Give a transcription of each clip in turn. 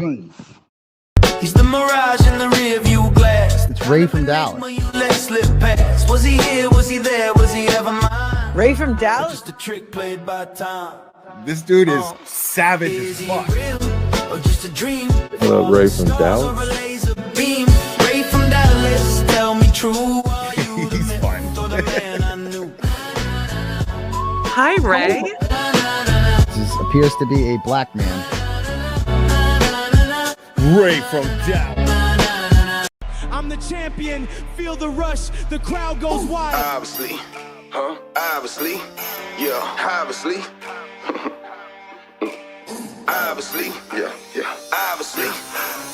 Richens. He's the mirage in the rearview glass. It's Ray from Dallas. Was he here? Was he there? Was he ever mine? Ray from Dallas? Just a trick played by time. This dude is savage as fuck. Or just a dream? What up, Ray from Dallas? Ray from Dallas, tell me true. He's fun. Hi, Ray. This appears to be a black man. Ray from Dallas. I'm the champion, feel the rush, the crowd goes wild. Obviously, obviously, yeah, obviously. Obviously, yeah, obviously.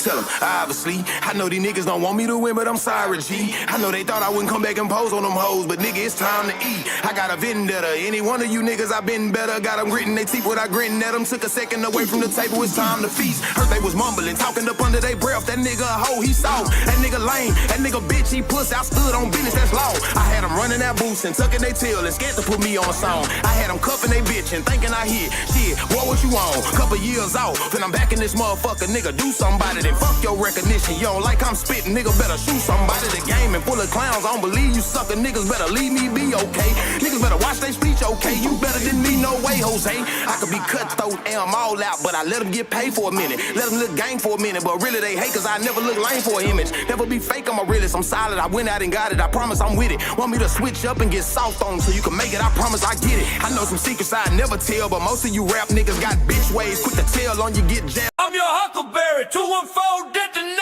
Tell them, obviously. I know these niggas don't want me to win, but I'm sorry, G. I know they thought I wouldn't come back and pose on them hoes, but nigga, it's time to eat. I got a vendetta. Any one of you niggas, I been better. Got them gritting they teeth without gritting at them. Took a second away from the table, it's time to feast. Heard they was mumbling, talking up under their breath. That nigga a hoe, he soft. That nigga lame. That nigga bitch, he puss. I stood on business, that's law. I had them running that boots and tucking they tail and scared to put me on a song. I had them cuffing they bitch and thinking I hit. Shit, boy, what you on? Couple years off, then I'm back in this motherfucker. Nigga, do somebody, then fuck your recognition. You don't like I'm spitting, nigga, better shoot somebody. The game and full of clowns, I don't believe you sucker. Niggas better leave me be okay. Niggas better watch their speech, okay. You better than me, no way, Jose. I could be cutthroat and I'm all out, but I let them get paid for a minute. Let them look gang for a minute, but really they hate cause I never look lame for an image. Never be fake, I'm a realist, I'm solid. I went out and got it, I promise I'm with it. Want me to switch up and get soft on so you can make it, I promise I get it. I know some secrets I never tell, but most of you rap niggas got bitch ways. Quick to tell on you get jammed. I'm your Huckleberry, 214 detonate.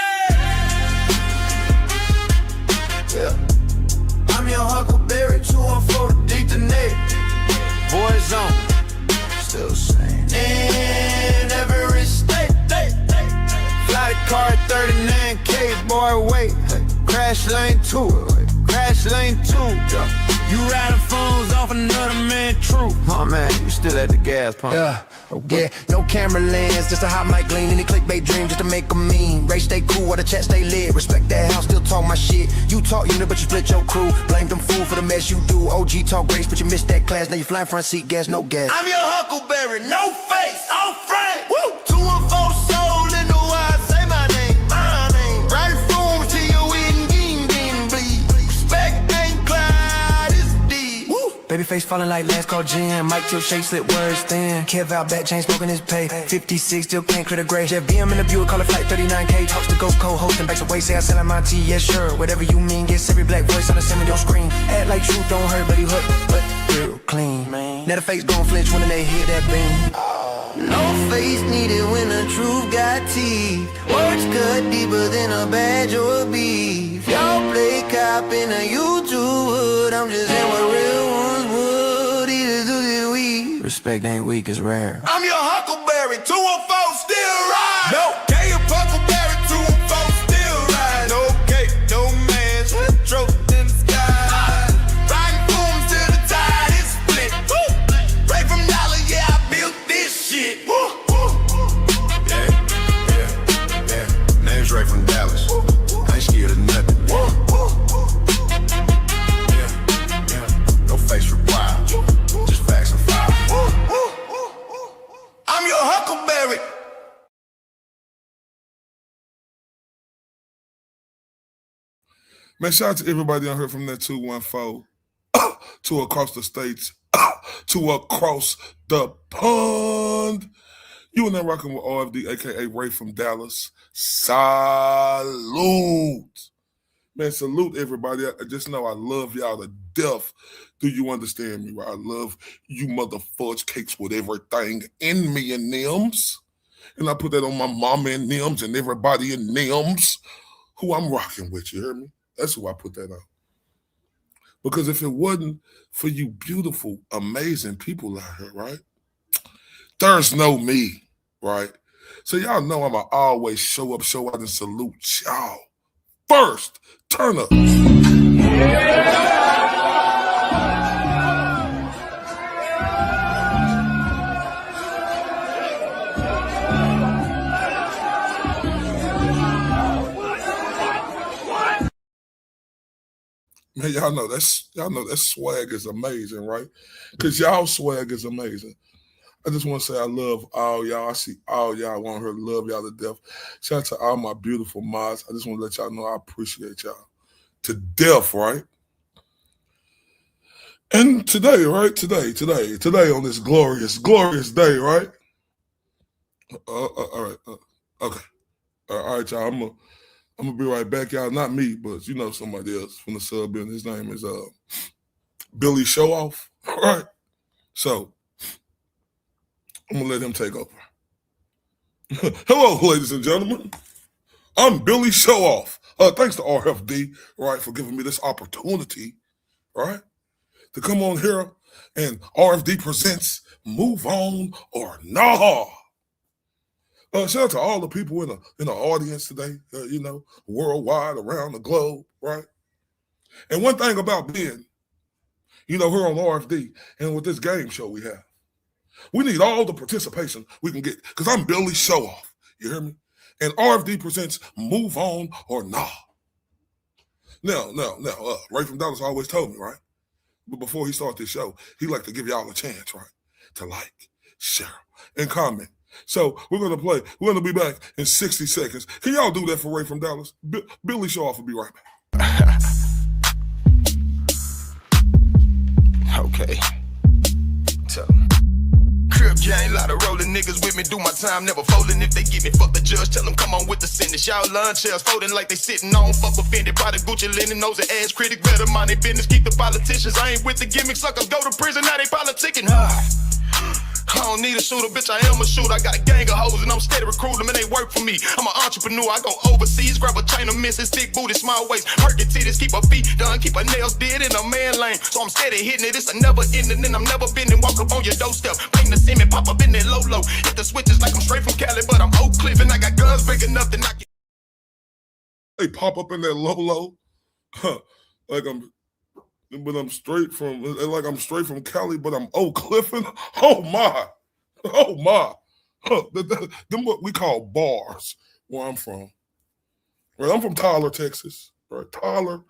Yeah. I'm your Huckleberry, 214 detonate. Boys on, still same. In every state. Fly the car at 39K, boy, wait. Crash lane 2. Crash lane 2. You riding phones off another man, true. Oh man, you still at the gas pump. Yeah, no camera lens, just a hot mic gleam. Any clickbait dream just to make a meme. Race stay cool while the chat stay lit. Respect that house, still talk my shit. You talk unit, but you split your crew. Blame them fool for the mess you do. OG talk race, but you missed that class. Now you flying front seat, gas, no gas. I'm your Huckleberry, no face, all front. Woo! 214 soul in the wild, say my name. My name. Right from to your win, game, bleed. Respect ain't Clyde, it's deep. Woo! Babyface falling like last call Jen. Mike till shake slip words thin. Kev out back, chain smoking his pay. 56 still can't clear the gray. Jeff BM in the Buick, call it flight 39K. Talks to Ghost co-hosting, backs away, say I sell my tea, yes sure. Whatever you mean, gets every black voice on the semi don't scream. Act like truth don't hurt, but he hook, but real clean. Now the fakes gon' flinch when they hit that beam. No face needed when the truth got teeth. Words cut deeper than a badge or a beef. Y'all play cop in a YouTube hood. I'm just saying what real ones would. Either do this we. Respect ain't weak, it's rare. I'm your Huckleberry, 214 still ride. No K of Huckleberry, 214 still ride. No K, no man's retro in the sky. Riding boom till the tide is split. Right from dollar, yeah, I built this shit. Yeah. Name's Ray from Dallas. I ain't scared of nothing. Yeah. No face required. Just facts and fire. I'm your Huckleberry. Man, shout out to everybody I heard from that 214 to across the states to across the pond. You and that rocking with RFD, aka Ray from Dallas. Salute. Man, salute everybody. I just know I love y'all to death. Do you understand me, right? I love you motherfudge cakes with everything in me and Nims. And I put that on my mama and Nims and everybody in Nims who I'm rocking with, you hear me? That's who I put that on. Because if it wasn't for you beautiful, amazing people out here, right? There's no me, right? So y'all know I'ma always show up, show out, and salute y'all. First, turn up. Man, y'all know that swag is amazing, right? Because y'all swag is amazing. I just want to say I love all y'all. I see all y'all. I want her to love y'all to death. Shout out to all my beautiful mods. I just want to let y'all know I appreciate y'all to death, right? And today, right? Today on this glorious day, right? All right. Okay. All right, y'all. I'm gonna be right back, y'all. Not me, but you know somebody else from the sub. And his name is Billy Showoff. All right. So I'm gonna let him take over. Hello, ladies and gentlemen. I'm Billy Showoff. Thanks to RFD, right, for giving me this opportunity, right, to come on here and RFD presents Move On or Nah. Shout out to all the people in the audience today, you know, worldwide, around the globe, right? And one thing about being, you know, here on RFD and with this game show we have, we need all the participation we can get because I'm Billy Showoff. You hear me? And RFD presents Move On or Nah. Now, Ray from Dallas always told me, right? But before he started this show, he liked to give y'all a chance, right? To like, share, and comment. So we're going to play. We're going to be back in 60 seconds. Can y'all do that for Ray from Dallas? Billy Showoff will be right back. Okay. Tell 'em. Crib gang, lot of rolling niggas with me, do my time, never folding. If they get me, fuck the judge, tell them come on with the sentence. Y'all lunch chairs folding like they sitting on, fuck offended by the Gucci linen, nose and ass critic, better mind their business, keep the politicians. I ain't with the gimmicks, suckers go to prison, now they politicking. I don't need a shooter, bitch, I am a shooter. I got a gang of hoes and I'm steady recruiting them and they work for me. I'm an entrepreneur, I go overseas, grab a chain of misses, thick booty, small waist, perky titties, keep her feet done, keep her nails did in a man lane. So I'm steady hitting it, it's a never ending, and I'm never bending. Walk up on your doorstep, bang the cement, pop up in that low. Hit the switches like I'm straight from Cali, but I'm Oak Cliff and I got guns big enough to knock it. They pop up in that low, like I'm straight from Cali, but I'm Oak Cliffin. Oh my. Them what we call bars where I'm from. Right, I'm from Tyler, Texas. Right, Tyler,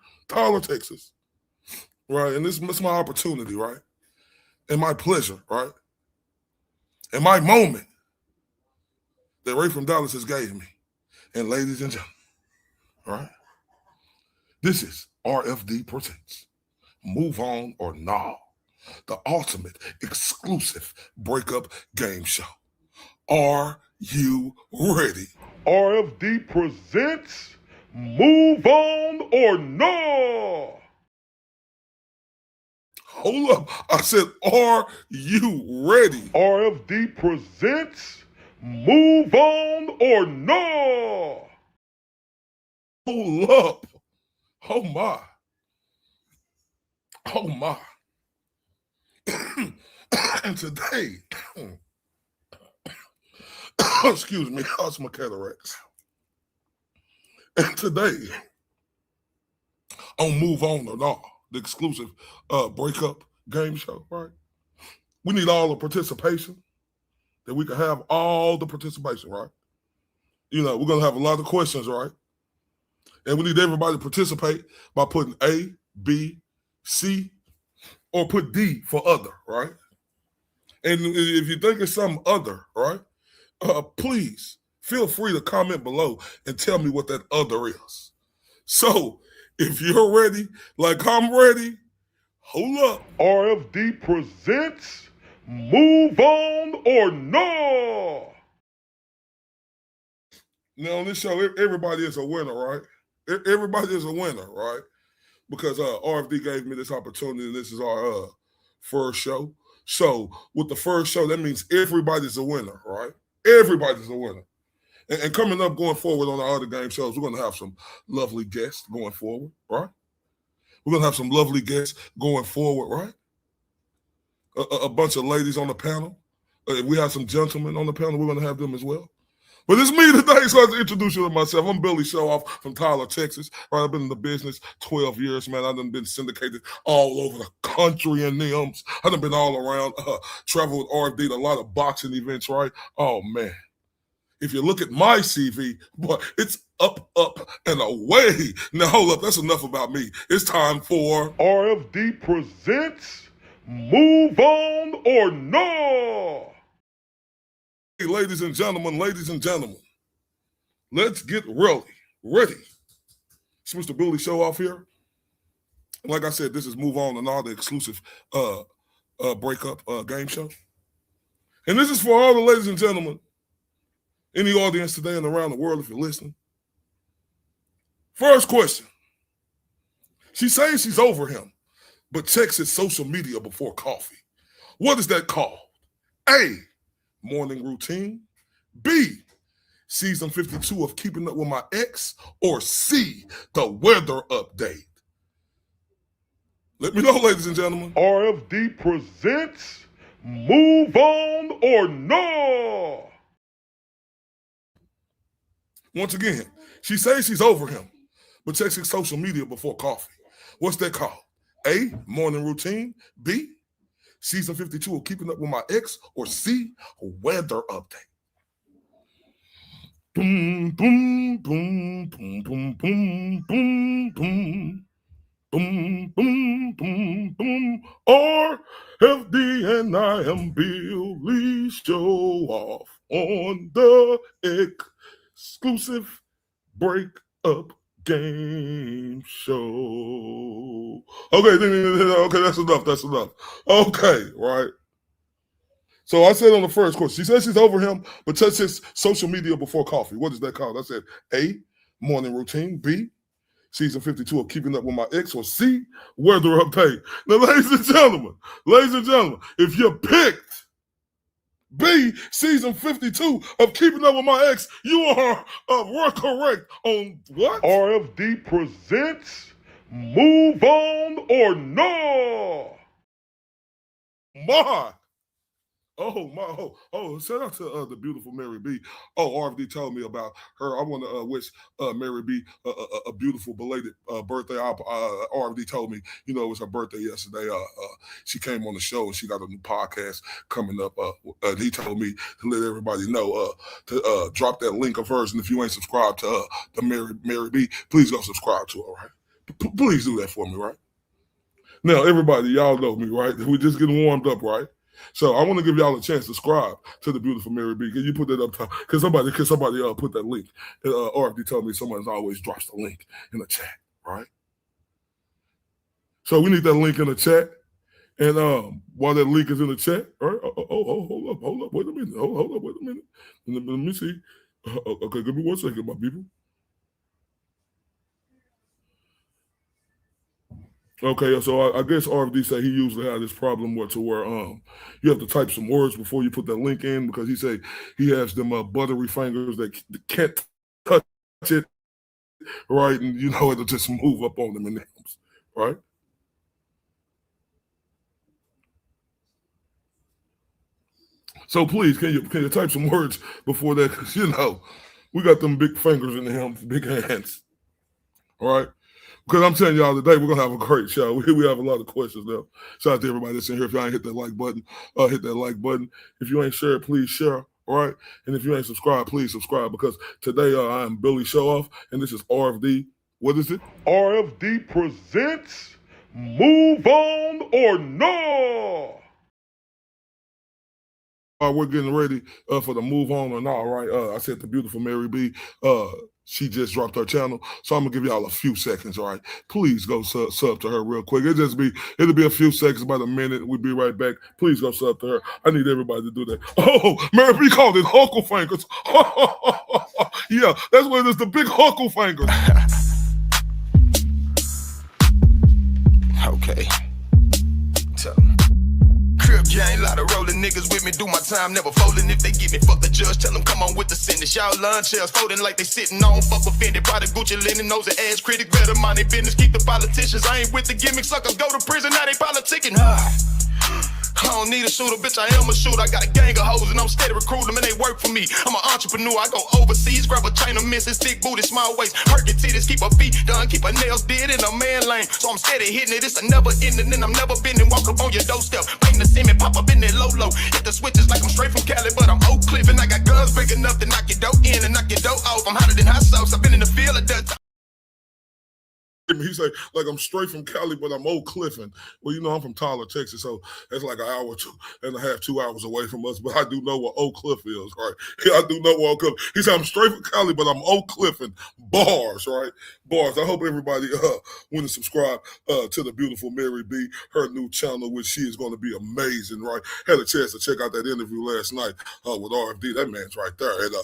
Texas. Right, and this is my opportunity, right, and my pleasure, right, and my moment that Ray from Dallas has gave me. And ladies and gentlemen, right, this is RFD presents Move On or Nah, the ultimate exclusive breakup game show. Are you ready? RFD presents Move On or Nah. Hold up. I said, are you ready? RFD presents Move On or Nah. Hold up. Oh my. And today, excuse me, that's my cataracts. And today, on Move On or Nah, the exclusive breakup game show, right? We need all the participation, that we can have all the participation, right? You know, we're going to have a lot of questions, right? And we need everybody to participate by putting A, B, C, or put D for other, right? And if you think it's some other, right, please feel free to comment below and tell me what that other is. So if you're ready, like I'm ready, hold up. RFD presents Move On or Nah. Now on this show, everybody is a winner, right? Everybody is a winner, right? Because RFD gave me this opportunity, and this is our first show. So with the first show, that means everybody's a winner, right? Everybody's a winner. And coming up, going forward on our other game shows, we're going to have some lovely guests going forward, right? We're going to have some lovely guests going forward, right? A bunch of ladies on the panel. If we have some gentlemen on the panel, we're going to have them as well. But it's me today, so I have to introduce you to myself. I'm Billy Showoff from Tyler, Texas. Right, I've been in the business 12 years, man. I've been syndicated all over the country and NIMS. I've been all around, traveled with RFD to a lot of boxing events, right? Oh, man. If you look at my CV, boy, it's up, and away. Now, hold up. That's enough about me. It's time for RFD presents Move On or Nah. Hey, ladies and gentlemen, let's get ready. It's Mr. Billy Show off here. Like I said, this is Move On and All, the exclusive breakup game show. And this is for all the ladies and gentlemen in the audience today and around the world, if you're listening. First question. She's saying she's over him, but checks his social media before coffee. What is that called? A, morning routine. B, season 52 of Keeping Up With My Ex. Or C, the weather update. Let me know, ladies and gentlemen. RFD presents Move On or No. Once again, she says she's over him, but checks his social media before coffee. What's that called? A, morning routine. B, season 52 of Keeping Up With My Ex. Or C, weather update. Boom, boom, boom, boom, boom, boom, boom, boom. Boom, boom, boom, boom. RFD and I am Billy Show off on the exclusive breakup game show. Okay, that's enough. Okay, right. So I said on the first question, she says she's over him, but checks his social media before coffee. What is that called? I said A, morning routine. B, season 52 of Keeping Up With My Ex. Or C, weather update. Now, ladies and gentlemen, if you picked B, season 52 of Keeping Up With My Ex, you are correct on what? RFD presents Move On or No. My. Shout out to the beautiful Mary B. RFD told me about her. I want to wish Mary B a beautiful belated birthday. RFD told me, it was her birthday yesterday. She came on the show and she got a new podcast coming up. He told me to let everybody know to drop that link of hers. And if you ain't subscribed to Mary B, please go subscribe to her, right? Please do that for me, right? Now, everybody, y'all know me, right? We're just getting warmed up, right? So I want to give y'all a chance to subscribe to the beautiful Mary B. Can you put that up top? Can somebody put that link? RFD told me someone always drops the link in the chat, right? So we need that link in the chat. And while that link is in the chat, all right? Hold up, wait a minute. Hold up, wait a minute. Let me see. Okay, give me 1 second, my people. Okay, so I guess RFD said he usually had this problem where you have to type some words before you put that link in, because he said he has them buttery fingers that can't touch it, right? And it'll just move up on them in names, right? So please, can you type some words before that? Because we got them big fingers in the hands, big hands, all right? Because I'm telling y'all today, we're going to have a great show. We have a lot of questions now. Shout out to everybody that's in here. If y'all ain't hit that like button, hit that like button. If you ain't shared, please share, all right? And if you ain't subscribed, please subscribe, because today I am Billy Showoff, and this is RFD. What is it? RFD presents Move On or No. We're getting ready for the Move On or Not, right? I said the beautiful Mary B. She just dropped her channel, so I'm gonna give y'all a few seconds, all right? Please go sub to her real quick. It'll be a few seconds, about a minute. We'll be right back. Please go sub to her. I need everybody to do that. Oh, Mary B called it Huckle Fingers. Yeah, that's what it is, the big Huckle Fingers. Okay. Tell 'em. Crib gang, lot of rolling niggas with me, do my time, never folding. If they give me, fuck the judge, tell them come on with the sentence. Y'all lunch shells folding like they sitting on, fuck offended by the Gucci linen, nose and ass critic, better mind their business, keep the politicians. I ain't with the gimmicks, suckers go to prison, now they politicking. I don't need a shooter, bitch, I am a shooter. I got a gang of hoes and I'm steady recruiting them and they work for me. I'm an entrepreneur, I go overseas, grab a chain of misses, thick booty, small waist, perky titties, keep her feet done, keep her nails did in a man lane. So I'm steady hitting it, it's a never ending, and I'm never bending. Walk up on your doorstep, bang the semen, pop up in that low. Hit the switches like I'm straight from Cali, but I'm Oak Cliff, and I got guns big enough to knock your dough in and knock your dough off. I'm hotter than hot sauce, I've been in the field of dirt. He said, like, I'm straight from Cali, but I'm Oak Cliffin. Well, you know, I'm from Tyler, Texas, so that's like an hour, 2.5, 2 hours away from us. But I do know where Oak Cliff is, right? Yeah, I do know where Oak Cliff. He said, I'm straight from Cali, but I'm Oak Cliffin. Bars, right? Bars. I hope everybody went and subscribe to the beautiful Mary B, her new channel, which she is going to be amazing, right? Had a chance to check out that interview last night with RFD. That man's right there, and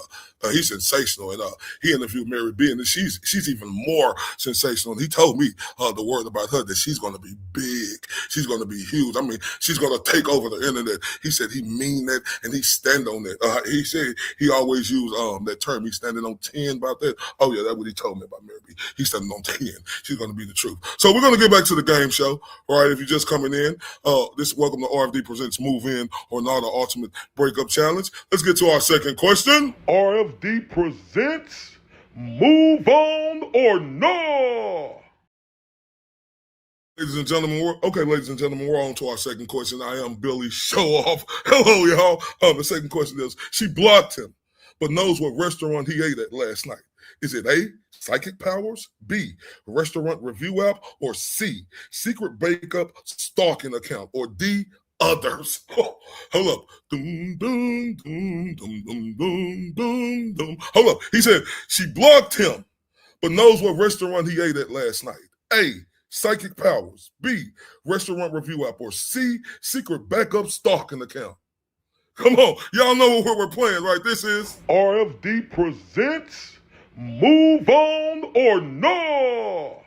he's sensational. And he interviewed Mary B, and she's even more sensational. And he told me the word about her that she's going to be big. She's going to be huge. I mean, she's going to take over the internet. He said he mean that, and he stand on that. He said he always used that term. He's standing on 10 about that. Oh yeah, that's what he told me about Mary B. He's standing on 10. She's going to be the truth. So we're going to get back to the game show. All right, if you're just coming in, welcome to RFD Presents Move In or Not, the Ultimate Breakup Challenge. Let's get to our second question. RFD presents Move On or No. Ladies and gentlemen, we're on to our second question. I am Billy Show Off. Hello, y'all. The second question is, she blocked him, but knows what restaurant he ate at last night. Is it A, psychic powers, B, restaurant review app, or C, secret breakup stalking account, or D, others? Oh, hold up. Dum, dum, dum, dum, dum, dum, dum, dum. Hold up. He said she blocked him, but knows what restaurant he ate at last night. A, psychic powers, B, restaurant review app, or C, secret backup stalking account. Come on. Y'all know what we're playing, right? This is RFD presents Move On or No.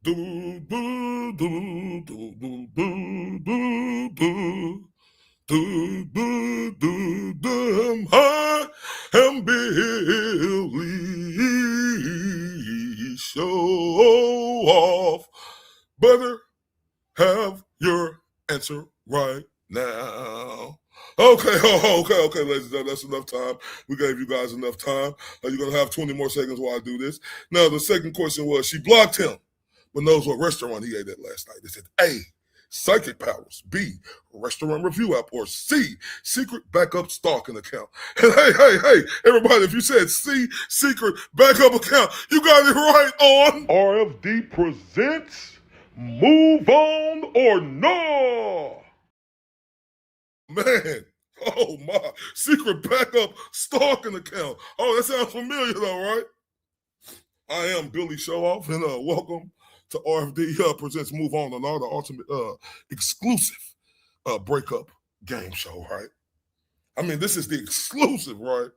Do do do do do do do do do do do do. I am Billy Show Off. Better have your answer right now. Okay, ladies and gentlemen, that's enough time. We gave you guys enough time. You're going to have 20 more seconds while I do this. Now, the second question was, she blocked him, but knows what restaurant he ate at last night. Is it A, psychic powers, B, restaurant review app, or C, secret backup stalking account? And hey, everybody, if you said C, secret backup account, you got it right on RFD presents Move On or No. Man, oh my, secret backup stalking account. Oh, that sounds familiar though, right? I am Billy Show Off, and welcome to RFD Presents Move On and All, the ultimate exclusive breakup game show, right? I mean, this is the exclusive, right?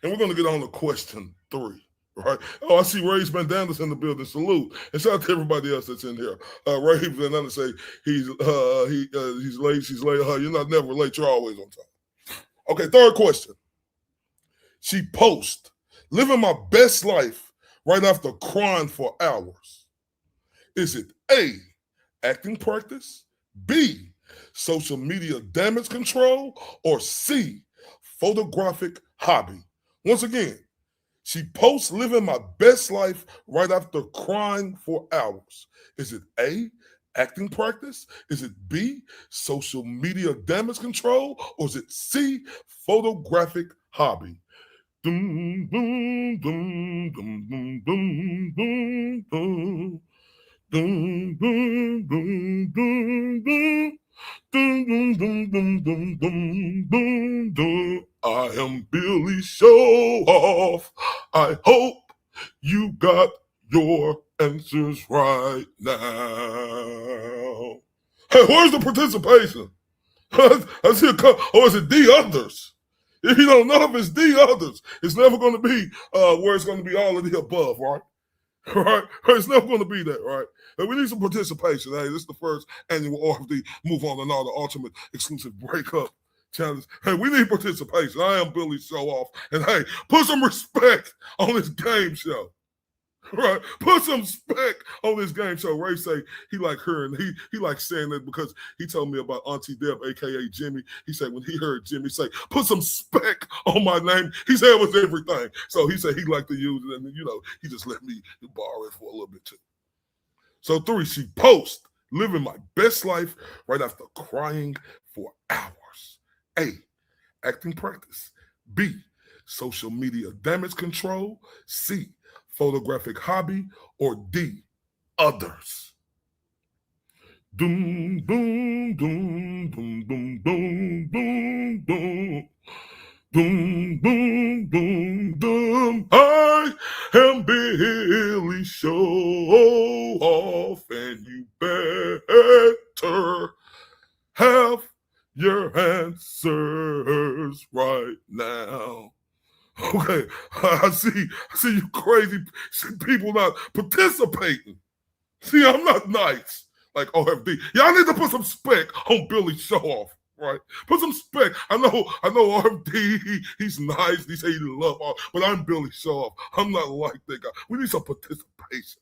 And we're going to get on to question 3. Right. Oh, I see Ray Bandanas in the building. Salute. And shout out to everybody else that's in here. Ray Bandanas say he's late, she's late. You're not never late, you're always on time. Okay, third question. She posts, living my best life right after crying for hours. Is it A, acting practice, B, social media damage control, or C, photographic hobby? Once again, she posts living my best life right after crying for hours. Is it A, acting practice? Is it B, social media damage control? Or is it C, photographic hobby? Dum, dum, dum, dum, dum, dum, dum, dum. Dum, dum, dum, dum, dum. Dum, dum, dum, dum, dum, dum, dum, dum. I am Billy Show Off. I hope you got your answers right now. Hey, where's the participation? I see is it D, others? If you don't know if it's D, others, it's never going to be where it's going to be all of the above, right? Right? It's never going to be that, right? And we need some participation. Hey, this is the first annual RFD Move On and All, the ultimate exclusive breakup challenge. Hey, we need participation. I am Billy Show Off. And hey, put some respect on this game show. Right? Put some respect on this game show. Ray say he like her, and he likes saying that because he told me about Auntie Deb, aka Jimmy. He said when he heard Jimmy say, put some spec on my name, he said it was everything. So he said he liked to use it, and he just let me borrow it for a little bit too. So 3, she posts, living my best life right after crying for hours. A, acting practice. B, social media damage control, C, photographic hobby, or D, others? Doom, doom, doom, doom, doom, doom, doom, doom. Boom, boom, boom, boom. I am Billy Show Off, and you better have your answers right now. Okay, I see you crazy people not participating. See, I'm not nice like RFD. Y'all need to put some spec on Billy Show Off. Right, put some spec. I know RFD. He's nice. He say he love all, but I'm Billy Show Off. I'm not like that guy. We need some participation,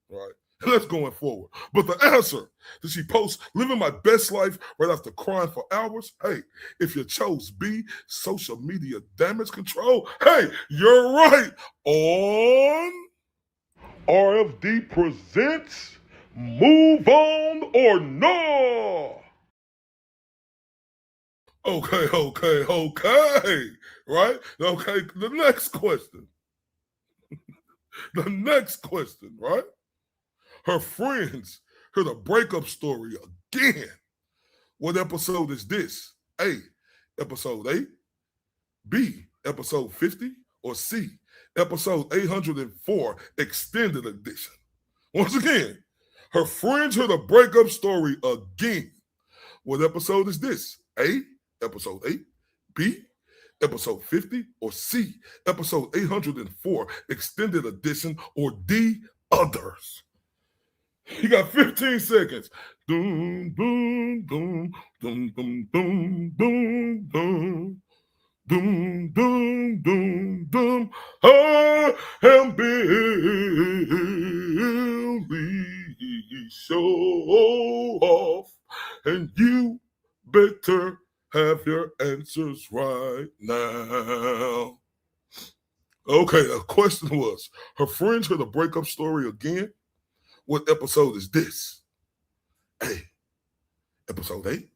right? And that's going forward. But the answer that she posts, living my best life right after crying for hours. Hey, if you chose B, social media damage control. Hey, you're right. On RFD presents Move On or No. Okay. Right? Okay, the next question. Right? Her friends heard a breakup story again. What episode is this? A, episode 8, B, episode 50, or C, episode 804, extended edition? Once again, her friends heard a breakup story again. What episode is this? A, episode 8, B, episode 50, or C, episode 804, extended edition, or D, others? You got 15 seconds. Doom, boom, boom, boom, boom, boom, boom, boom. Doom, doom, doom, doom. I am Billy Show Off, and you better have your answers right now. Okay, the question was, her friends heard a breakup story again. What episode is this? A, episode 8,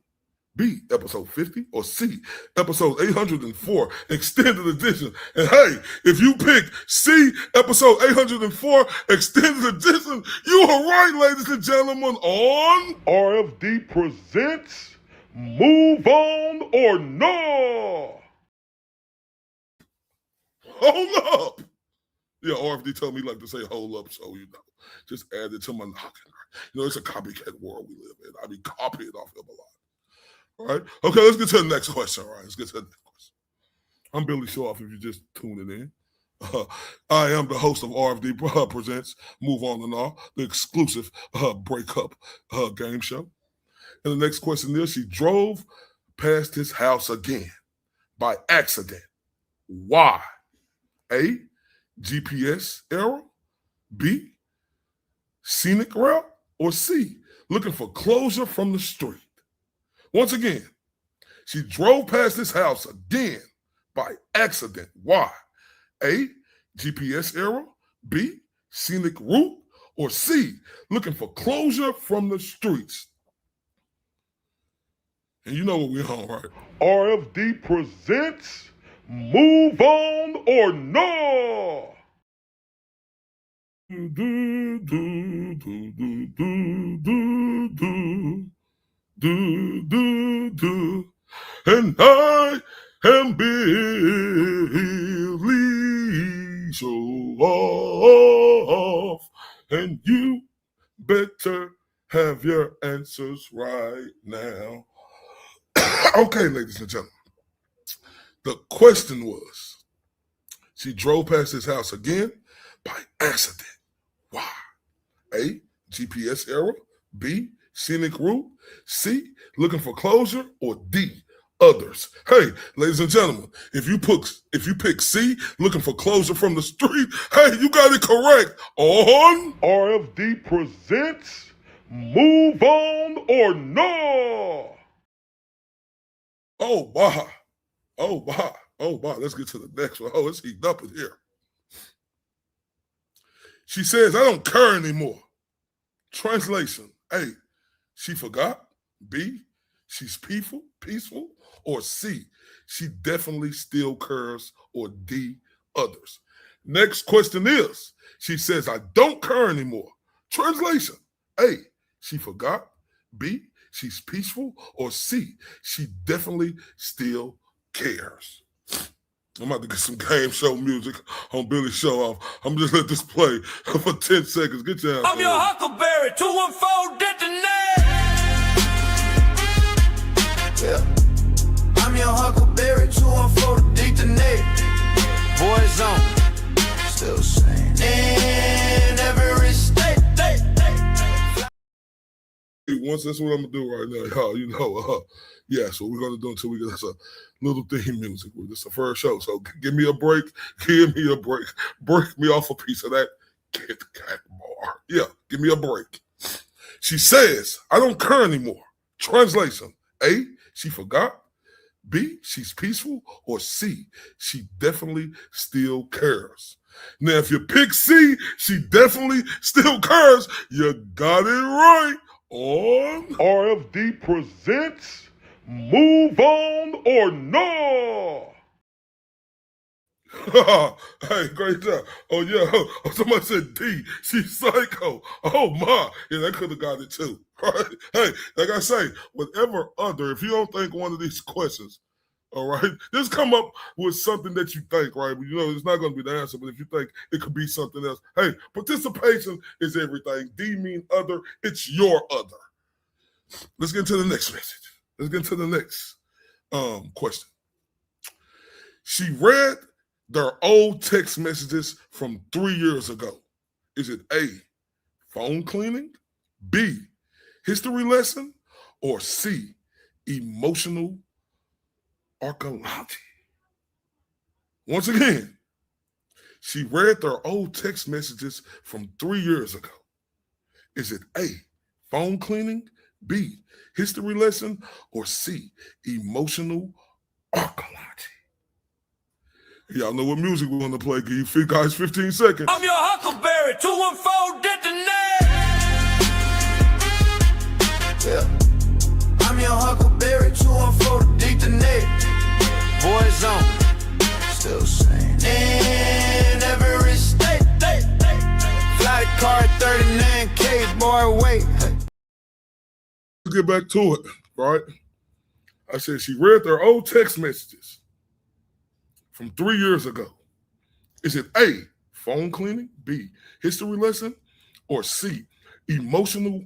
B, episode 50, or C, episode 804, extended edition? And hey, if you pick C, episode 804, extended edition, you are right, ladies and gentlemen, on RFD presents Move On or No. Hold Up. Yeah, RFD told me like to say hold up, so just add it to my knocking. It's a copycat world we live in. I be copying off him a lot. All right. Okay, let's get to the next question. All right, let's get to the next question. I'm Billy Show Off if you're just tuning in. I am the host of RFD Presents Move On and All, the exclusive breakup game show. And the next question is, she drove past his house again by accident. Why? A, GPS error, B, scenic route, or C, looking for closure from the street? Once again, she drove past his house again by accident. Why? A, GPS error, B, scenic route, or C, looking for closure from the streets? And you know what we're on, right? RFD presents Move On or No. Do, do, do, do, do, do, do, do, do. And I am Billy Show Off, and you better have your answers right now. Okay, ladies and gentlemen, the question was, she drove past his house again by accident. Why? A, GPS error, B, scenic route, C, looking for closure, or D, others? Hey, ladies and gentlemen, if you pick C, looking for closure from the street, hey, you got it correct on RFD presents Move On or No. Oh my. Let's get to the next one. Oh, it's heating up in here. She says, I don't care anymore. Translation: A, she forgot. B, she's peaceful, or C, she definitely still cares, or D, others. Next question is, she says, I don't care anymore. Translation, A, she forgot, B, she's peaceful, or C, she definitely still cares. I'm about to get some game show music on Billy Show Off. I'm just let this play for 10 seconds. Get your ass I'm your Huckleberry, 214 detonate. Yeah. I'm your Huckleberry, 214 detonate. Boys on, still sane. In every state. Once that's what I'm gonna do right now, y'all. You know, yeah. So we're gonna do until we get us a little theme music. This is the first show, so give me a break. Give me a break. Break me off a piece of that Kit Kat bar. Yeah, give me a break. She says, I don't care anymore. Translation: A, she forgot. B, she's peaceful, or C, she definitely still cares. Now, if you pick C, she definitely still cares, you got it right on RFD presents Move On or No. Hey, great job. Oh, yeah. Oh, somebody said D. She's psycho. Oh, my. Yeah, that could have got it too. Right? Hey, like I say, whatever other, if you don't think one of these questions, all right, just come up with something that you think, right? You know, it's not going to be the answer, but if you think it could be something else, hey, participation is everything. D mean other. It's your other. Let's get into the next message. Let's get into the next question. She read their old text messages from 3 years ago. Is it A, phone cleaning, B, history lesson, or C, emotional archaeology? Once again, she read their old text messages from 3 years ago. Is it A, phone cleaning, B, history lesson, or C, emotional archaeology? Y'all know what music we're going to play. Give you guys 15 seconds. I'm your Huckleberry, 214 detonate. Yeah. I'm your Huckleberry, 214 detonate. Boys on, still sane. In every state. Fly the car at 39K, boy, wait. Let's get back to it, right? I said she read their old text messages from 3 years ago. Is it A, phone cleaning, B, history lesson, or C, emotional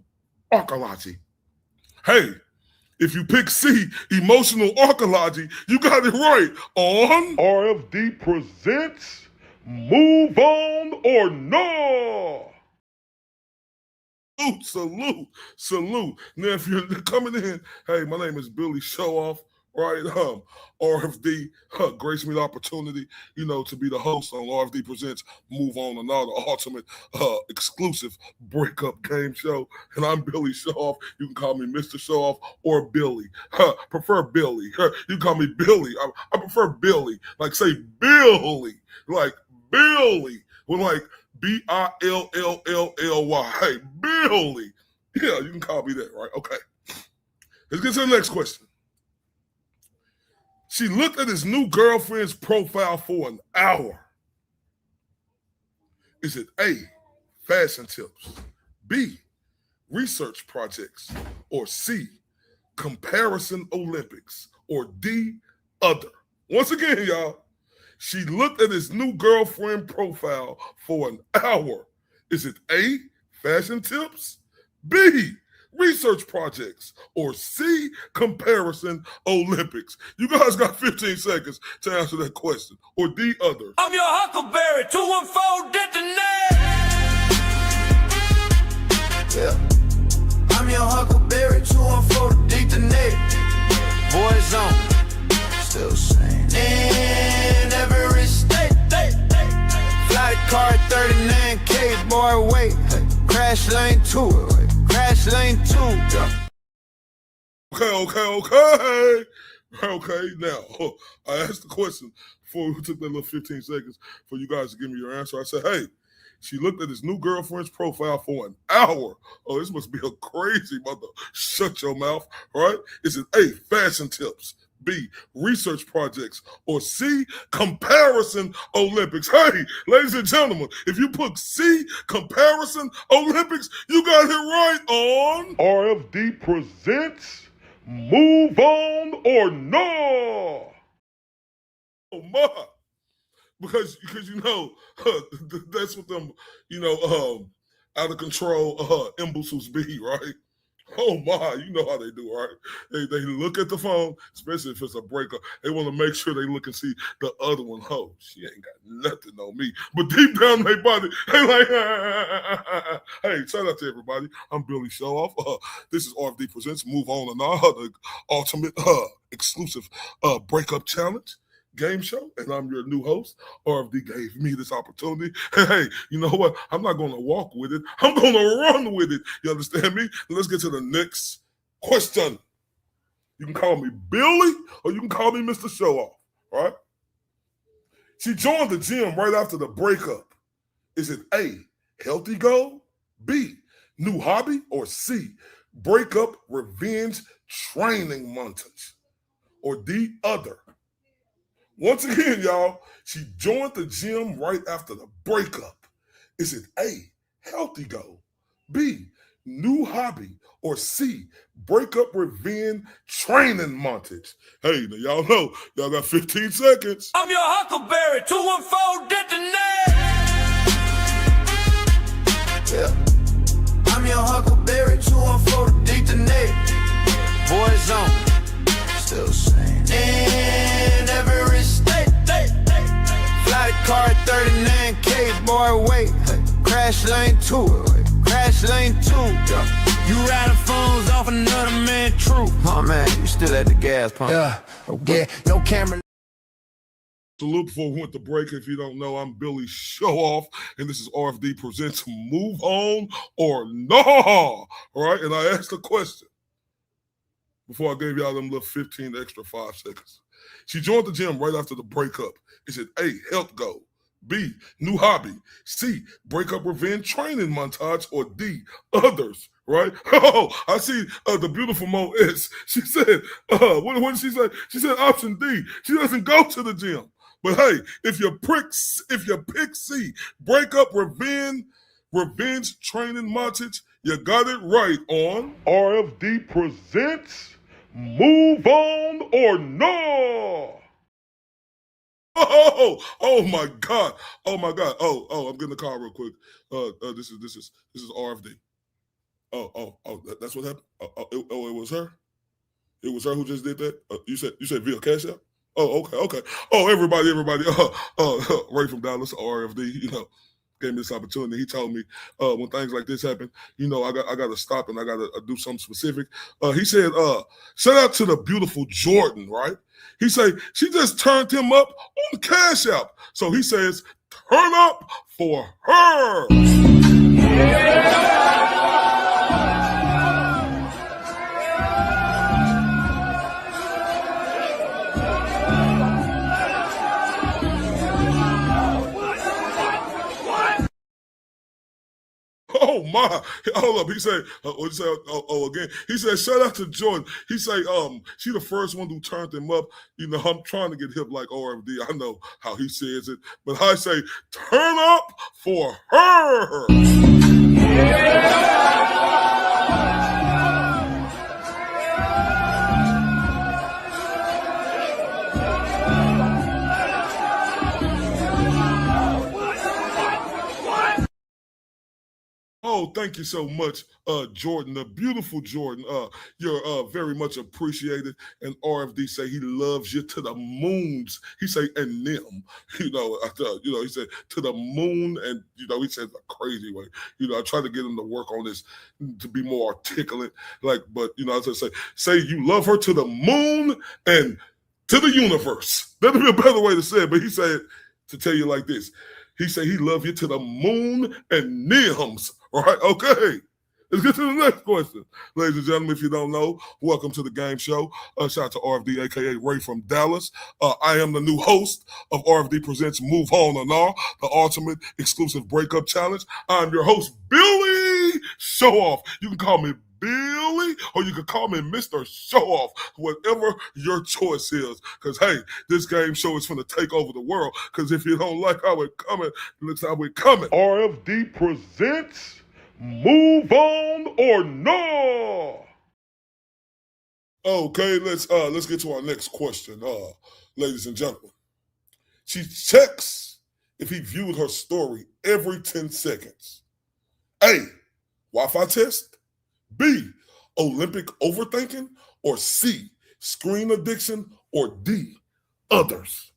archaeology? Hey, if you pick C, emotional archaeology, you got it right on RFD presents Move On or No. Salute. Now, if you're coming in, hey, my name is Billy Show Off, right? RFD graced me the opportunity, you know, to be the host on RFD Presents Move On and All, the ultimate exclusive breakup game show. And I'm Billy Show Off. You can call me Mr. Show Off or Billy. Prefer Billy. You can call me Billy. I prefer Billy. Like, say Billy. Like Billy. With like Billy. Hey, Billy. Yeah, you can call me that, right? Okay. Let's get to the next question. She looked at his new girlfriend's profile for an hour. Is it A, fashion tips, B, research projects, or C, comparison Olympics, or D, other? Once again, y'all, she looked at his new girlfriend profile for an hour. Is it A, fashion tips, B, research projects, or C, comparison Olympics? You guys got 15 seconds to answer that question. Or D, other. I'm your Huckleberry, 214 detonate. Yeah. I'm your Huckleberry, 214 detonate. Boys on, still sane. In every state. Fly the car at 39K, boy, wait. Crash lane 2. Crash lane 2. Okay, now, I asked the question before we took that little 15 seconds for you guys to give me your answer. I said, hey, She looked at his new girlfriend's profile for an hour. Oh, this must be a crazy mother. Shut your mouth, right? Is it A, fashion tips, B, research projects, or C, comparison Olympics? Hey, ladies and gentlemen, if you put C, comparison Olympics, you got it right on RFD presents Move On or No. Oh my. Because you know, that's what them, out of control imbeciles be, right? Oh my, you know how they do, right? They look at the phone, especially if it's a breakup. They want to make sure they look and see the other one. Oh, she ain't got nothing on me. But deep down in their body, they like, hey, shout out to everybody. I'm Billy Showoff. This is RFD Presents Move On and On, the ultimate exclusive breakup challenge game show, and I'm your new host. RFD gave me this opportunity. Hey, you know what? I'm not going to walk with it. I'm going to run with it. You understand me? Let's get to the next question. You can call me Billy, or you can call me Mr. Showoff, all right? She joined the gym right after the breakup. Is it A, healthy goal, B, new hobby, or C, breakup revenge training montage, or D, other? Once again, y'all, she joined the gym right after the breakup. Is it A, healthy goal, B, new hobby, or C, breakup revenge training montage? Hey, now y'all know, y'all got 15 seconds. I'm your Huckleberry, 214 detonate. Yeah. I'm your Huckleberry, 214 detonate. Boys on, still saying in every state. Fly the car at 39K, boy, wait. Crash lane 2, crash lane 2. You riding phones off another man, true. Oh man, you still at the gas pump. Yeah, no camera. Salute before we went to break. If you don't know, I'm Billy Showoff, and this is RFD Presents Move On or No. All right, and I asked a question before I gave y'all them little 15 extra 5 seconds. She joined the gym right after the breakup. Is it A, health goal, B, new hobby, C, breakup revenge training montage, or D, others, right? Oh, I see the beautiful Mo S. She said, what did she say? She said option D. She doesn't go to the gym. But hey, if you pick C, breakup revenge training montage, you got it right on RFD presents Move On or No. Oh my God. Oh my God. Oh, I'm getting the call real quick. This is RFD. That's what happened. It was her. It was her who just did that. You said via Cash App. Oh, okay. Oh, everybody. Ray from Dallas, RFD. Gave me this opportunity. He told me when things like this happen, I got to stop and I got to do something specific. He said, shout out to the beautiful Jordan, right? He said, she just turned him up on Cash App. So he says, turn up for her. Oh my! Hold up. He said, again. He said, shout out to Jordan. He said, she the first one who turned him up. I'm trying to get hip like RFD. I know how he says it, but I say, turn up for her. Oh, thank you so much, Jordan, the beautiful Jordan. You're very much appreciated. And RFD say he loves you to the moons. He say, and them, he said to the moon, and he said a crazy way. I try to get him to work on this to be more articulate. But as I say you love her to the moon and to the universe. That'd be a better way to say it. But he said to tell you like this. He said he love you to the moon and nims. All right, okay. Let's get to the next question. Ladies and gentlemen, if you don't know, welcome to the game show. Shout out to RFD, a.k.a. Ray from Dallas. I am the new host of RFD Presents Move On or Nah, the ultimate exclusive breakup challenge. I'm your host, Billy Show Off. You can call me Billy, or you can call me Mr. Show Off, whatever your choice is. Because, hey, this game show is going to take over the world. Because if you don't like how it coming, looks how we coming. RFD presents Move On or No. Okay, let's get to our next question, ladies and gentlemen. She checks if he viewed her story every 10 seconds. A, Wi-Fi test. B, Olympic overthinking. Or C, screen addiction. Or D, others.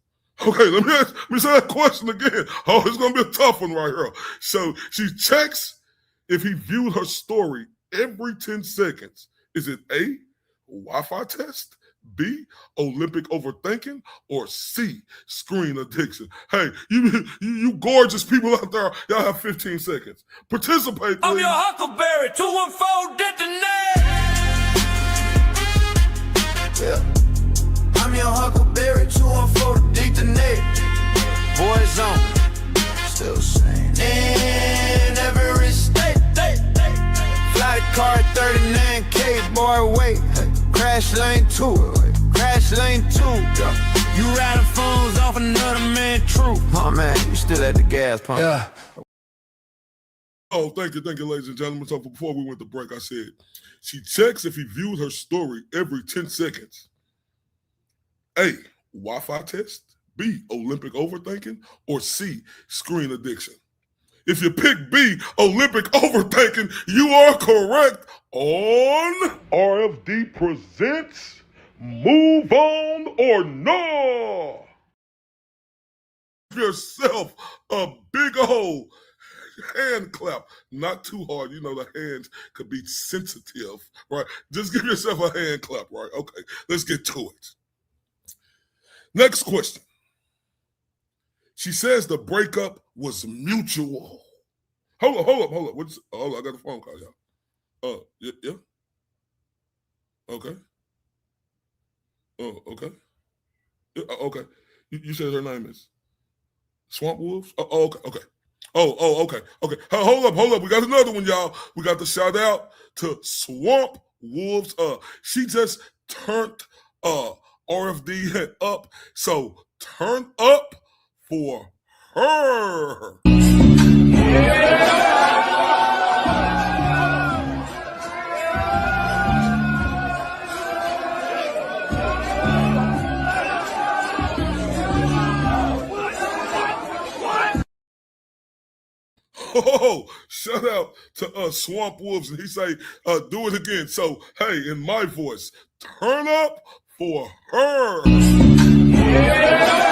Okay, let me say that question again. Oh, it's going to be a tough one right here. So she checks if he viewed her story every 10 seconds. Is it A, Wi-Fi test, B, Olympic overthinking, or C, screen addiction? Hey, you gorgeous people out there, y'all have 15 seconds. Participate, please. I'm your Huckleberry, 214 detonate. Yeah. I'm your Huckleberry, 214 detonate. Boys on, still same. In every state. Fly the car 39K, boy, wait. Crash lane 2, crash lane 2. You riding phones off another man, true. Oh man, you still at the gas pump. Yeah. Oh, thank you, ladies and gentlemen. So before we went to break, I said she checks if he viewed her story every 10 seconds. A, Wi-Fi test. B, Olympic overthinking. Or C, screen addiction. If you pick B, Olympic overthinking, you are correct on RFD presents Move On or No. Give yourself a big old hand clap. Not too hard. You know, the hands could be sensitive, right? Just give yourself a hand clap, right? Okay, let's get to it. Next question. She says the breakup was mutual. Hold up. I got a phone call, y'all. Yeah. Okay. Oh, okay. Yeah, okay. You said her name is Swamp Wolves? Oh, okay. Okay. Hold up. We got another one, y'all. We got the shout out to Swamp Wolves. She just turned RFD up. So turn up for her. Oh, shout out to Swamp Wolves, and he say, do it again. So, hey, in my voice, turn up for her. Yeah.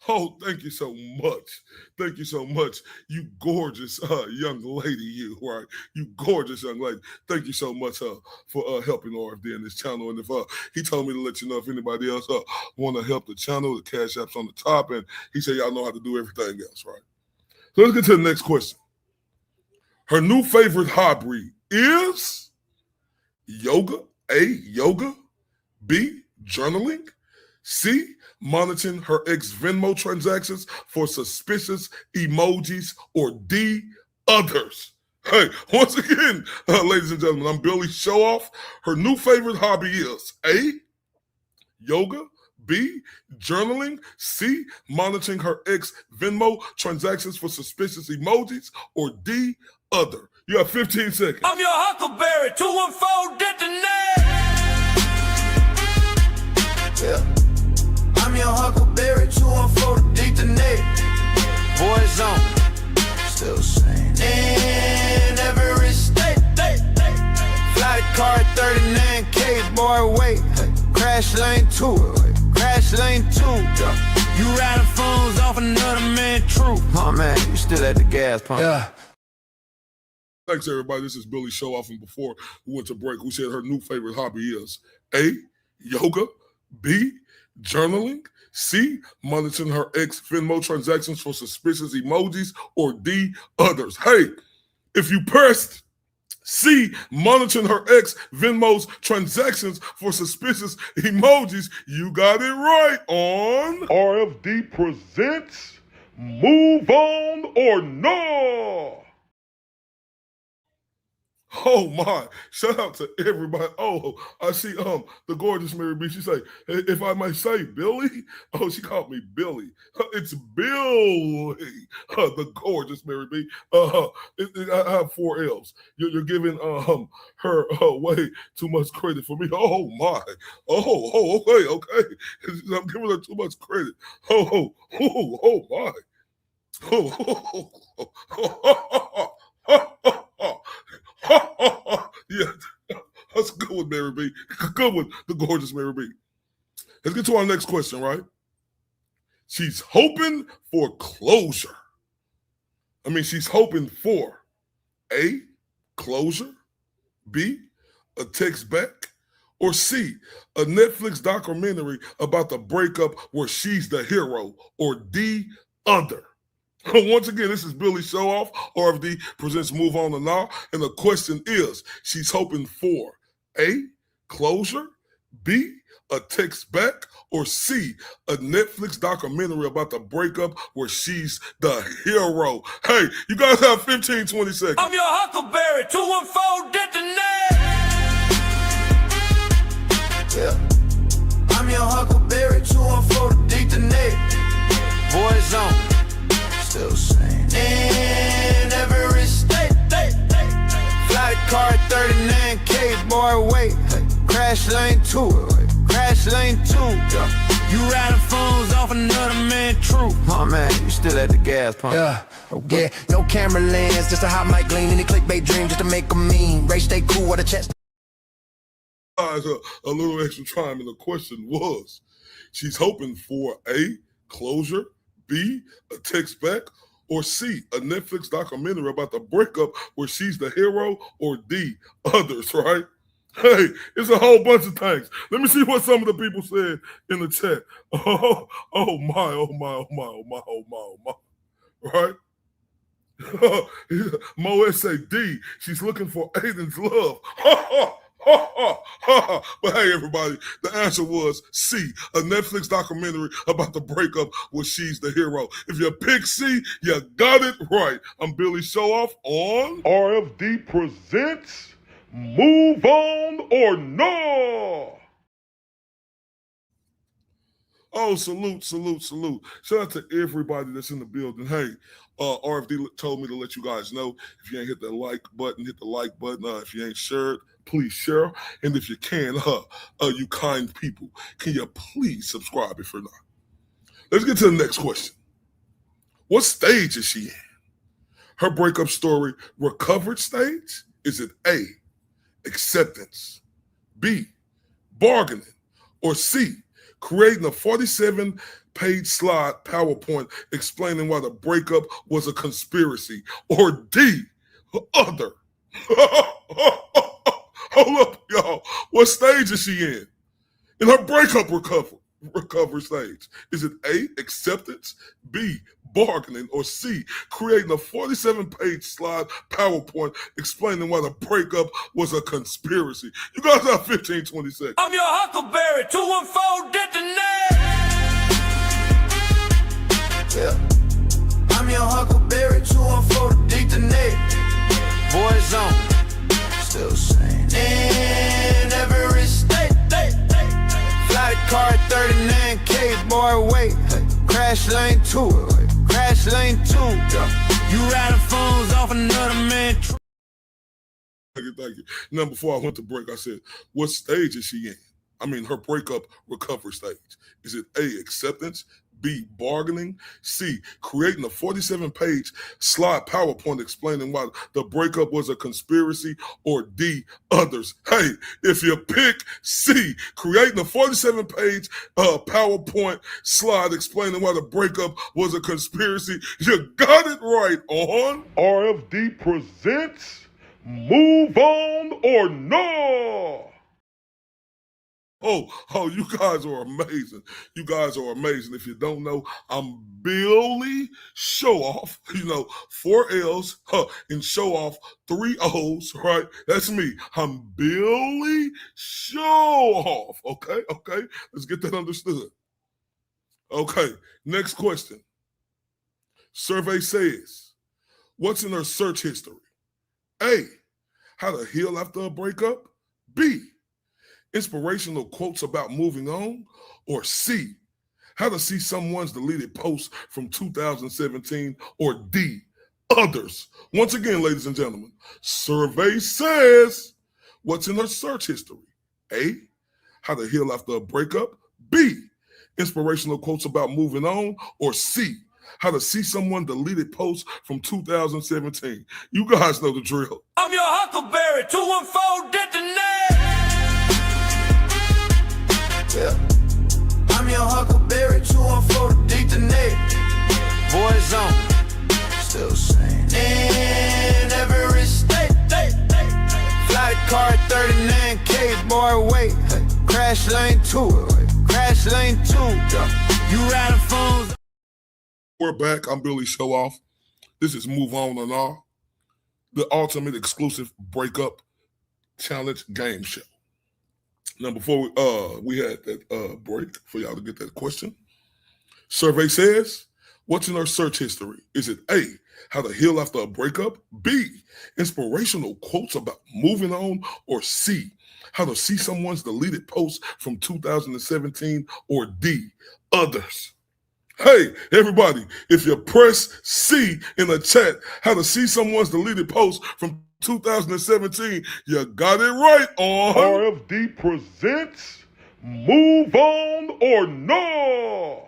Oh, thank you so much. You gorgeous young lady, you, right? You gorgeous young lady. Thank you so much for helping RFD in this channel. And if he told me to let you know if anybody else want to help the channel, the Cash App's on the top. And he said y'all know how to do everything else, right? So let's get to the next question. Her new favorite hobby is yoga. A, yoga. B, journaling. C, monitoring her ex Venmo transactions for suspicious emojis. Or D, others. Hey, once again, ladies and gentlemen, I'm Billy Show Off. Her new favorite hobby is A, yoga. B, journaling. C, monitoring her ex Venmo transactions for suspicious emojis. Or D, other. You have 15 seconds. I'm your Huckleberry, 214 detonate. Yeah. I'm your Huckleberry, 214 detonate. Boys on, still same. In every state. Fly the car 39K, boy, wait. Crash lane 2, crash lane 2. You riding phones off another man, true. Oh man, you still at the gas pump. Yeah. Thanks, everybody. This is Billy Show Off, and before we went to break, we said her new favorite hobby is A, yoga, B, journaling, C, monitoring her ex Venmo transactions for suspicious emojis, or D, others. Hey, if you pressed C, monitoring her ex Venmo's transactions for suspicious emojis, you got it right on RFD presents Move On or No. Oh my, shout out to everybody. Oh, I see the gorgeous Mary B. She say, if I may say, Billy. Oh, she called me Billy. It's Billy. The gorgeous Mary B. I have 4 L's. You're giving her way too much credit for me. Oh my. Oh, okay. I'm giving her too much credit. Oh my. Yeah, that's a good one, Mary B. Good one, the gorgeous Mary B. Let's get to our next question, right? She's hoping for closure. She's hoping for A, closure, B, a text back, or C, a Netflix documentary about the breakup where she's the hero, or D, other. Once again, this is Billy Show Off. RFD presents Move On or Now. And the question is, she's hoping for A, closure, B, a text back, or C, a Netflix documentary about the breakup where she's the hero. Hey, you guys have 15, 20 seconds. I'm your Huckleberry, 214 detonate. Yeah. I'm your Huckleberry, 214 detonate. Boys on. Still same. In every state. Fly the car at 39K, boy, wait. Crash lane 2. Crash lane 2. You riding phones off another man, true. Oh man, you still at the gas pump. Yeah, no camera lens, just a hot mic gleam. Any clickbait dream just to make 'em mean. Race stay cool with a chest. A little extra time, and the question was, she's hoping for A, closure, B, a text back, or C, a Netflix documentary about the breakup where she's the hero, or D, others, right? Hey, it's a whole bunch of things. Let me see what some of the people said in the chat. Oh my. Right? Moet say D, she's looking for Aiden's love. But hey, everybody, the answer was C, a Netflix documentary about the breakup where she's the hero. If you pick C, you got it right. I'm Billy Show Off on RFD presents Move On or No. Oh, salute. Shout out to everybody that's in the building. Hey, RFD told me to let you guys know, if you ain't hit the like button, hit the like button. If you ain't shared, please share. And if you can, you kind people, can you please subscribe if you're not? Let's get to the next question. What stage is she in? Her breakup story, recovered stage? Is it A, acceptance, B, bargaining, or C, creating a 47-page slide PowerPoint explaining why the breakup was a conspiracy, or D, other? Hold up, y'all. What stage is she in? In her breakup recovery stage. Is it A, acceptance, B, bargaining, or C, creating a 47-page slide PowerPoint explaining why the breakup was a conspiracy? You guys have 15, 20 seconds. I'm your Huckleberry, 214 detonate. Yeah. I'm your Huckleberry, 214 detonate. Boys on. Still same. In every state. Fly the car at 39K, boy, wait. Crash lane 2. Crash lane 2. You riding phones off another man. Thank you. Now, before I went to break, I said, what stage is she in? Her breakup recovery stage. Is it A, acceptance, B, bargaining, C, creating a 47-page slide PowerPoint explaining why the breakup was a conspiracy, or D, others? Hey, if you pick C, creating a 47-page PowerPoint slide explaining why the breakup was a conspiracy, you got it right on RFD presents move on or no? Oh, you guys are amazing. You guys are amazing. If you don't know, I'm Billy Show Off, 4 L's, and Show Off, 3 O's, right? That's me. I'm Billy Show Off. Okay. Let's get that understood. Okay, next question. Survey says, what's in her search history? A, how to heal after a breakup. B, inspirational quotes about moving on. Or C, how to see someone's deleted post from 2017. Or D, others. Once again, ladies and gentlemen, survey says, what's in her search history? A, how to heal after a breakup. B, inspirational quotes about moving on. Or C, how to see someone deleted posts from 2017. You guys know the drill. I'm your Huckleberry, 214 detonate. Yeah. I'm your Huckleberry, 214 detonate. Boys on, still sane. In every state. Flight car 39K, boy, wait. Crash lane 2. Crash lane 2. You riding phones. We're back. I'm Billy Show Off. This is Move On or No, the ultimate exclusive breakup challenge game show. Now, before we had that break for y'all to get that question, survey says, what's in her search history? Is it A, how to heal after a breakup? B, inspirational quotes about moving on? Or C, how to see someone's deleted post from 2017? Or D, others? Hey, everybody, if you press C in the chat, how to see someone's deleted post from 2017, you got it right on RFD presents Move On or No?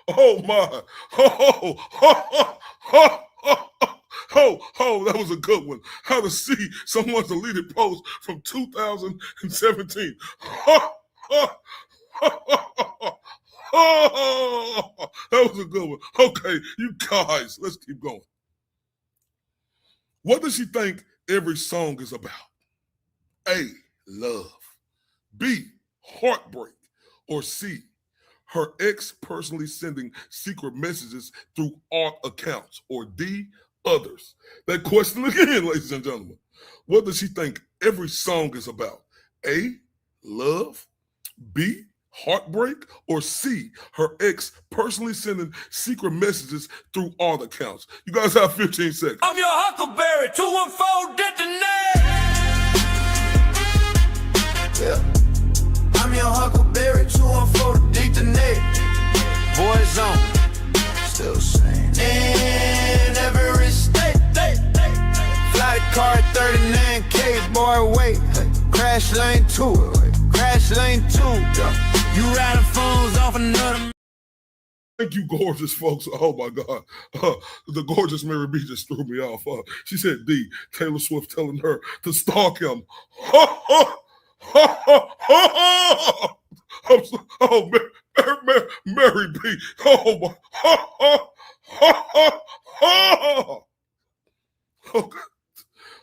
Oh my. That was a good one. How to see someone's deleted post from 2017. That was a good one. Okay, you guys, let's keep going. What does she think every song is about? A, love. B, heartbreak. Or C, her ex personally sending secret messages through art accounts. Or D, others. That question again, ladies and gentlemen. What does she think every song is about? A, love. B, heartbreak. Or C, her ex personally sending secret messages through art accounts. You guys have 15 seconds. I'm your Huckleberry, 214 detonate. Yeah. I'm your Huckleberry, 214 detonate. Boys on, still sane. In every state. Flight car 39K, boy, wait. Crash lane 2. Crash lane 2. You riding phones off another. Thank you, gorgeous folks. Oh my God. The gorgeous Mary B just threw me off. She said D, Taylor Swift telling her to stalk him. Mary B. Oh my.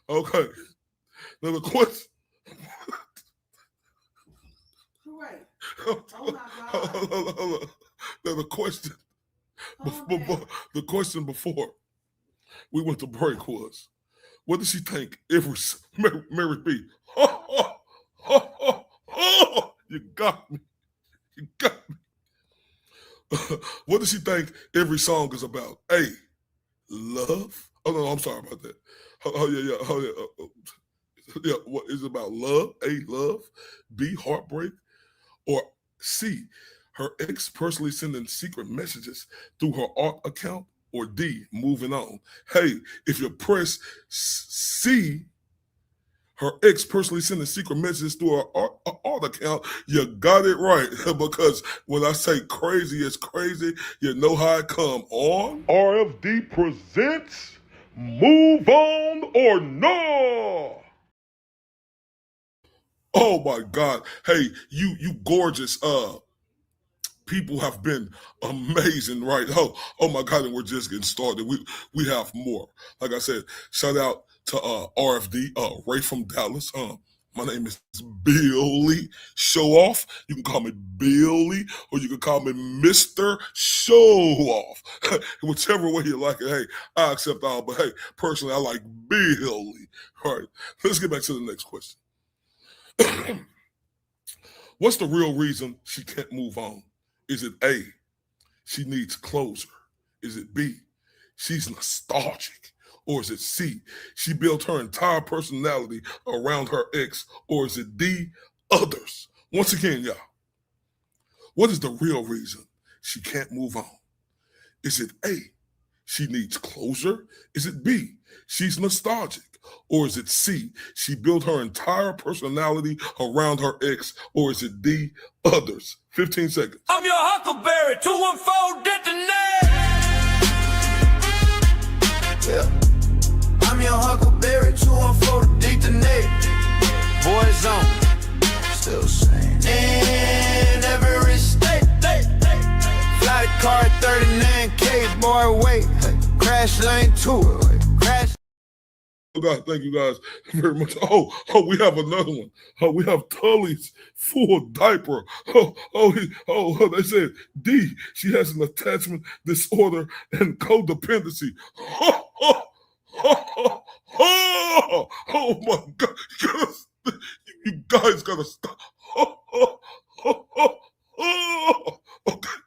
Okay. Now the question. Right. Now the question before we went to break was, what does she think every Mary B? You got me. What does she think every song is about? A, love. Oh no, I'm sorry about that. Yeah. What is it about? Love. A, love. B, heartbreak. Or C, her ex personally sending secret messages through her art account. Or D, moving on. Hey, if you press C, her ex personally sending secret messages through her art account, you got it right. Because when I say crazy is crazy, you know how it come on. RFD presents Move On or No? Oh my God. Hey, you gorgeous people have been amazing, right? Oh my God, and we're just getting started. We have more. Like I said, shout out to RFD, Ray from Dallas. My name is Billy Show Off. You can call me Billy, or you can call me Mr. Show Off. Whichever way you like it. Hey, I accept all, but hey, personally, I like Billy. All right, let's get back to the next question. What's the real reason she can't move on? Is it A, she needs closure? Is it B, she's nostalgic? Or is it C, she built her entire personality around her ex? Or is it D, others? Once again, y'all, what is the real reason she can't move on? Is it A, she needs closure? Is it B, she's nostalgic? Or is it C, she built her entire personality around her ex? Or is it D, others? 15 seconds. I'm your Huckleberry, 214 detonate. Yeah. I'm your Huckleberry, 214 detonate. Boys on, still saying in every state. Fly the car at 39K, boy, wait. Crash lane 2, crash. God, thank you guys very much. Oh, we have another one. We have Tully's full diaper. They said D, she has an attachment disorder and codependency. Oh my God. You guys gotta stop. Okay.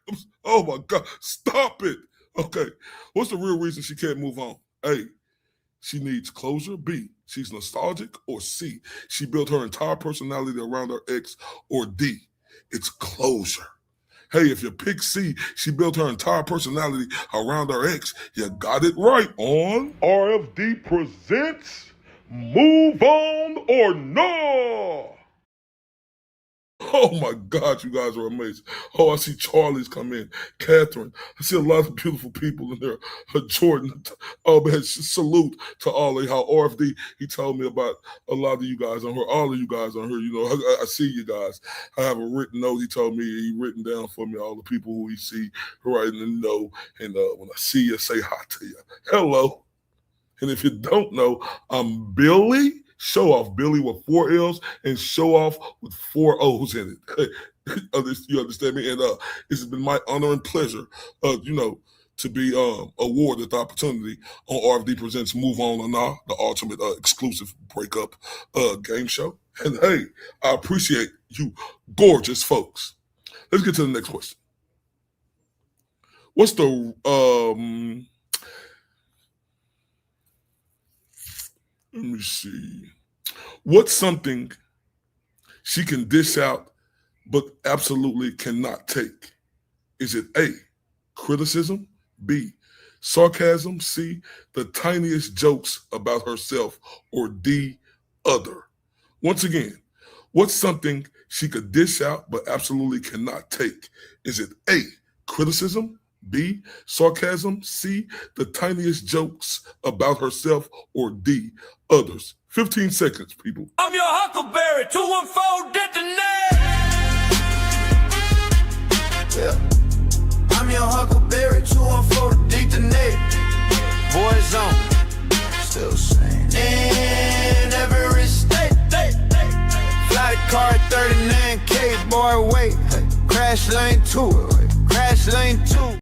Oh my God. Stop it. Okay. What's the real reason she can't move on? A, she needs closure. B, she's nostalgic. Or C, she built her entire personality around her ex. Or D, it's closure. Hey, if you pick C, she built her entire personality around her ex, you got it right on RFD presents Move On or No. Oh my God, you guys are amazing. Oh, I see Charlie's come in. Catherine. I see a lot of beautiful people in there. Jordan. Oh man, salute to all of you. How RFD, he told me about a lot of you guys on here. All of you guys on here, you know, I see you guys. I have a written note. He told me he written down for me all the people who he see right in the know. And when I see you, say hi to you. Hello. And if you don't know, I'm Billy Show Off. Billy with 4 L's and Show Off with 4 O's in it. You understand me? And it's been my honor and pleasure, to be awarded the opportunity on RFD Presents Move On or Nah, the ultimate exclusive breakup game show. And hey, I appreciate you gorgeous folks. Let's get to the next question. What's the let me see. What's something she can dish out but absolutely cannot take? Is it A, criticism? B, sarcasm? C, the tiniest jokes about herself? Or D, other? Once again, what's something she could dish out but absolutely cannot take? Is it A, criticism? B, sarcasm? C, the tiniest jokes about herself? Or D, others? 15 seconds, people. I'm your Huckleberry, 214 detonate. Yeah. I'm your Huckleberry, 214 detonate. Boys on, still saying in every state. Fly the car at 39K, boy, wait. Crash lane 2, crash lane 2.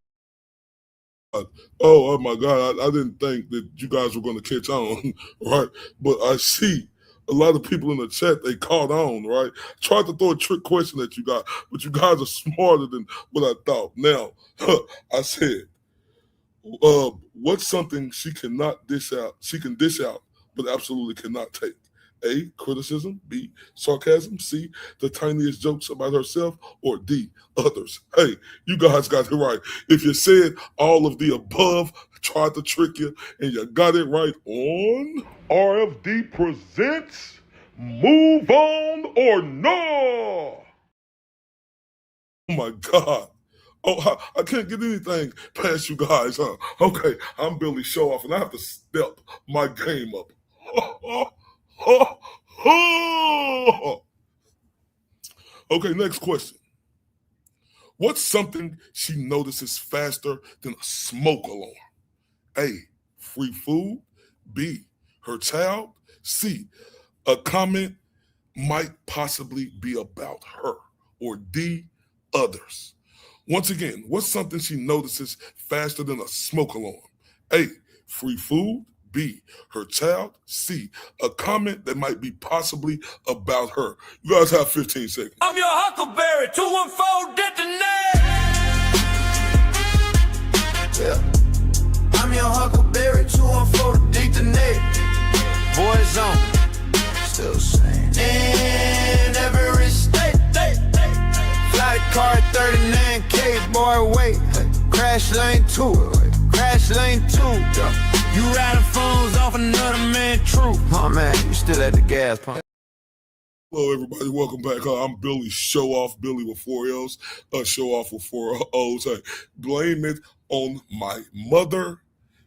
Oh my God, I didn't think that you guys were going to catch on, right? But I see a lot of people in the chat, they caught on, right? Tried to throw a trick question at you guys, but you guys are smarter than what I thought. Now, I said, what's something she cannot dish out? She can dish out, but absolutely cannot take. A, criticism. B, sarcasm. C, the tiniest jokes about herself. Or D, others. Hey, you guys got it right. If you said all of the above, I tried to trick you, and you got it right on RFD presents Move On or No. Oh my God. Oh, I can't get anything past you guys, huh? Okay, I'm Billy Show Off, and I have to step my game up. Okay, next question. What's something she notices faster than a smoke alarm? A, free food. B, her child. C, a comment might possibly be about her. Or D, others. Once again, what's something she notices faster than a smoke alarm? A, free food. B, her child. C, a comment that might be possibly about her. You guys have 15 seconds. I'm your Huckleberry, 214 detonate. Yeah. I'm your Huckleberry, 214 detonate. Boys on, still saying in every state. Fly the car 39K, boy, wait. Crash lane 2, crash lane 2. You riding phones off another man, true. Oh man, you still at the gas pump. Hello, everybody. Welcome back. I'm Billy Show Off, Billy with 4 L's, Show Off with 4 O's. Hey, blame it on my mother.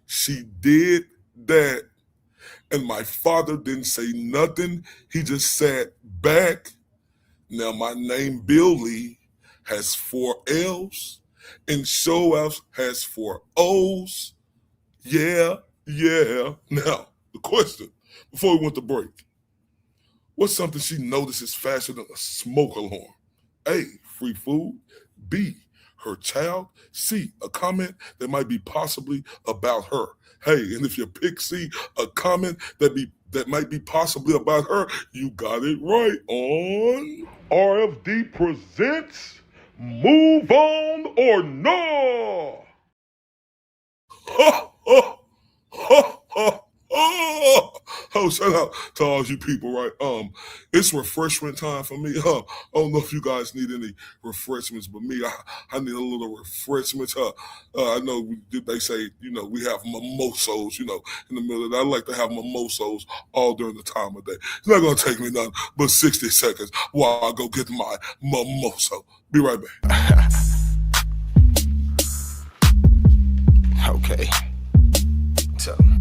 She did that. And my father didn't say nothing. He just sat back. Now, my name, Billy, has 4 L's, and Show Off has 4 O's. Yeah. Now, the question, before we went to break, what's something she notices faster than a smoke alarm? A, free food. B, her child. C, a comment that might be possibly about her. Hey, and if you pick C, a comment that might be possibly about her, you got it right on RFD presents Move On or No. Oh, shout out to all you people, right? It's refreshment time for me. I don't know if you guys need any refreshments, but me, I need a little refreshments. I know they say, we have mimosos, in the middle of that. I like to have mimosos all during the time of day. It's not going to take me nothing but 60 seconds while I go get my mimosa. Be right back. Okay. Tell 'em.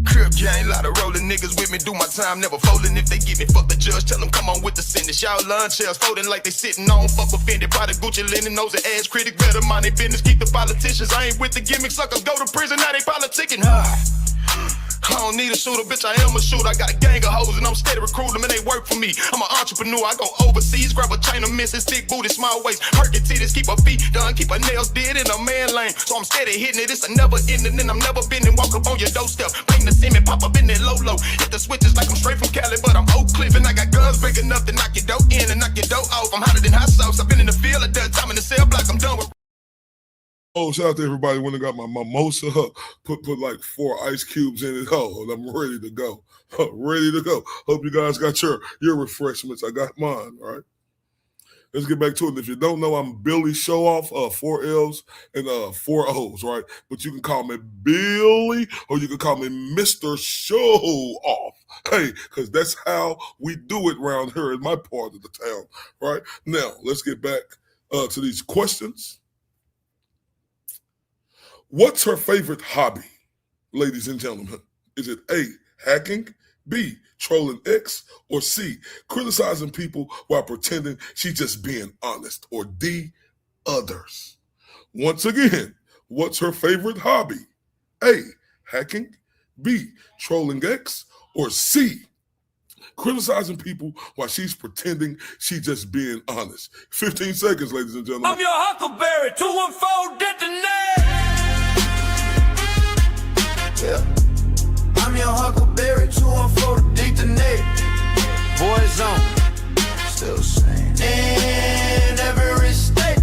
Crib gang, lot of rolling niggas with me, do my time, never folding. If they get me, fuck the judge, tell them come on with the sentence. Y'all lunch chairs folding like they sitting on, fuck offended by the Gucci linen, nose and ass critic, better mind their business, keep the politicians. I ain't with the gimmick, suckers go to prison, now they politicking. I don't need a shooter, bitch, I am a shooter. I got a gang of hoes and I'm steady recruiting them and they work for me. I'm an entrepreneur, I go overseas, grab a chain of misses, thick booty, small waist, perky titties, keep her feet done, keep her nails did in a man lane. So I'm steady hitting it, it's a never ending, and I'm never bending, walk up on your doorstep, bang the cement, pop up in that low. Hit the switches like I'm straight from Cali, but I'm Oak Cliff, and I got guns big enough to knock your dough in and knock your dough off. I'm hotter than hot sauce, I've been in the field, I done time in the cell block, I'm done with. Oh, shout out to everybody when I got my mimosa, put like 4 ice cubes in it. Oh, and I'm ready to go. Ready to go. Hope you guys got your refreshments. I got mine, all right? Let's get back to it. If you don't know, I'm Billy Show Off, 4 L's and 4 O's, right? But you can call me Billy or you can call me Mr. Show Off. Hey, because that's how we do it around here in my part of the town, right? Now, let's get back to these questions. What's her favorite hobby, ladies and gentlemen? Is it A, hacking, B, trolling X, or C, criticizing people while pretending she's just being honest, or D, others? Once again, what's her favorite hobby? A, hacking, B, trolling X, or C, criticizing people while she's pretending she's just being honest? 15 seconds, ladies and gentlemen. I'm your Huckleberry, 214 detonate. Yeah. I'm your Huckleberry, 214 detonate. Boys on, still saying in every state.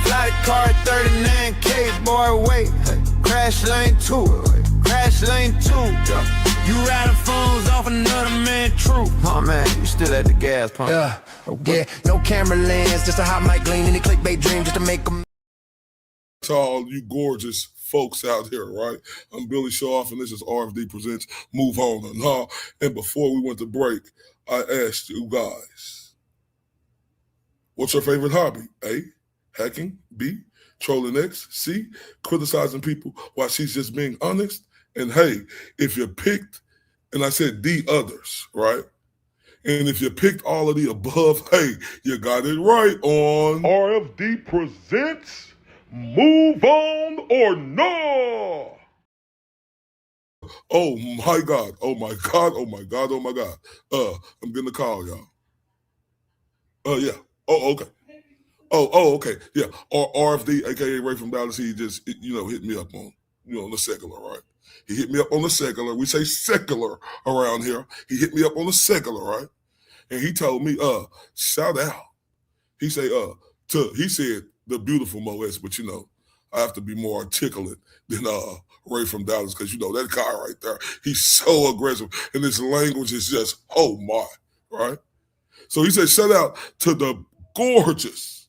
Fly the car 39K, boy, wait. Crash lane 2, crash lane 2. You riding phones off another man, true. Oh man, you still at the gas pump. Yeah, no camera lens, just a hot mic gleam, any clickbait dream just to make them. To all you gorgeous folks out here, right? I'm Billy Show Off, and this is RFD Presents Move On or No. And before we went to break, I asked you guys, what's your favorite hobby? A, hacking. B, trolling X. C, criticizing people while she's just being honest. And hey, if you picked, and I said D, others, right? And if you picked all of the above, hey, you got it right on RFD presents Move On or No. Oh my God. Oh my God. Oh my God. Oh my God. I'm getting a call, y'all. Yeah. Oh, okay. Okay. Yeah. RFD, aka Ray from Dallas, he just hit me up on, on the secular, right? He hit me up on the secular. We say secular around here. He hit me up on the secular, right? And he told me, shout out. He said the beautiful Moes, but I have to be more articulate than Ray from Dallas, because that guy right there, he's so aggressive, and his language is just, oh my, right? So he said, shout out to the gorgeous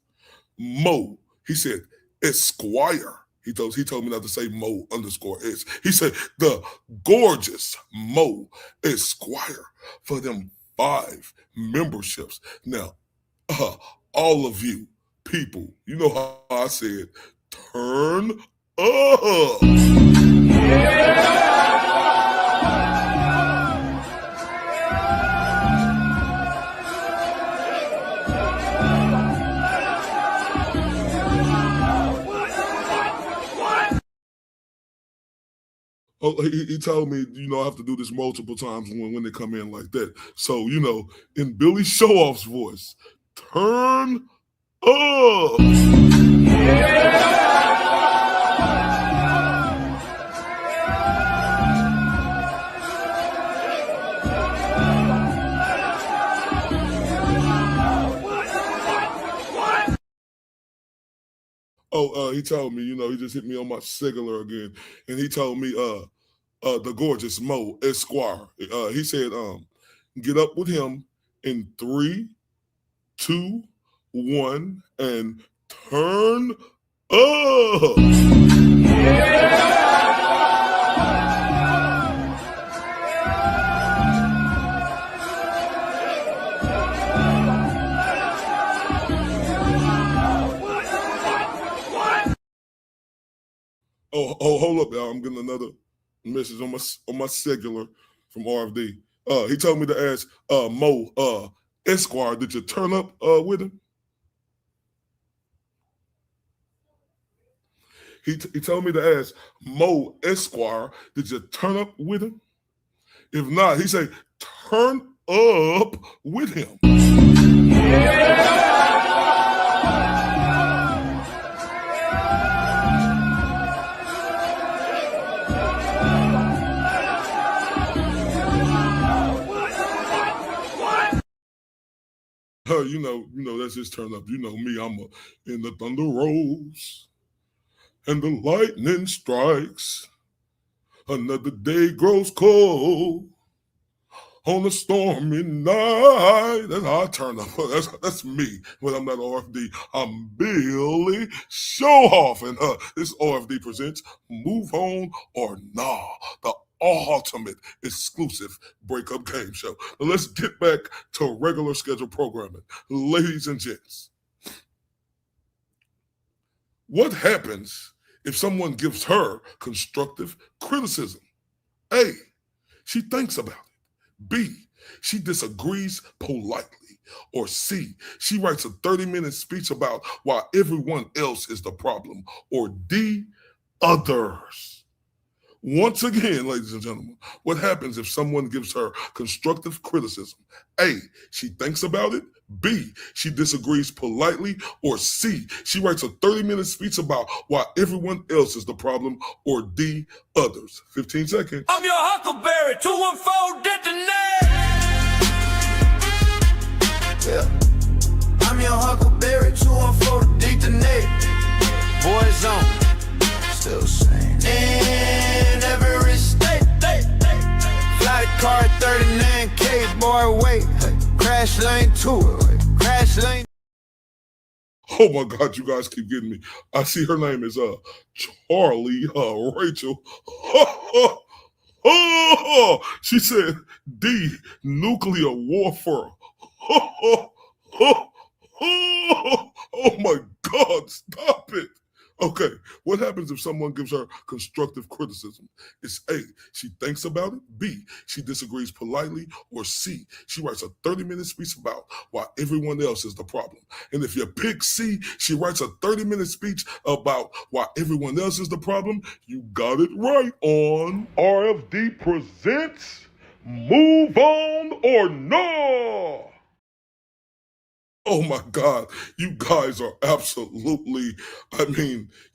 Mo. He said, Esquire. He told me not to say Mo _S. He said, the gorgeous Mo Esquire for them 5 memberships. Now, all of you people, you know how I said, turn up. Oh, he told me, I have to do this multiple times when they come in like that. So, in Billy Showoff's voice, turn up. He told me, he just hit me on my cellular again, and he told me, the gorgeous Mo Esquire. He said, get up with him in 3, 2, 1, and turn up. Oh, hold up, y'all. I'm getting another message on my cellular from RFD. He told me to ask Mo Esquire, did you turn up with him? He told me to ask Mo Esquire, did you turn up with him? If not, he said, turn up with him. That's his turn up. You know me, I'm in the thunder rolls and the lightning strikes. Another day grows cold on a stormy night. That's how I turn up. That's me when I'm not RFD. I'm Billy Showoff, and this RFD presents Move On or Nah, the ultimate exclusive breakup game show. Now let's get back to regular scheduled programming. Ladies and gents, what happens if someone gives her constructive criticism? A, she thinks about it. B, she disagrees politely. Or C, she writes a 30-minute speech about why everyone else is the problem. Or D, others. Once again, ladies and gentlemen, what happens if someone gives her constructive criticism? A, she thinks about it. B, she disagrees politely. Or C, she writes a 30-minute speech about why everyone else is the problem. Or D, others. 15 seconds. I'm your Huckleberry, 214 detonate. Yeah. I'm your Huckleberry, 214 detonate. Boys on, still same. In every state. Flight car 39K, boy, wait. Crash lane 2, crash lane. Oh my God, you guys keep getting me. I see her name is Charlie Rachel. She said D, nuclear warfare. Oh my God, stop it. Okay, what happens if someone gives her constructive criticism? It's A, she thinks about it. B, she disagrees politely. Or C, she writes a 30-minute speech about why everyone else is the problem. And if you pick C, she writes a 30-minute speech about why everyone else is the problem, you got it right on RFD presents Move On or No. Oh my God, you guys are absolutely,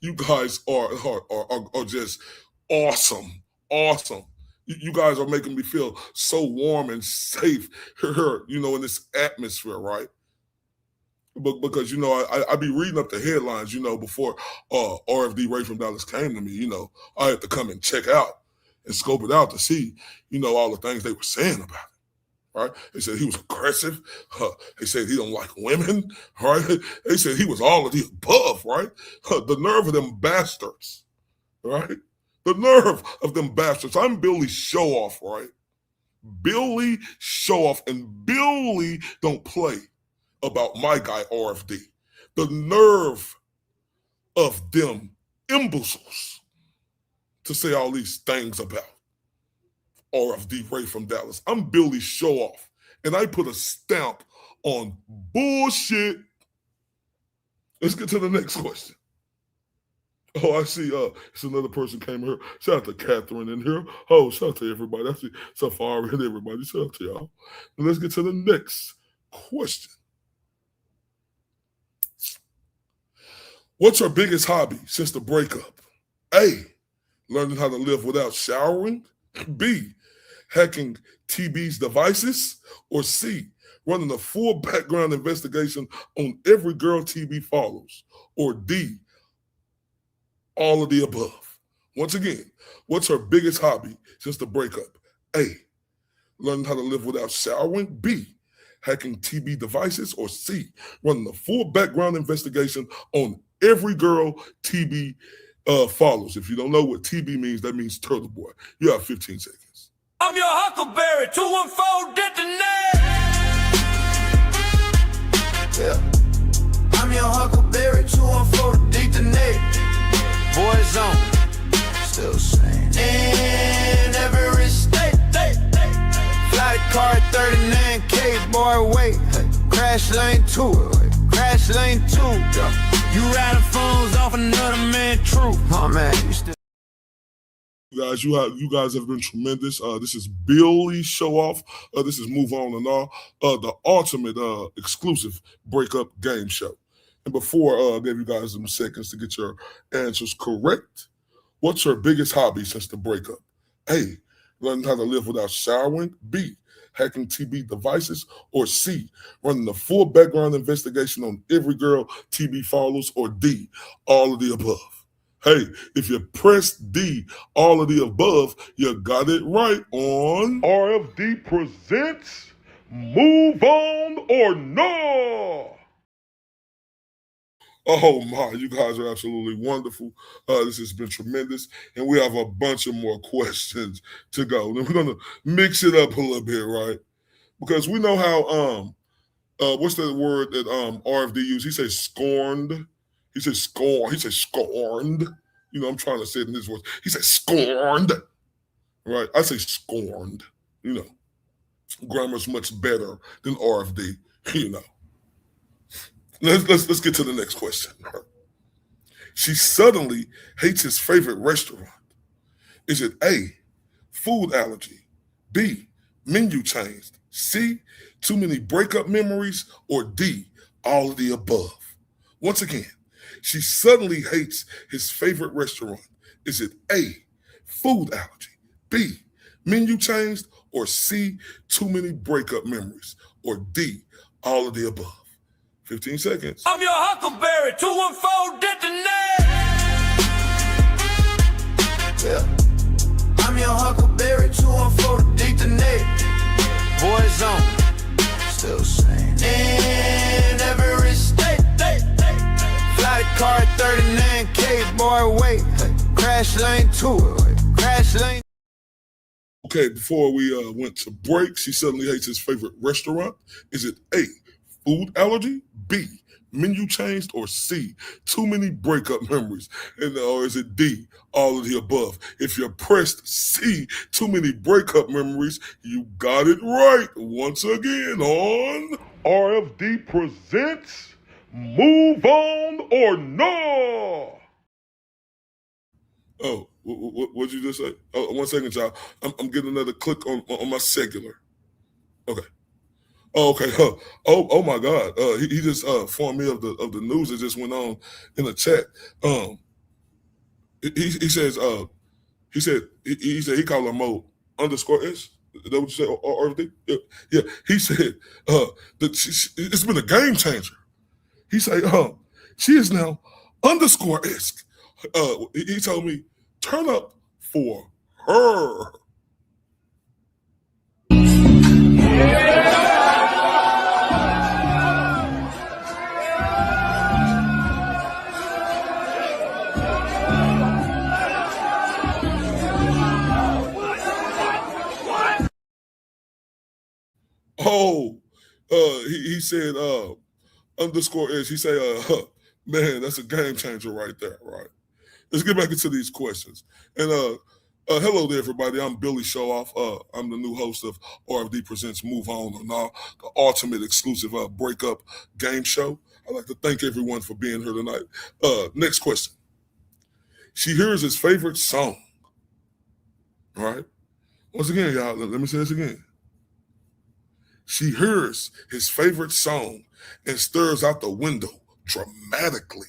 you guys are just awesome, awesome. You guys are making me feel so warm and safe here, in this atmosphere, right? But because, I be reading up the headlines, before RFD Ray from Dallas came to me, I had to come and check out and scope it out to see, all the things they were saying about it. Right? They said he was aggressive. They said he don't like women. Right? They said he was all of the above. Right? The nerve of them bastards. Right? The nerve of them bastards. I'm Billy Show-Off. Right? Billy Show-Off, and Billy don't play about my guy RFD. The nerve of them imbeciles to say all these things about RFD Ray from Dallas. I'm Billy Show-Off, and I put a stamp on bullshit. Let's get to the next question. Oh, I see. It's another person came here. Shout out to Catherine in here. Oh, shout out to everybody. I see Safari and everybody. Shout out to y'all. And let's get to the next question. What's her biggest hobby since the breakup? A, learning how to live without showering. B, hacking TB's devices. Or C, running a full background investigation on every girl TB follows. Or D, all of the above. Once again, what's her biggest hobby since the breakup? A, learning how to live without showering. B, hacking TB devices. Or C, running a full background investigation on every girl TB follows. If you don't know what TB means, that means turtle boy. You have 15 seconds. I'm your Huckleberry, 214 detonate. Yeah. I'm your Huckleberry, 214 detonate. Boys on, still saying in every state. Fly the car at 39K, boy, wait. Crash lane 2, crash lane 2. You riding phones off another man, true. Oh man, you still. You guys have been tremendous. This is Billy Show-Off. This is Move On and All, the ultimate exclusive breakup game show. And before I gave you guys some seconds to get your answers correct, what's her biggest hobby since the breakup? A, learning how to live without showering. B, hacking TB devices. Or C, running a full background investigation on every girl TB follows. Or D, all of the above. Hey, if you press D, all of the above, you got it right on RFD presents Move On or No. Oh my, you guys are absolutely wonderful. This has been tremendous. And we have a bunch of more questions to go. And we're gonna mix it up a little bit, right? Because we know how what's the word that RFD used? He says scorned. He says scorn. He says scorned. I'm trying to say it in his voice. He says scorned. Right? I say scorned. Grammar's much better than RFD, Let's get to the next question. She suddenly hates his favorite restaurant. Is it A, food allergy? B, menu changed? C, too many breakup memories? Or D, all of the above? Once again, she suddenly hates his favorite restaurant. Is it A, food allergy? B, menu changed? Or C, too many breakup memories? Or D, all of the above? 15 seconds. I'm your Huckleberry, 214 detonate. Yeah. I'm your Huckleberry, 214 detonate. Boys on, still saying in every state. Fly the car at 39K, boy, wait. Crash lane 2, crash lane. Okay, before we went to break, she suddenly hates his favorite restaurant. Is it A, food allergy? B, menu changed, or C, too many breakup memories? Or is it D, all of the above? If you pressed C, too many breakup memories, you got it right. Once again on RFD presents Move On or No. Oh, what'd you just say? Oh, 1 second, y'all. I'm getting another click on my cellular. Okay. Oh, okay. Oh my God. He just informed me of the news that just went on in the chat. He says he said he called her Mo _ S. Is that what you said? Or everything? Yeah. He said that it's been a game changer. He said she is now _S. He told me turn up for her. Oh, he said _S. He say, man, that's a game changer right there, right? Let's get back into these questions. And hello there, everybody. I'm Billy Showoff. I'm the new host of RFD Presents Move On or No, the ultimate exclusive breakup game show. I'd like to thank everyone for being here tonight. Next question. She hears his favorite song. All right. Once again, y'all, let me say this again. She hears his favorite song and stares out the window dramatically.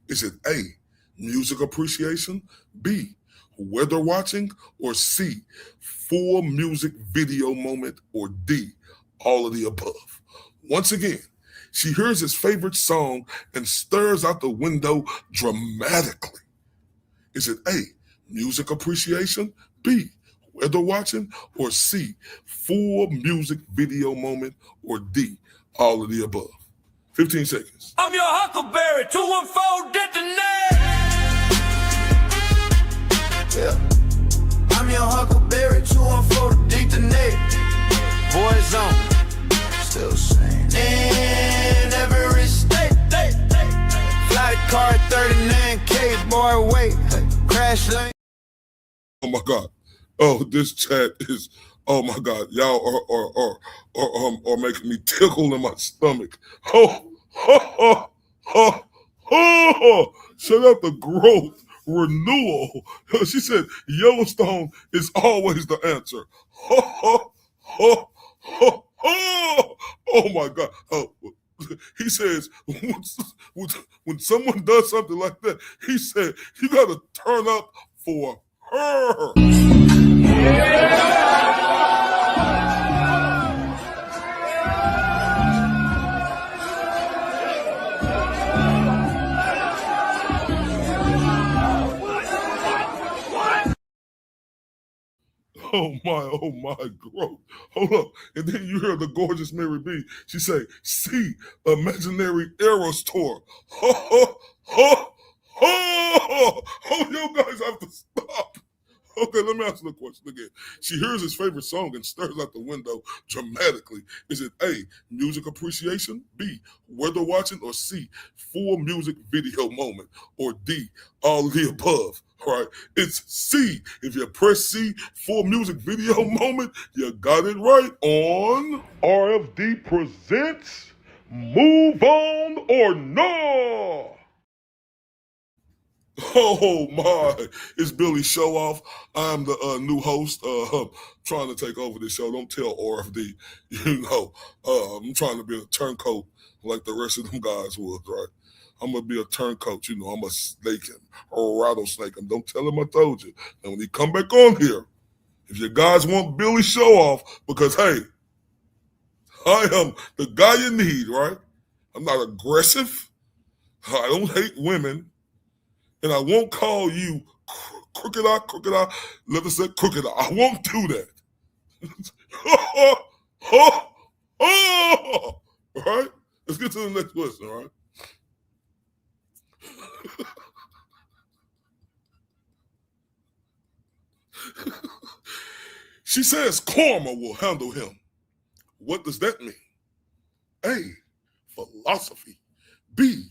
Is it A, music appreciation, B, weather watching, or C, full music video moment, or D, all of the above? Once again, she hears his favorite song and stares out the window dramatically. Is it A, music appreciation, B, weather watching, or C, full music video moment, or D, all of the above? 15 seconds. I'm your Huckleberry, 214 detonate. Yeah. I'm your Huckleberry, 214 detonate. Boys on, still saying in every state. Fly the car at 39K, boy, wait, crash lane. Oh my God. Oh, this chat is, oh my God. Y'all are making me tickle in my stomach. Shut up the growth renewal. She said Yellowstone is always the answer. Oh my God. He says when someone does something like that, he said you got to turn up for her. Oh my growth. Hold up. And then you hear the gorgeous Mary B. She say, see, imaginary Eros tour. Oh, you guys have to stop. Okay, let me answer the question again. She hears his favorite song and stares out the window dramatically. Is it A, music appreciation, B, weather watching, or C, full music video moment, or D, all of the above? All right, it's C. If you press C, full music video moment, you got it right on RFD presents Move On or No. Oh my, it's Billy Showoff. I'm the new host, trying to take over the show. Don't tell RFD, I'm trying to be a turncoat like the rest of them guys was, right? I'm going to be a turncoat, I'm going to snake him or rattlesnake him. Don't tell him I told you. And when he come back on here, if you guys want Billy Showoff, because hey, I am the guy you need, right? I'm not aggressive. I don't hate women. And I won't call you crooked eye, let us say crooked eye. I won't do that. All right? Let's get to the next question, all right? She says karma will handle him. What does that mean? A, philosophy. B,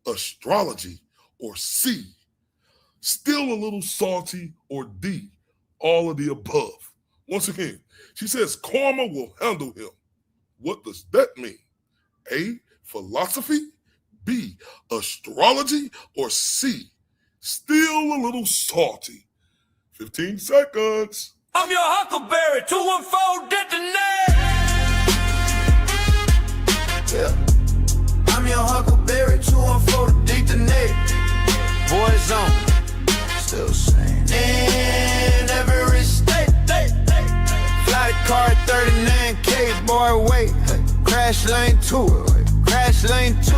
astrology, or C, still a little salty, or D, all of the above? Once again, she says karma will handle him. What does that mean? A, philosophy, B, astrology, or C, still a little salty? 15 seconds. I'm your Huckleberry, 214 detonate. Yeah. I'm your Huckleberry, 214 detonate. Boys on, still same. In every state. Flight car 39K, boy, wait. Crash lane 2. Crash lane 2.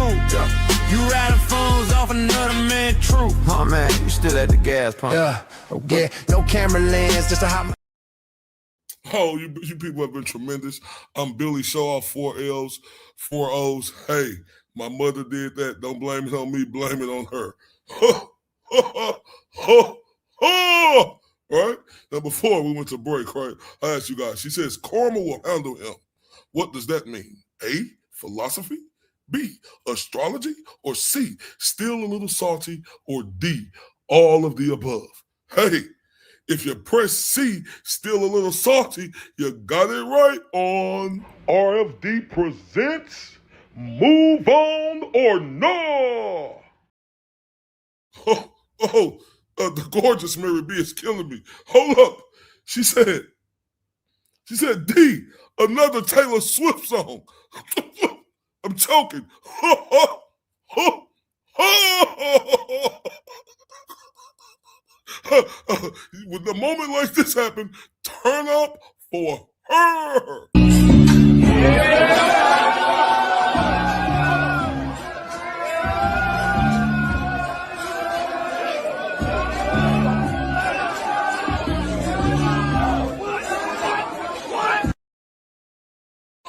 You riding phones off another man, true. Oh man, you still at the gas pump. Yeah, okay. No camera lens, just a hot. Oh, you people have been tremendous. I'm Billy Show Off, 4 L's, 4 O's. Hey, my mother did that. Don't blame it on me, blame it on her. Right? Now, before we went to break, right, I asked you guys, she says karma will handle him. What does that mean? A, philosophy, B, astrology, or C, still a little salty, or D, all of the above? Hey, if you press C, still a little salty, you got it right on RFD presents Move On or No. The gorgeous Mary B is killing me. Hold up. She said D, another Taylor Swift song. I'm choking. When the moment like this happen, turn up for her.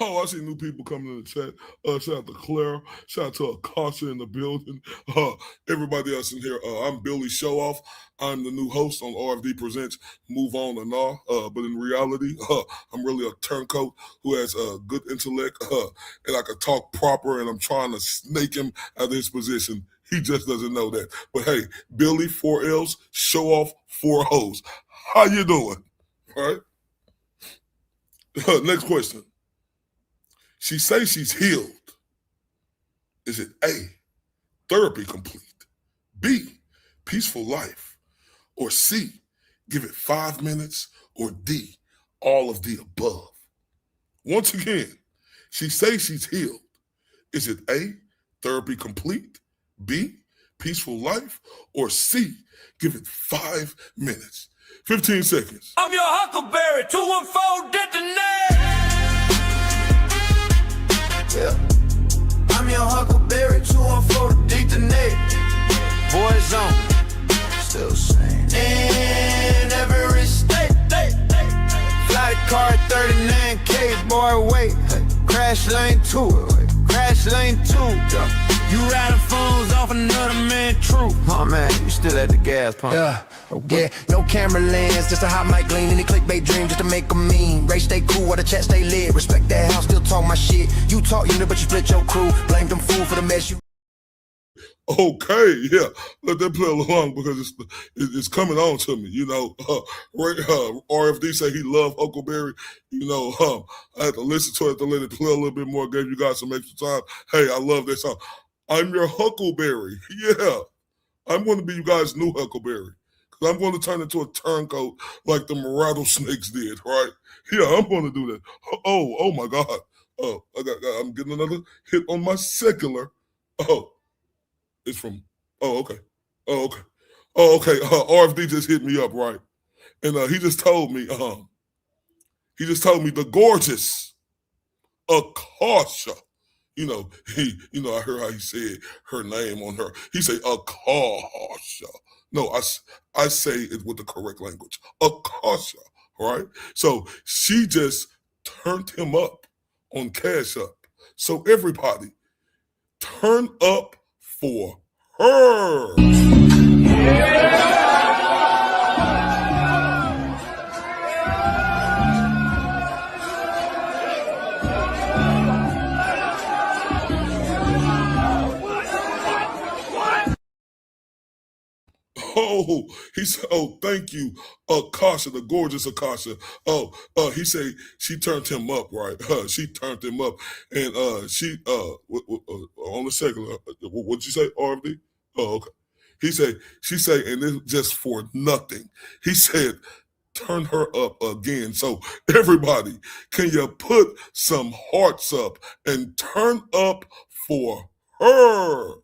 Oh, I see new people coming in the chat. Shout out to Claire. Shout out to Akasha in the building. Everybody else in here. I'm Billy Show Off. I'm the new host on RFD Presents Move On and All. But in reality, I'm really a turncoat who has good intellect and I can talk proper, and I'm trying to snake him out of his position. He just doesn't know that. But hey, Billy, 4 L's, Show Off, 4 O's. How you doing? All right. Next question. She says she's healed. Is it A, therapy complete, B, peaceful life, or C, give it 5 minutes, or D, all of the above? Once again, she says she's healed. Is it A, therapy complete, B, peaceful life, or C, give it 5 minutes? 15 seconds. I'm your Huckleberry, 214 detonate. Yeah. I'm your Huckleberry, 214 detonate. Boys on, still same. In every state. Flight car 39K, boy, wait. Crash lane 2. Crash lane 2. You riding phones off another man, true. Oh man, you still at the gas pump. Yeah, okay. No camera lens, just a hot mic gleam. Any clickbait dream just to make 'em mean. Race stay cool while the chat stay lit. Respect that house, still talk my shit. You talk unit, but you split your crew. Blame them fool for the mess you. Okay, yeah, let that play along because it's coming on to me. You know, RFD say he loved Huckleberry. You know, I had to listen to it to let it play a little bit more. Gave you guys some extra time. Hey, I love that song. I'm your Huckleberry. Yeah, I'm going to be you guys' new Huckleberry because I'm going to turn into a turncoat like the rattlesnakes did. Right? Yeah, I'm going to do that. Oh my God. Oh, I'm getting another hit on my secular. Oh. It's from, okay. RFD just hit me up, right? And he just told me the gorgeous Akasha. I heard how he said her name on her. He say Akasha. No, I say it with the correct language. Akasha, right? So she just turned him up on Cash App. So everybody, turn up for her. He said, "Oh, thank you, Akasha, the gorgeous Akasha." He said she turned him up, right? She turned him up, and she on the second. What'd you say, RFD? Oh, okay. She said, and it's just for nothing. He said, turn her up again. So everybody, can you put some hearts up and turn up for her?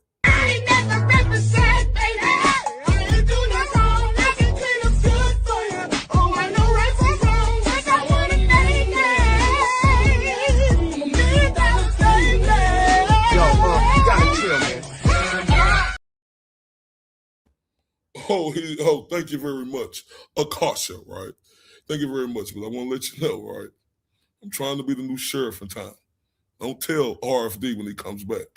Thank you very much, Akasha, right? Thank you very much, but I want to let you know, right? I'm trying to be the new sheriff in town. Don't tell RFD when he comes back.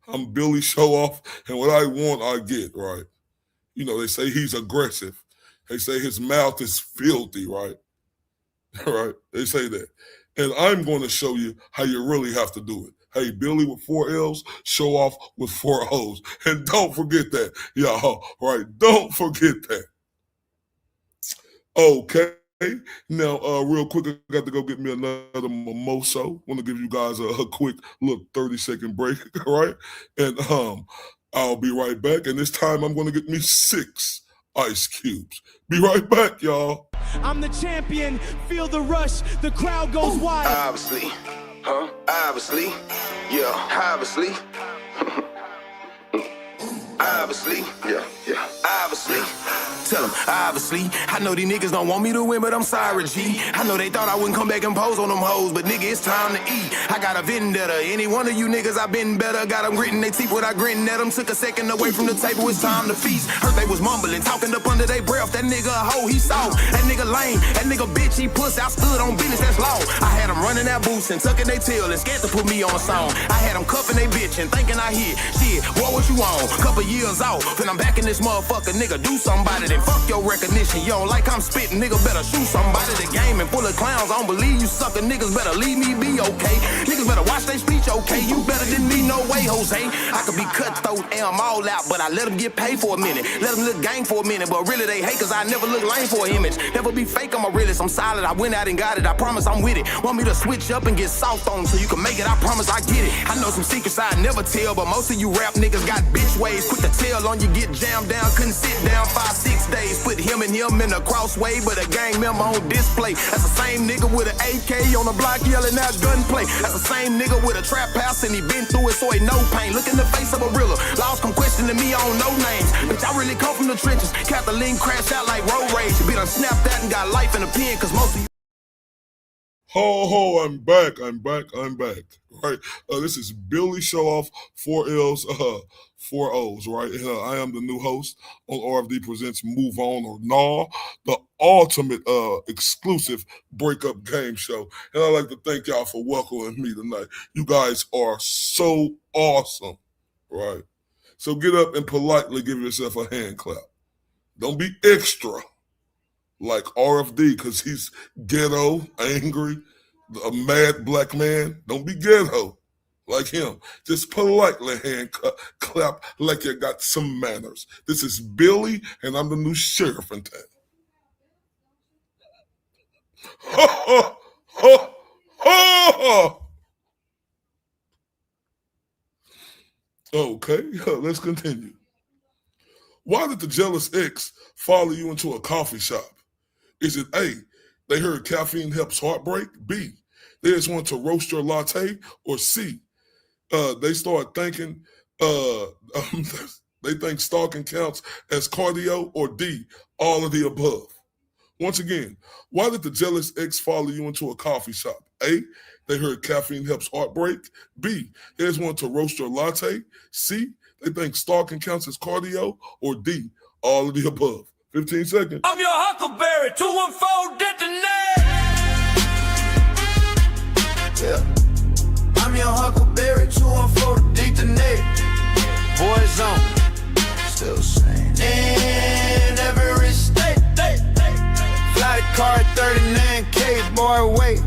I'm Billy Show Off, and what I want, I get, right? You know, they say he's aggressive. They say his mouth is filthy, right? Right? They say that. And I'm going to show you how you really have to do it. Hey, Billy with 4 L's, Show Off with 4 O's. And don't forget that, y'all, right? Don't forget that. Okay. Now, real quick, I got to go get me another mimosa. Want to give you guys a quick little 30-second break, right? And I'll be right back. And this time I'm going to get me 6 ice cubes. Be right back, y'all. I'm the champion. Feel the rush. The crowd goes wild. Obviously. Obviously. Yeah, obviously. Obviously. Yeah. Obviously. Tell them, obviously. I know these niggas don't want me to win, but I'm sorry, G. I know they thought I wouldn't come back and pose on them hoes, but nigga, it's time to eat. I got a vendetta. Any one of you niggas, I been better. Got them gritting they teeth without gritting at them. Took a second away from the table, it's time to feast. Heard they was mumbling, talking up under their breath. That nigga a hoe, he soft. That nigga lame. That nigga bitch, he puss. I stood on business, that's law. I had them running that boots and tucking they tail and scared to put me on a song. I had them cuffing they bitch and thinking I hit. Shit, what you on? Couple years off, then I'm back in this motherfucker, nigga. Do somebody, then fuck your recognition. You don't like I'm spitting, nigga, better shoot somebody. The game and full of clowns, I don't believe you sucker niggas. Better leave me be, okay? Niggas better watch their speech, okay? You better than me, no way, Jose. I could be cutthroat and I'm all out, but I let them get paid for a minute. Let them look gang for a minute, but really they hate cause I never look lame for an image. Never be fake, I'm a realist, I'm solid. I went out and got it, I promise I'm with it. Want me to switch up and get soft on so you can make it, I promise I get it. I know some secrets I never tell, but most of you rap niggas got bitch ways. Quick to tell on you, get jammed down, couldn't sit down 5-6 days. Put him and him in a crossway, but a gang member on display. That's the same nigga with an AK on the block yelling out gunplay. That's the same nigga with a trap house and he been through it so he no pain. Look in the face of a realer. Laws come questioning me on no names. Bitch, I really come from the trenches. Kathleen crashed out like road rage. Bitch, I snapped that and got life in the pen cause most of you. I'm back. Right. This is Billy Show Off, 4 L's, 4 O's, right? And, I am the new host on RFD Presents Move On or Nah, the ultimate exclusive breakup game show. And I'd like to thank y'all for welcoming me tonight. You guys are so awesome, right? So get up and politely give yourself a hand clap. Don't be extra like RFD because he's ghetto, angry, a mad black man. Don't be ghetto like him. Just politely hand clap like you got some manners. This is Billy, and I'm the new sheriff in town. Ha, ha, ha, ha. Okay, let's continue. Why did the jealous ex follow you into a coffee shop? Is it A, they heard caffeine helps heartbreak? B, they just want to roast your latte? Or C, they start thinking they think stalking counts as cardio? Or D, all of the above? Once again, why did the jealous ex follow you into a coffee shop? A, they heard caffeine helps heartbreak. B, they just want to roast your latte. C, they think stalking counts as cardio. Or D, all of the above? 15 seconds. I'm your Huckleberry, 214 detonate. Yeah. I'm your Huckleberry, 214 detonate. Boys on, still same. In every state. Fly car 39K, boy, wait.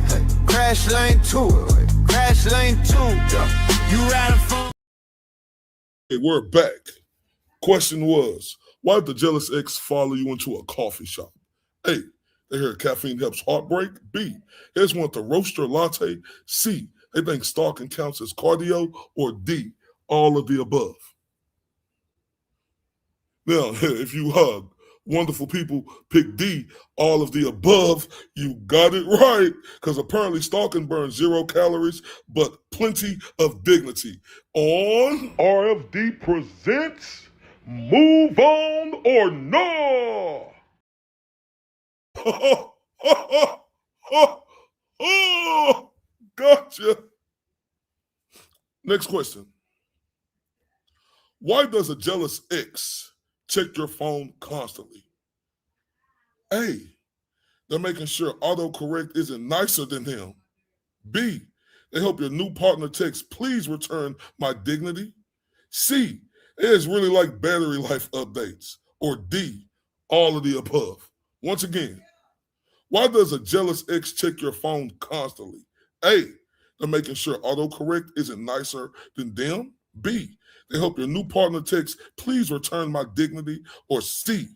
Crash lane 2. Crash lane 2. You riding from. Okay, we're back. Question was, Why did the jealous ex follow you into a coffee shop? A, they hear caffeine helps heartbreak. B, they just want the roaster latte. C, they think stalking counts as cardio. Or D, all of the above. Now, if you hug, wonderful people pick D, all of the above, you got it right. Because apparently stalking burns 0 calories, but plenty of dignity. On RFD presents Move On or No. Gotcha. Next question. Why does a jealous ex check your phone constantly? A, they're making sure autocorrect isn't nicer than them. B, they hope your new partner texts, please return my dignity. C, they just really like battery life updates. Or D, all of the above. Once again, why does a jealous ex check your phone constantly? A, they're making sure autocorrect isn't nicer than them. B, they hope your new partner texts, please return my dignity. Or C,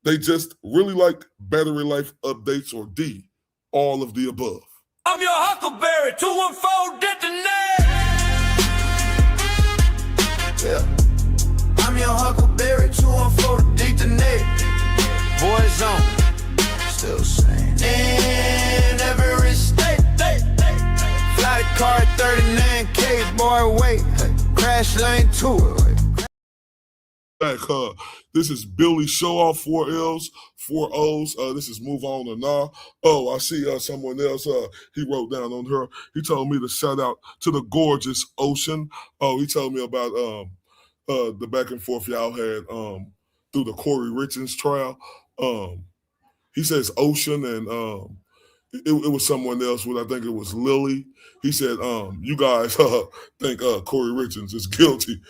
they just really like battery life updates. Or D, all of the above. I'm your Huckleberry, 214 detonate. Yeah. I'm your Huckleberry, 214 detonate. Boys on, still saying in every state. Flight car 39K, boy, wait. Crash lane 2. Back, this is Billy Show Off, 4 L's, 4 O's. This is Move On or Nah. Oh, I see someone else. He wrote down on her. He told me to shout out to the gorgeous Ocean. Oh, he told me about the back and forth y'all had through the Corey Richens trial. He says Ocean, and it was someone else. I think it was Lily. He said, "You guys think Corey Richens is guilty."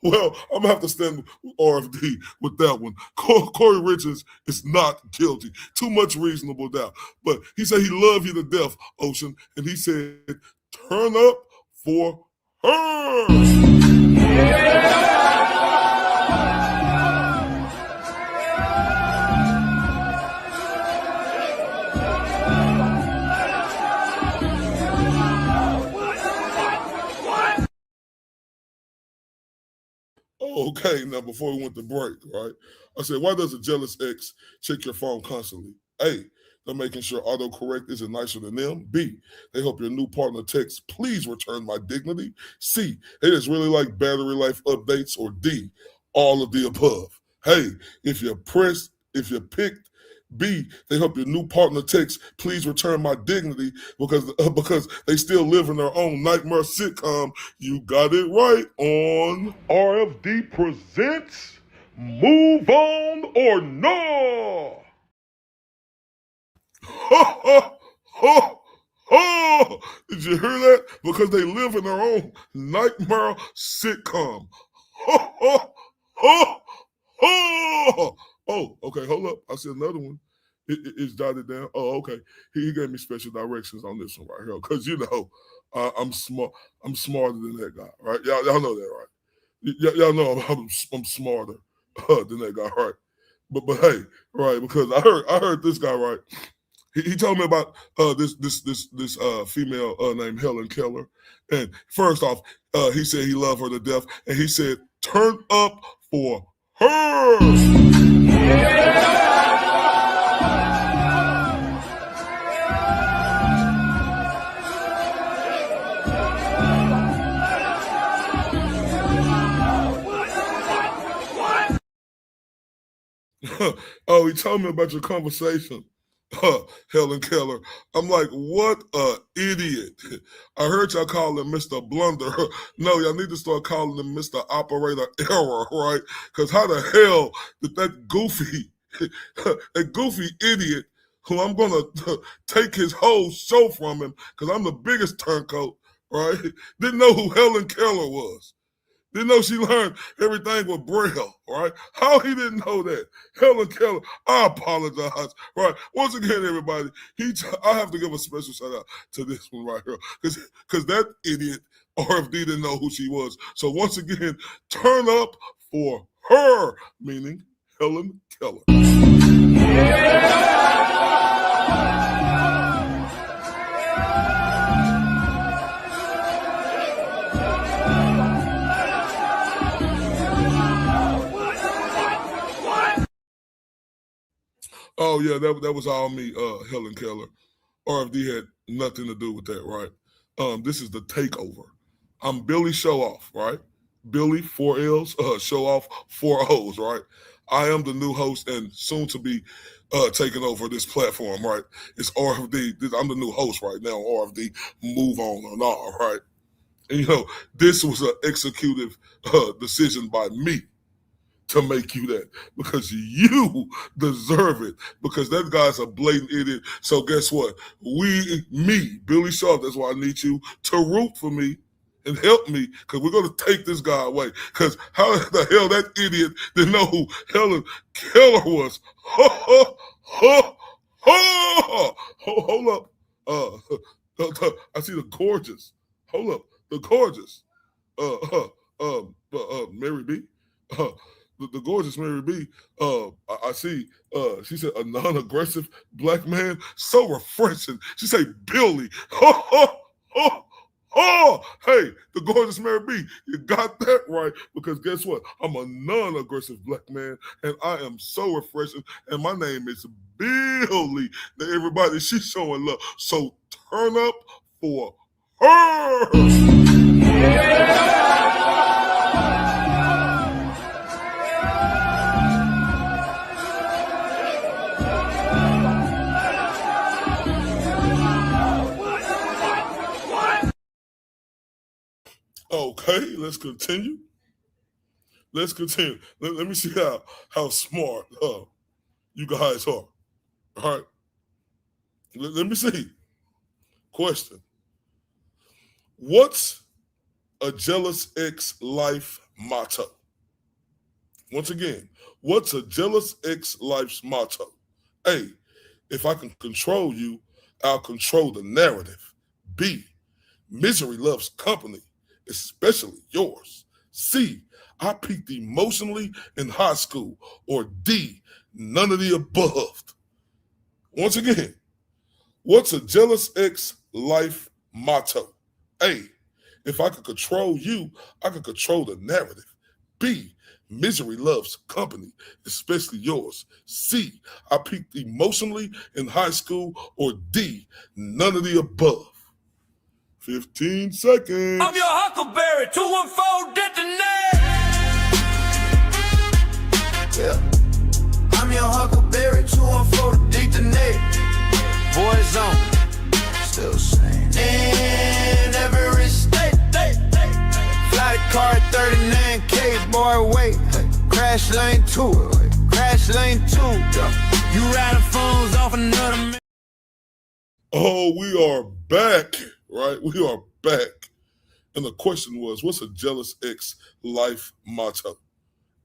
Well, I'm gonna have to stand with RFD with that one. Corey Richens is not guilty. Too much reasonable doubt. But he said he loved you to death, Ocean, and he said, "Turn up for her." Yeah. Okay, now before we went to break, right? I said, why does a jealous ex check your phone constantly? A, they're making sure autocorrect isn't nicer than them. B, they hope your new partner texts, please return my dignity. C, they just really like battery life updates. Or D, all of the above. Hey, if you're picked B, they hope your new partner texts, please return my dignity, because they still live in their own nightmare sitcom. You got it right. On RFD presents Move On or No. Did you hear that? Because they live in their own nightmare sitcom. Oh, okay, hold up. I see another one. It's jotted down. Oh, okay. He gave me special directions on this one right here. Because, I'm smart. I'm smarter than that guy, right? Y'all know that, right? Y'all know I'm smarter than that guy, right? But hey, right, because I heard this guy, right? He told me about this female named Helen Keller. And first off, he said he loved her to death. And he said, turn up for her. Yeah. Oh, he told me about your conversation, Helen Keller. I'm like, what a idiot. I heard y'all call him Mr. Blunder. No, y'all need to start calling him Mr. Operator Error, right? Because how the hell did that goofy idiot, who I'm going to take his whole show from him because I'm the biggest turncoat, right? Didn't know who Helen Keller was. Didn't know she learned everything with Braille, right? How he didn't know that? Helen Keller, I apologize, right? Once again, everybody, I have to give a special shout out to this one right here, because that idiot RFD didn't know who she was. So once again, turn up for her, meaning Helen Keller. Oh yeah, that was all me, Helen Keller. RFD had nothing to do with that, right? This is the takeover. I'm Billy Show Off, right? Billy, 4 L's, Show Off, 4 O's, right? I am the new host and soon to be taking over this platform, right? It's RFD. I'm the new host right now, RFD. Move on or not, right? And you know, this was an executive decision by me to make you that because you deserve it because that guy's a blatant idiot. So guess what? Me, Billy Sharp, that's why I need you to root for me and help me because we're going to take this guy away because how the hell that idiot didn't know who Helen Keller was? Hold up. I see the gorgeous. Hold up. The gorgeous. Mary B. The gorgeous Mary B. I see. She said a non-aggressive black man, so refreshing. She said Billy. Hey, the gorgeous Mary B. You got that right because guess what? I'm a non-aggressive black man, and I am so refreshing. And my name is Billy. Now everybody, she's showing love. So turn up for her. Okay, let's continue. Let me see how smart you guys are. All right. Let me see. Question. What's a jealous ex life motto? Once again, what's a jealous ex life's motto? A, if I can control you, I'll control the narrative. B, misery loves company, especially yours. C, I peaked emotionally in high school. Or D, none of the above. Once again, what's a jealous ex life motto? A, if I could control you, I could control the narrative. B, misery loves company, especially yours. C, I peaked emotionally in high school. Or D, none of the above. 15 seconds. I'm your Huckleberry, 214 detonate. Yeah. I'm your Huckleberry, 214 detonate. Boys on, still same. In every state. Fly the car at 39K, boy, wait. Crash lane 2. Crash lane 2. You riding phones off another man. Oh, we are back. Right? We are back. And the question was, what's a jealous ex life motto?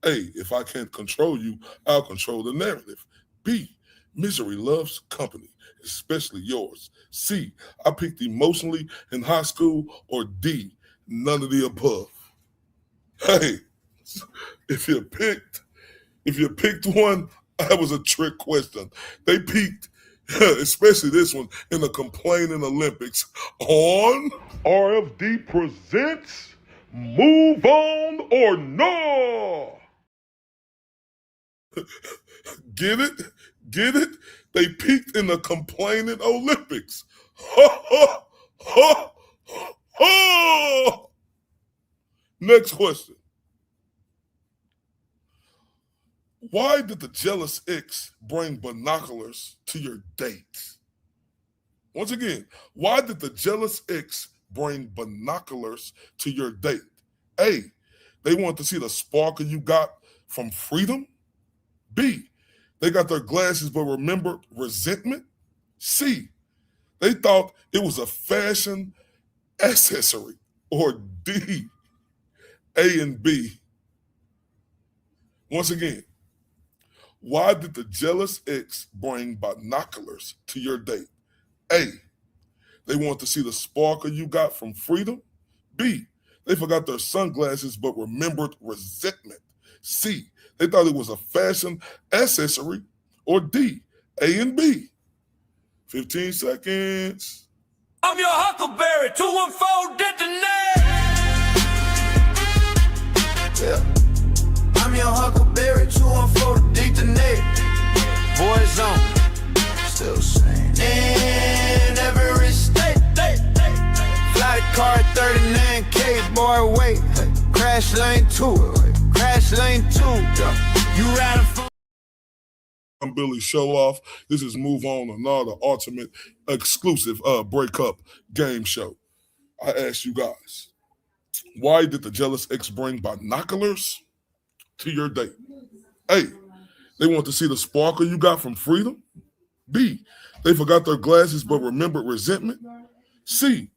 A, if I can't control you, I'll control the narrative. B, misery loves company, especially yours. C, I peaked emotionally in high school. Or D, none of the above. Hey, if you picked one, that was a trick question. They peaked, especially this one, in the complaining Olympics on RFD presents Move On or No. Get it? Get it? They peaked in the complaining Olympics. Ha, ha, ha, ha. Next question. Why did the jealous ex bring binoculars to your dates? Once again, why did the jealous ex bring binoculars to your date? A, they want to see the sparkle you got from freedom. B, they got their glasses but remembered resentment. C, they thought it was a fashion accessory. Or D, A and B. Once again, why did the jealous ex bring binoculars to your date? A, they want to see the sparkle you got from freedom. B, they forgot their sunglasses but remembered resentment. C, they thought it was a fashion accessory. Or D, A and B. 15 seconds. I'm your Huckleberry, 214 detonate. Yeah. I'm your Huckleberry, 214 detonate. Boys on, still saying in every state. Fly the car at 39K, boy, wait. Crash lane 2, crash lane 2. You riding for. I'm Billy Show Off. This is Move On or Nah, the ultimate exclusive breakup game show. I asked you guys, why did the jealous ex bring binoculars to your date? A, they want to see the sparkle you got from freedom. B, they forgot their glasses but remembered resentment. C,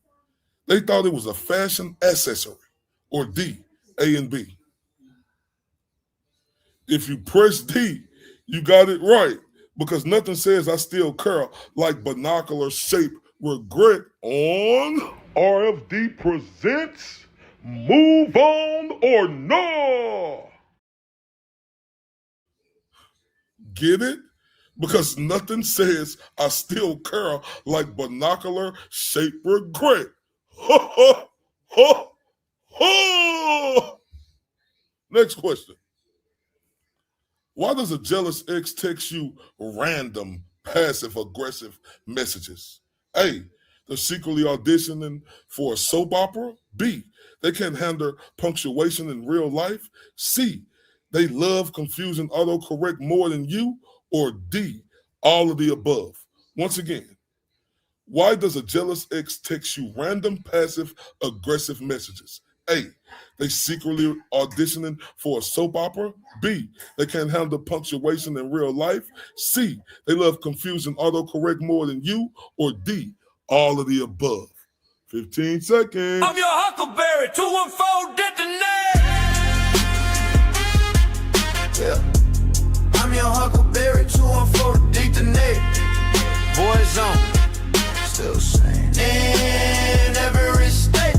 they thought it was a fashion accessory. Or D, A and B. If you press D, you got it right, because nothing says I still curl like binocular-shaped regret on RFD presents Move On or Nah. Get it? Because nothing says I still curl like binocular-shaped regret. Ha ha ha ha! Next question. Why does a jealous ex text you random, passive-aggressive messages? A, they're secretly auditioning for a soap opera. B, they can't handle punctuation in real life. C, they love confusing autocorrect more than you. Or D, all of the above. Once again, why does a jealous ex text you random, passive-aggressive messages? A, they secretly auditioning for a soap opera. B, they can't handle punctuation in real life. C, they love confusing autocorrect more than you. Or D, all of the above. 15 seconds. I'm your Huckleberry, 214 detonate. Yeah. I'm your Huckleberry, 214 detonate. Boys on, still saying in every state.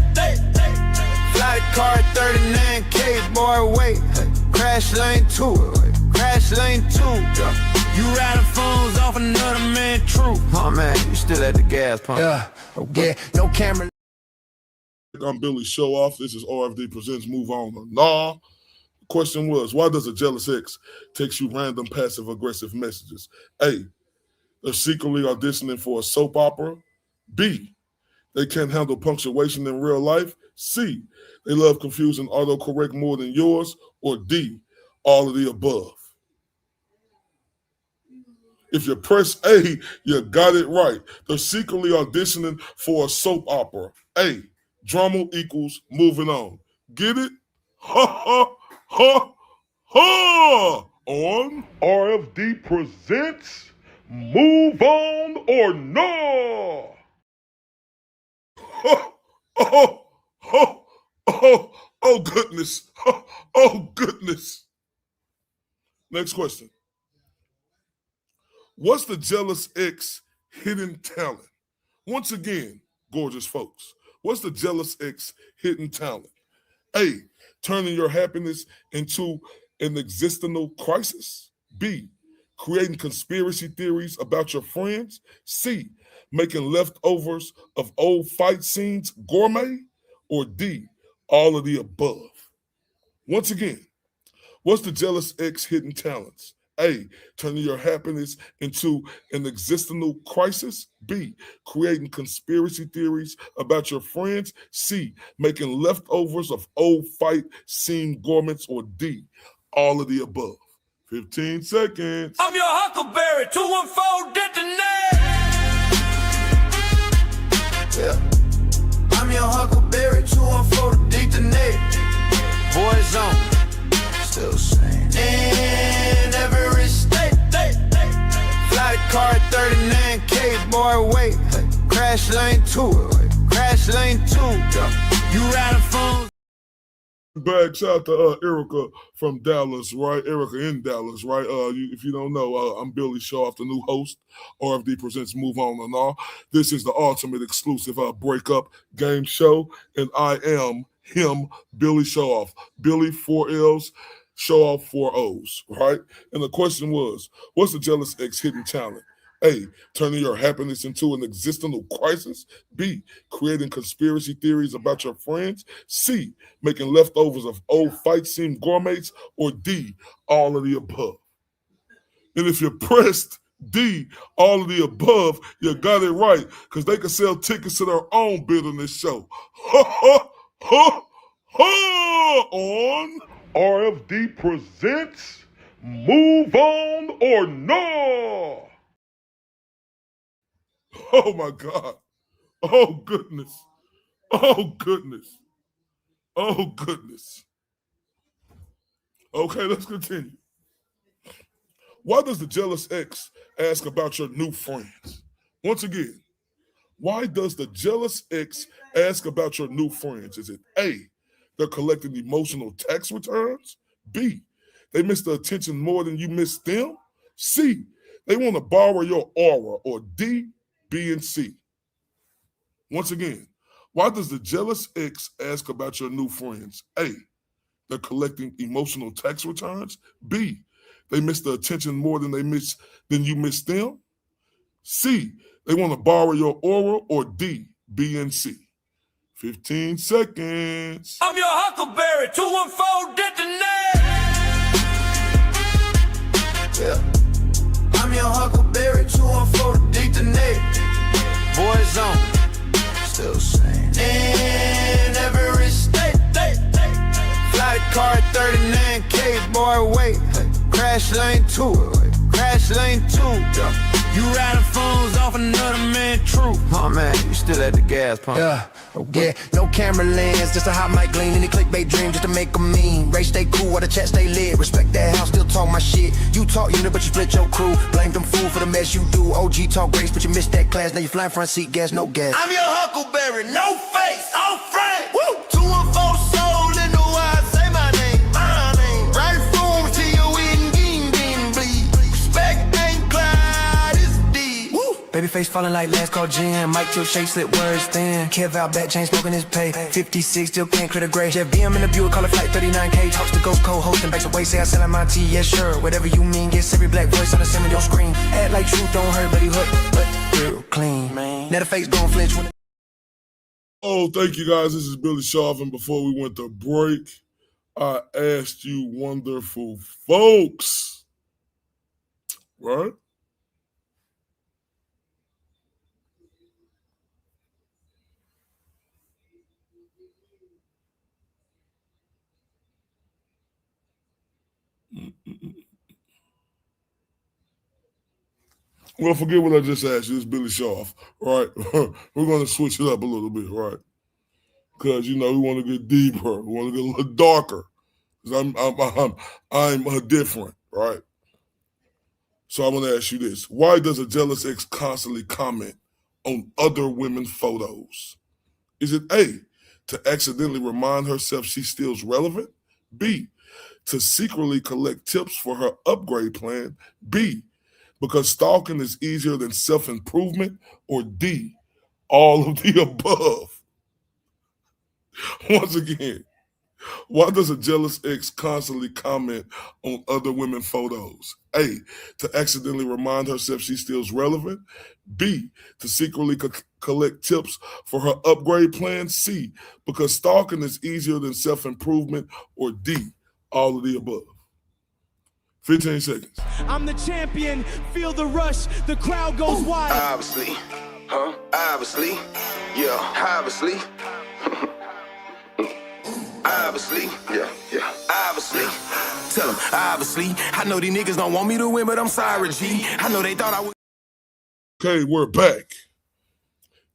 Fly the car at 39K, boy, wait. Crash lane 2, crash lane 2. You riding phones off another man, true. Oh man, you still at the gas pump. Yeah, okay, no camera. I'm Billy Show Off. This is RFD Presents Move On or Nah. The question was, why does a jealous ex text you random passive-aggressive messages? A, they're secretly auditioning for a soap opera. B, they can't handle punctuation in real life. C, they love confusing autocorrect more than yours. Or D, all of the above. If you press A, you got it right. They're secretly auditioning for a soap opera. A, drama equals moving on. Get it? Ha ha ha ha! On RFD presents Move On or Nah. Oh goodness. Oh goodness. Next question. What's the jealous ex hidden talent? Once again, gorgeous folks, what's the jealous ex hidden talent? A, turning your happiness into an existential crisis. B, creating conspiracy theories about your friends. C, making leftovers of old fight scenes gourmet. Or D, all of the above. Once again, what's the jealous ex hidden talents? A, turning your happiness into an existential crisis. B, creating conspiracy theories about your friends. C, making leftovers of old fight scene garments. Or D, all of the above. 15 seconds. I'm your Huckleberry, 214 detonate. Yeah. I'm your Huckleberry, 214 detonate. Boys on, still saying in every state. Fly the car at 39K, boy, wait. Crash lane 2, crash lane 2. You riding phones. Back, shout out to Erica from Dallas, right? Erica in Dallas, right? If you don't know, I'm Billy Shaw, the new host. RFD Presents Move On and All. This is the ultimate exclusive breakup game show, and I am him, Billy Shaw. Billy 4 L's, Shaw 4 O's, right? And the question was, what's the jealous ex hidden talent? A, turning your happiness into an existential crisis. B, creating conspiracy theories about your friends. C, making leftovers of old fights seem gourmets. Or D, all of the above. And if you're pressed D, all of the above, you got it right, because they can sell tickets to their own bitterness show. Ha ha ha ha! On RFD presents Move On or No. Oh my God. Oh goodness. Oh goodness. Oh goodness. Okay, let's continue. Why does the jealous ex ask about your new friends? Once again, why does the jealous ex ask about your new friends? Is it A, they're collecting emotional tax returns? B, they miss the attention more than you miss them? C, they want to borrow your aura? Or D, B, and C? Once again, why does the jealous ex ask about your new friends? A, they're collecting emotional tax returns. B, they miss the attention more than you miss them. C, they want to borrow your aura. Or D, B, and C? 15 seconds. I'm your Huckleberry, 214 detonate. Yeah. I'm your Huckleberry, 214 detonate. Boys on, still same. In every state. Flight car 39K, boy, wait. Crash lane 2. Crash lane 2. You riding phones off another man, true. Oh man, you still at the gas pump. Yeah, no camera lens, just a hot mic gleam. Any clickbait dream just to make a meme. Race stay cool while the chat stay lit. Respect that house, still talk my shit. You talk unit, but you split your crew. Blame them fool for the mess you do. OG talk race, but you missed that class. Now you flying front seat, gas, no gas. I'm your Huckleberry, no face, all frame. Woo! 214 soul in the wild, say my name. My name. Right phone till you in, bleed. Respect ain't Clyde, it's D. Woo! Baby face falling like last call Jen. Mike till shake slip words thin. Kev out back chain smoking his pay. 56 still can't crit a gray. Jeff BM in the Buick, call it flight 39K. Talks to Ghost co-hosting back away. Say I sell my tea, yes sure. Whatever you mean, gets every black voice on the same your screen. Act like truth don't hurt, but he hooked, but real clean. Now the face gon' flinch when. Oh, thank you guys. This is Billy Shaw, and before we went to break, I asked you wonderful folks, right? Well, forget what I just asked you. It's Billy Shaw, right? We're going to switch it up a little bit, right? Because, we want to get deeper. We want to get a little darker. Because I'm different, right? So I want to ask you this. Why does a jealous ex constantly comment on other women's photos? Is it A, to accidentally remind herself she's still relevant? B, to secretly collect tips for her upgrade plan? B, because stalking is easier than self-improvement? Or D, all of the above? Once again, why does a jealous ex constantly comment on other women's photos? A, to accidentally remind herself she still relevant. B, to secretly collect tips for her upgrade plan. C, because stalking is easier than self-improvement. Or D, all of the above? 15 seconds. I'm the champion, feel the rush, the crowd goes wild. Obviously, obviously, yeah, obviously. Obviously, yeah, obviously. Tell them, obviously. I know these niggas don't want me to win, but I'm sorry, G. I know they thought I would. Okay, we're back.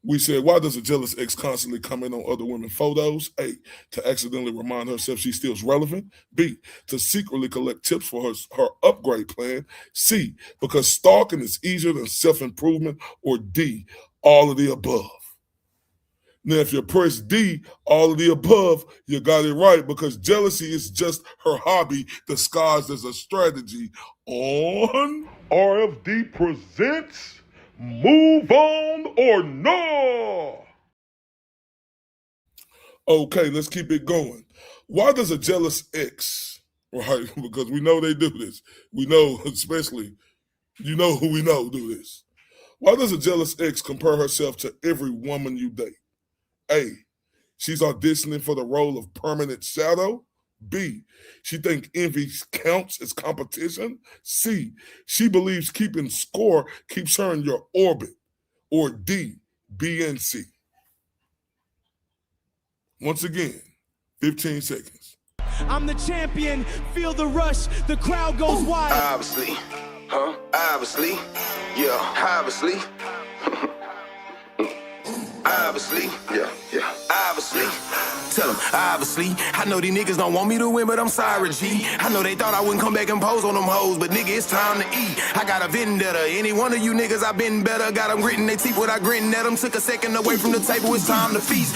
We said, why does a jealous ex constantly comment on other women's photos? A, to accidentally remind herself she's still relevant. B, to secretly collect tips for her upgrade plan. C, because stalking is easier than self-improvement. Or D, all of the above? Now, if you press D, all of the above, you got it right, because jealousy is just her hobby disguised as a strategy on RFD presents Move On or No. Okay, let's keep it going. Why does a jealous ex, right? Because we know they do this. We know, especially, you know who we know do this. Why does a jealous ex compare herself to every woman you date? A, she's auditioning for the role of permanent shadow. B, she thinks envy counts as competition. C, she believes keeping score keeps her in your orbit. Or D, B and C. Once again, 15 seconds. I'm the champion, feel the rush, the crowd goes wild. Obviously, obviously, yeah, obviously. Obviously, yeah, obviously. Tell them, obviously. I know these niggas don't want me to win, but I'm sorry, G. I know they thought I wouldn't come back and pose on them hoes, but nigga, it's time to eat. I got a vendetta. Any one of you niggas, I been better. Got them gritting their teeth without gritting at them. Took a second away from the table, it's time to feast.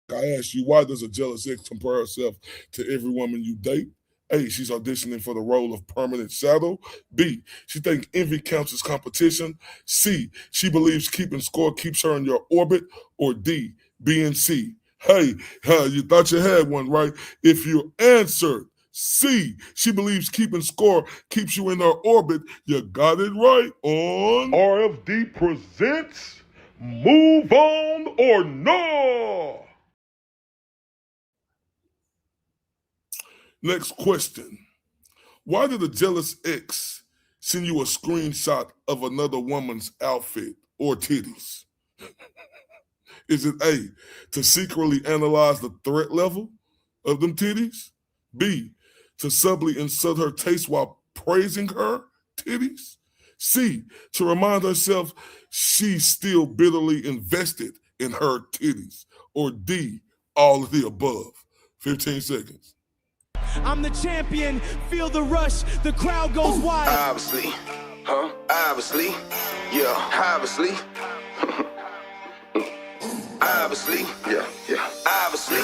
I asked you, why does a jealous ex compare herself to every woman you date? A, she's auditioning for the role of permanent shadow. B, she thinks envy counts as competition. C, she believes keeping score keeps her in your orbit. Or D, B and C. Hey, you thought you had one, right? If you answered C, she believes keeping score keeps you in her orbit, you got it right on RFD presents Move On or No. Next question. Why did a jealous ex send you a screenshot of another woman's outfit or titties? Is it A, to secretly analyze the threat level of them titties? B, to subtly insult her taste while praising her titties? C, to remind herself she's still bitterly invested in her titties? Or D, all of the above? 15 seconds. I'm the champion, feel the rush, the crowd goes wild. Obviously, obviously, yeah, obviously. Obviously, yeah, obviously.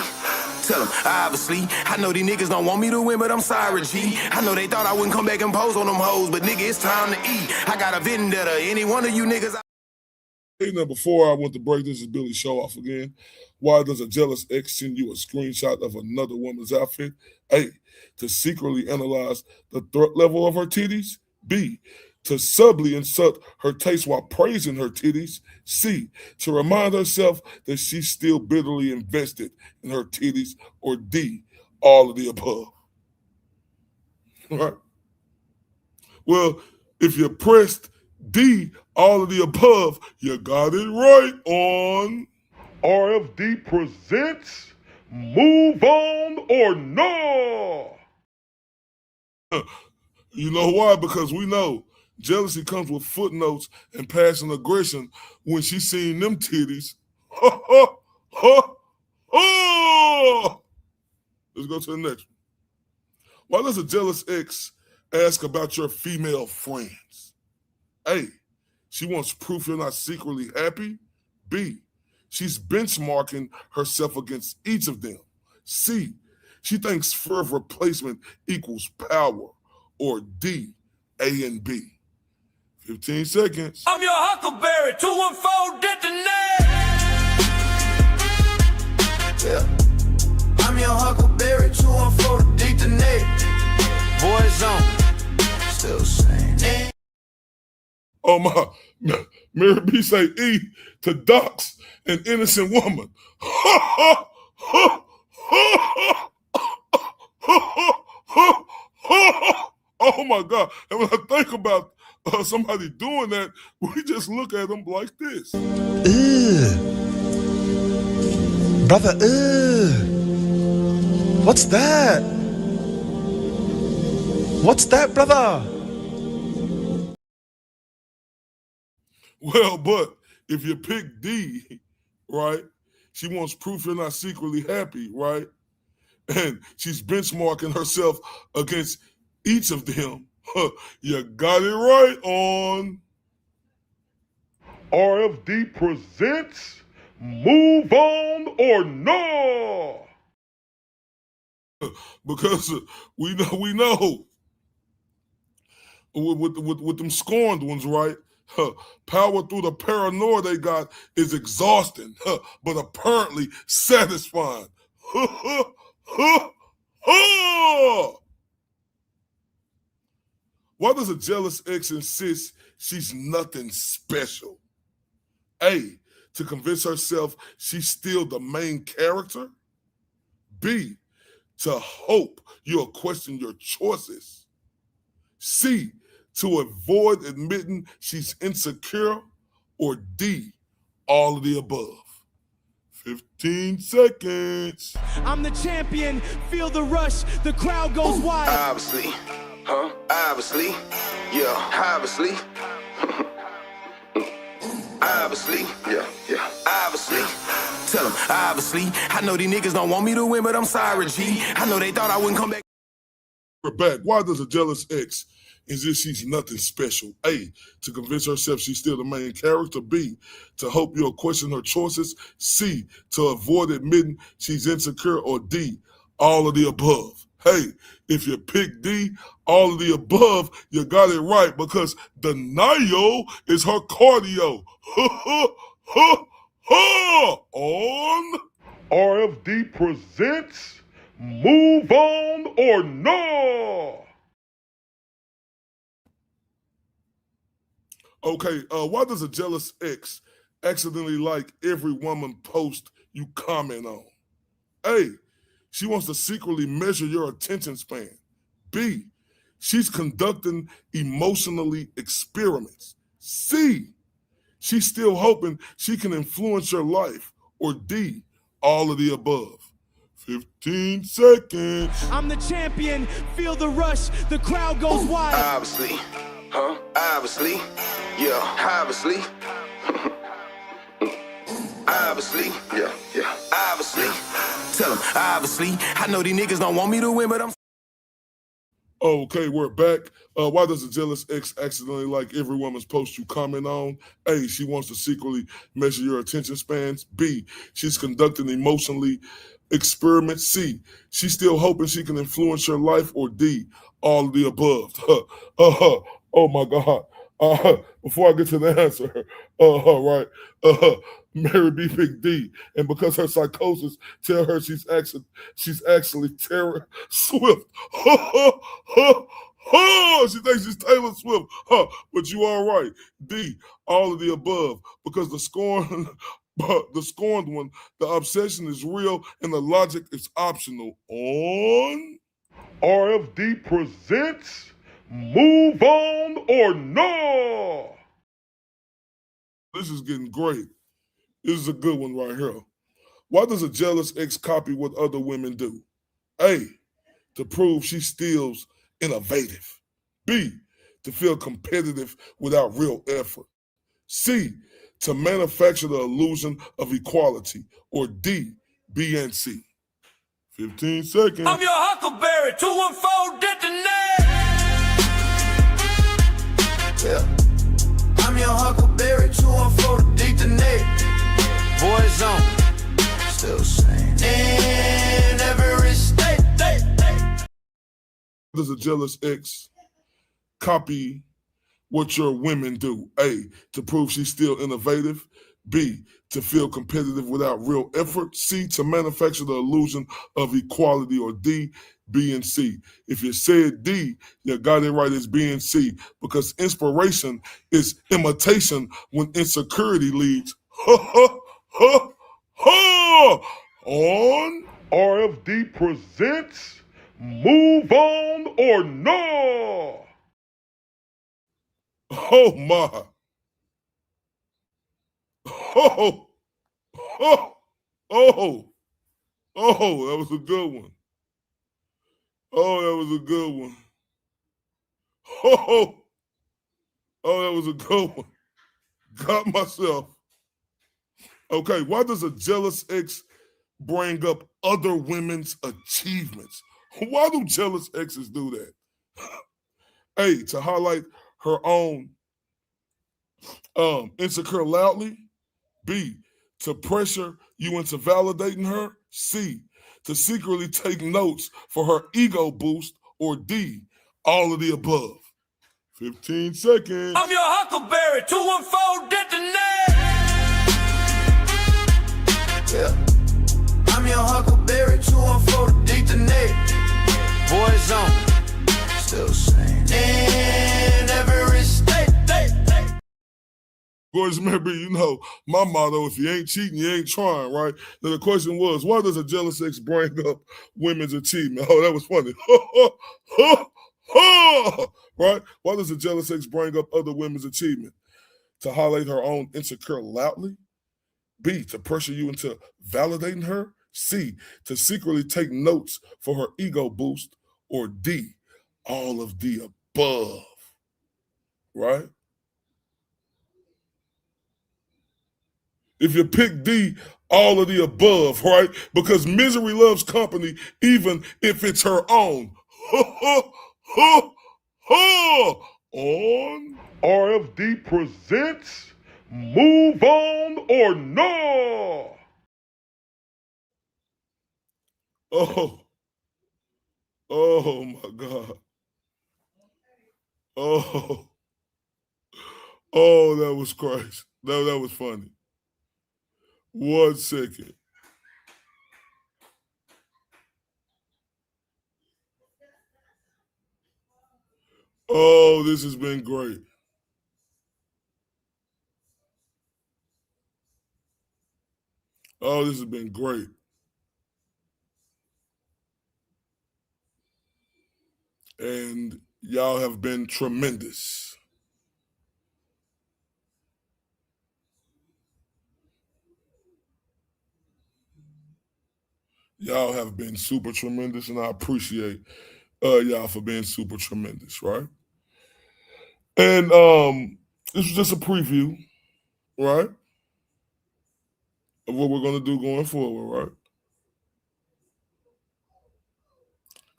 Tell them, obviously. I know these niggas don't want me to win, but I'm sorry, G. I know they thought I wouldn't come back and pose on them hoes, but nigga, it's time to eat. I got a vendetta. Any one of you niggas. Hey, now, before I went to break, this is Billy Show Off again. Why does a jealous ex send you a screenshot of another woman's outfit? A, to secretly analyze the threat level of her titties. B, to subtly insult her taste while praising her titties. C, to remind herself that she's still bitterly invested in her titties. Or D, all of the above. All right. Well, if you pressed D, all of the above, you got it right on RFD presents Move On or No. You know why? Because we know jealousy comes with footnotes and passive aggression. When she seen them titties, let's go to the next one. Why does a jealous ex ask about your female friends? A, she wants proof you're not secretly happy. B, she's benchmarking herself against each of them. C, she thinks fear of replacement equals power. Or D, A and B. 15 seconds. I'm your Huckleberry, 214 detonate. Yeah. I'm your Huckleberry, 214 detonate. Boys on, still saying. Oh my, Mary B say E to dox an innocent woman. Oh my God. And when I think about somebody doing that, we just look at them like this. Brother, what's that? What's that, brother? Well, but if you pick D, right, she wants proof you're not secretly happy, right? And she's benchmarking herself against each of them. You got it right on RFD presents move on or no? Because we know with them scorned ones, right? Power through the paranoia they got is exhausting, but apparently satisfying. Why does a jealous ex insist she's nothing special? A, to convince herself she's still the main character. B, to hope you'll question your choices. C, to avoid admitting she's insecure. Or D, all of the above. 15 seconds. I'm the champion, feel the rush, the crowd goes wild. Obviously, obviously, yeah, obviously. Obviously, yeah, obviously. Tell them, obviously. I know these niggas don't want me to win, but I'm sorry, G. I know they thought I wouldn't come back. We're back. Why does a jealous ex insist she's nothing special? A, to convince herself she's still the main character. B, to hope you'll question her choices. C, to avoid admitting she's insecure. Or D, all of the above. Hey, if you pick D, all of the above, you got it right, because denial is her cardio. On RFD presents Move On or No? Okay, why does a jealous ex accidentally like every woman post you comment on? A, she wants to secretly measure your attention span. B, she's conducting emotionally experiments. C, she's still hoping she can influence your life. Or D, all of the above. 15 seconds. I'm the champion, feel the rush, the crowd goes wild. Obviously, obviously, yeah, obviously. Obviously, yeah, obviously. Tell them, obviously. I know these niggas don't want me to win, but I'm. Okay, we're back. Why does a jealous ex accidentally like every woman's post you comment on? A, she wants to secretly measure your attention spans. B, she's conducting emotionally experiments. C, she's still hoping she can influence your life. Or D, all of the above. Oh my God. Before I get to the answer, right, Mary B. Big D, and because her psychosis tell her she's actually Taylor Swift. She thinks she's Taylor Swift. But you are right. D, all of the above, because the scorned one, the obsession is real and the logic is optional. On RFD presents Move On or No? This is getting great. This is a good one right here. Why does a jealous ex copy what other women do? A, to prove she still's innovative. B, to feel competitive without real effort. C, to manufacture the illusion of equality. Or D, B and C. 15 seconds. I'm your Huckleberry, 214 detonate. Yeah. I'm your Huckleberry, 214 detonate. Boys on, still same. In every state. Does a jealous ex copy what your women do? A, to prove she's still innovative. B, to feel competitive without real effort. C, to manufacture the illusion of equality. Or D, B and C. If you said D, you got it right. It's B and C, because inspiration is imitation when insecurity leads. On RFD presents Move On or No? Oh my. Oh, that was a good one. Oh, that was a good one. Oh, that was a good one. Got myself. Okay, why does a jealous ex bring up other women's achievements? Why do jealous exes do that? A, to highlight her own insecure loudly. B, to pressure you into validating her. C, to secretly take notes for her ego boost. Or D, all of the above. 15 seconds. I'm your Huckleberry, 214 detonate. Yeah. I'm your Huckleberry, 214 detonate. Boys on, still sane. In every state. Boys, remember, my motto, if you ain't cheating, you ain't trying, right? Now the question was, why does a jealous ex bring up women's achievement? Oh, that was funny. Right? Why does a jealous ex bring up other women's achievement? To highlight her own insecure loudly? B, to pressure you into validating her? C, to secretly take notes for her ego boost? Or D, all of the above? Right? If you pick D, all of the above, right? Because misery loves company, even if it's her own. On RFD presents Move On or No. Oh my God. That was crazy. That was funny. 1 second. Oh, this has been great. Oh, this has been great. And y'all have been tremendous. Y'all have been super tremendous, and I appreciate y'all for being super tremendous, right? And this was just a preview, right, of what we're going to do going forward, right?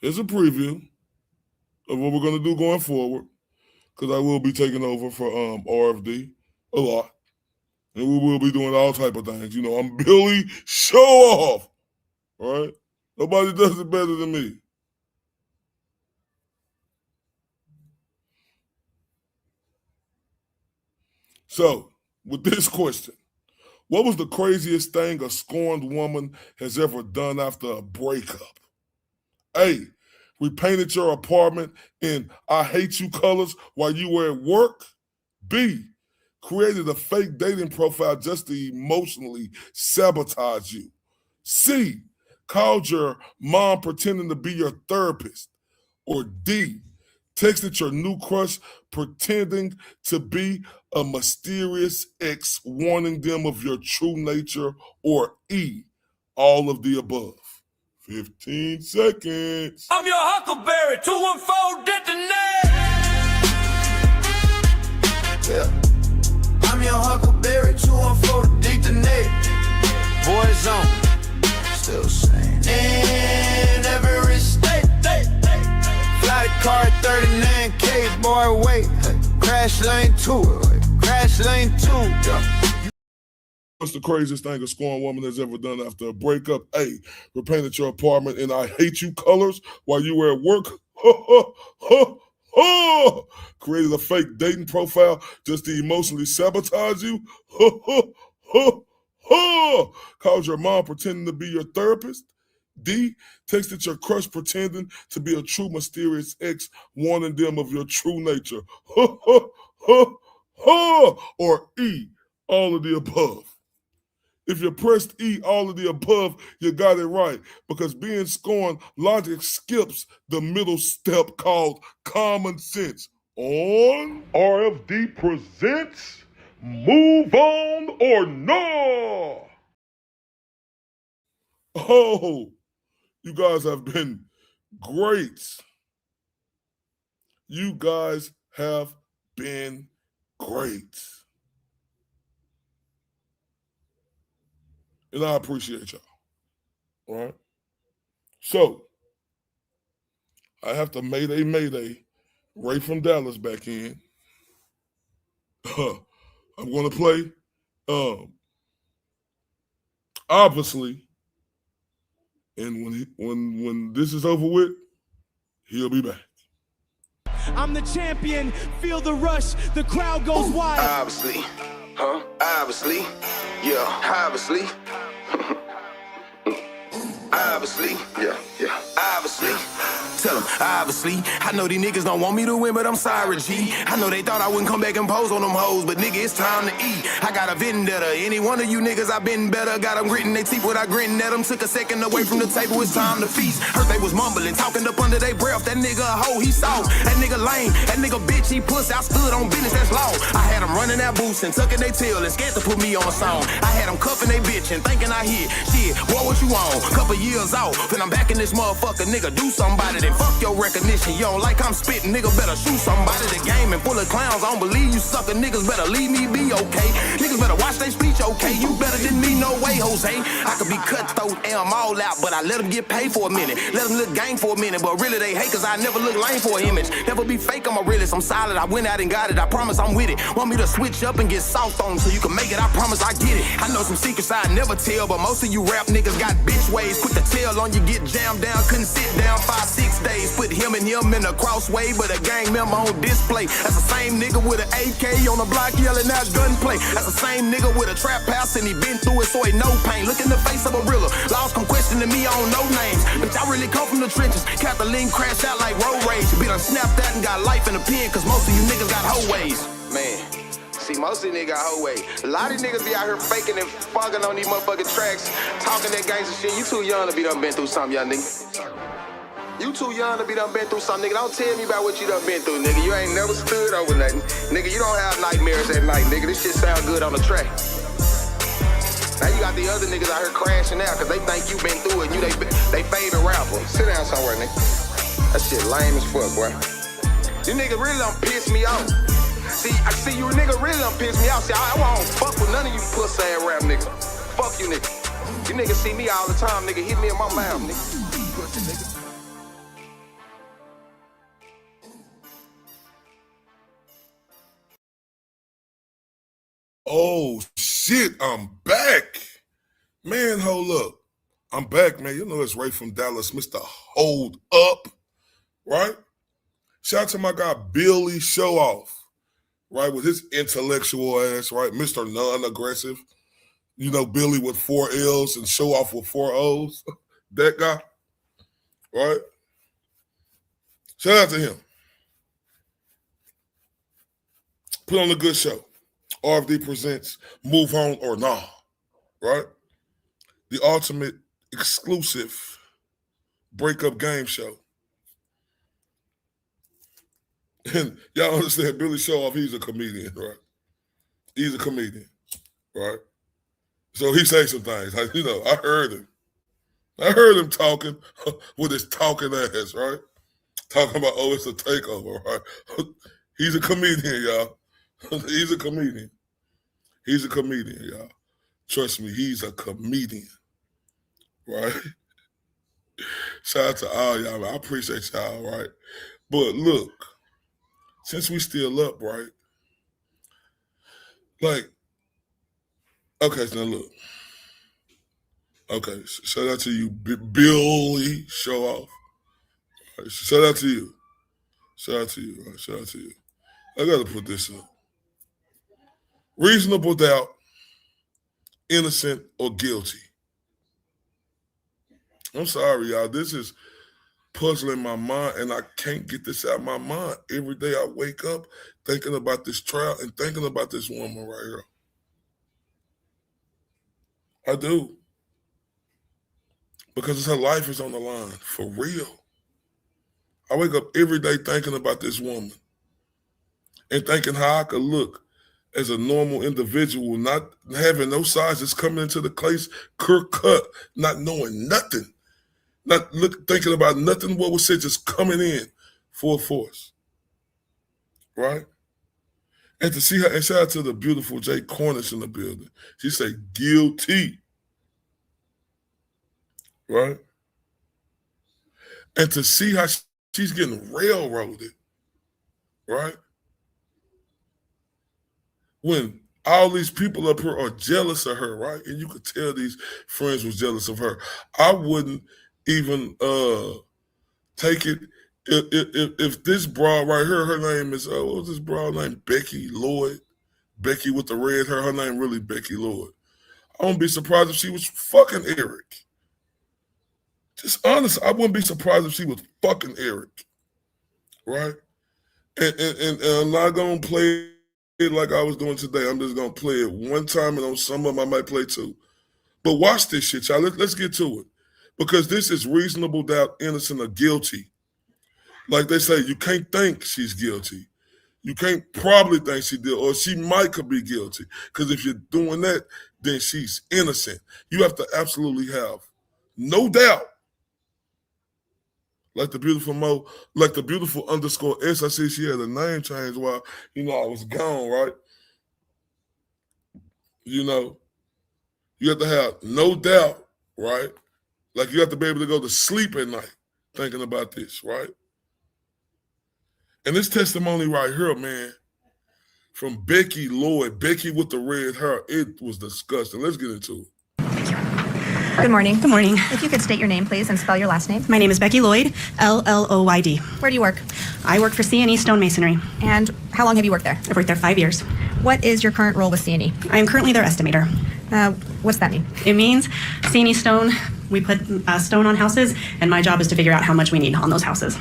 It's a preview of what we're going to do going forward, because I will be taking over for RFD a lot. And we will be doing all type of things. I'm Billy Show Off, right? Nobody does it better than me. So, with this question, what was the craziest thing a scorned woman has ever done after a breakup? A, repainted your apartment in I hate you colors while you were at work. B, created a fake dating profile just to emotionally sabotage you. C, called your mom pretending to be your therapist. Or D, texted your new crush pretending to be a mysterious ex warning them of your true nature. Or E, all of the above. 15 seconds. I'm your Huckleberry, 214 detonate. Yeah. I'm your Huckleberry, 214 detonate. Boys on, still sane. In every state. Fly the car at 39K, boy, wait. Crash lane 2. Crash lane 2. Yeah. What's the craziest thing a scorned woman has ever done after a breakup? A, repainted your apartment in I hate you colors while you were at work. Created a fake dating profile just to emotionally sabotage you. Called your mom pretending to be your therapist. D, texted your crush pretending to be a true mysterious ex, warning them of your true nature. Or E, all of the above. If you pressed E, all of the above, you got it right. Because being scorned, logic skips the middle step called common sense. On RFD presents Move On or No. Oh, you guys have been great. You guys have been great. And I appreciate y'all. All right? So, I have to mayday, Ray from Dallas back in. I'm going to play obviously. And when this is over with, he'll be back. I'm the champion, feel the rush, the crowd goes wild. Obviously, huh? Obviously, yeah, obviously. Obviously, yeah, obviously. Tell them, obviously. I know these niggas don't want me to win, but I'm sorry, G. I know they thought I wouldn't come back and pose on them hoes, but nigga, it's time to eat. I got a vendetta. Any one of you niggas, I been better. Got them gritting they teeth without gritting at them. Took a second away from the table, it's time to feast. Heard they was mumbling, talking up under their breath. That nigga a hoe, he soft. That nigga lame. That nigga bitch, he puss. I stood on business, that's law. I had them running that boots and tucking their tail and scared to put me on a song. I had them cuffing they bitch and thinking I hit. Shit, boy, what you on? Couple years off, then I'm back in this motherfucker. Nigga, do somebody, then fuck your recognition. You don't like I'm spitting, nigga, better shoot somebody. The game and full of clowns, I don't believe you sucker niggas. Better leave me be, okay? Niggas better watch their speech, okay? You better than me, no way, Jose. I could be cutthroat and I'm all out, but I let them get paid for a minute. Let them look gang for a minute, but really they hate cause I never look lame for an image. Never be fake, I'm a realist, I'm solid. I went out and got it, I promise I'm with it. Want me to switch up and get soft on so you can make it, I promise I get it. I know some secrets I never tell, but most of you rap niggas got bitch ways. Quick to tell on you, get jammed down, couldn't sit down 5-6 days. Put him and him in a crossway, but a gang member on display. That's the same nigga with an AK on the block yelling out gunplay. That's the same nigga with a trap house and he been through it so he no pain. Look in the face of a realer. Laws come questioning me, I don't know names. Bitch, I really come from the trenches. Kathleen crashed out like road rage. Bitch, I snapped that and got life in the pen cause most of you niggas got hoe ways. Man. See, most of these niggas got whole way. A lot of these niggas be out here faking and fucking on these motherfucking tracks, talking that gangster shit. You too young to be done been through something, young nigga. You too young to be done been through something, nigga. Don't tell me about what you done been through, nigga. You ain't never stood over nothing. Nigga, you don't have nightmares at night, nigga. This shit sound good on the track. Now you got the other niggas out here crashing out cause they think you been through it and you they favorite rapper. Sit down somewhere, nigga. That shit lame as fuck, boy. You niggas really done piss me off. See, I see you nigga really done piss me off. See, I won't fuck with none of you pussy ass rap niggas. Fuck you niggas. You niggas see me all the time, nigga. Hit me in my mouth, nigga. Pussy nigga. Oh shit, I'm back. Man, hold up. I'm back, man. You know it's Ray from Dallas, Mr. Hold Up, right? Shout out to my guy Billy Show Off, right? With his intellectual ass, right? Mr. Non-aggressive. You know, Billy with 4 L's and Show Off with 4 O's. That guy, right? Shout out to him. Put on a good show. RFD presents Move On or Nah, right? The ultimate exclusive breakup game show. And y'all understand Billy Show Off, he's a comedian, right? He's a comedian, right? So he say some things. You know, I heard him. I heard him talking with his talking ass, right? Talking about, oh, it's a takeover, right? He's a comedian, y'all. He's a comedian. He's a comedian, y'all. Trust me, he's a comedian, right? Shout out to all y'all, man. I appreciate y'all, right? But look, since we still up, right? Like, okay, so now look. Okay, shout out to you, Billy Show Off. Right, shout out to you. Shout out to you, right? Shout out to you. I got to put this up. Reasonable doubt, innocent or guilty. I'm sorry, y'all. This is puzzling my mind, and I can't get this out of my mind. Every day I wake up thinking about this trial and thinking about this woman right here. I do. Because her life is on the line, for real. I wake up every day thinking about this woman and thinking how I could look as a normal individual, not having no size, just coming into the place, cut, not knowing nothing, not thinking about nothing what was said, just coming in full force, right? And to see her, and shout out to the beautiful Jay Cornish in the building. She said, guilty, right? And to see how she's getting railroaded, right? When all these people up here are jealous of her, right? And you could tell these friends was jealous of her. I wouldn't even take it if this broad right here, her name is what was this broad name? Becky Lloyd. Becky with the red hair. Her name really Becky Lloyd. I wouldn't be surprised if she was fucking Eric. Just honest, I wouldn't be surprised if she was fucking Eric, right? And I'm not gonna play it like I was doing today. I'm just gonna play it one time, and on some of them I might play two. But watch this shit, y'all. Let's get to it, because this is reasonable doubt, innocent, or guilty. Like they say, you can't think she's guilty. You can't probably think she did, or she could be guilty. Because if you're doing that, then she's innocent. You have to absolutely have no doubt. Like the beautiful _S, I see she had a name change while, I was gone, right? You have to have no doubt, right? Like you have to be able to go to sleep at night thinking about this, right? And this testimony right here, man, from Becky Lloyd, Becky with the red hair, it was disgusting. Let's get into it. Good morning. Good morning. If you could state your name, please, and spell your last name. My name is Becky Lloyd, Lloyd. Where do you work? I work for C&E Stonemasonry. And how long have you worked there? I've worked there 5 years. What is your current role with C&E? I am currently their estimator. What's that mean? It means C&E Stone, we put stone on houses, and my job is to figure out how much we need on those houses.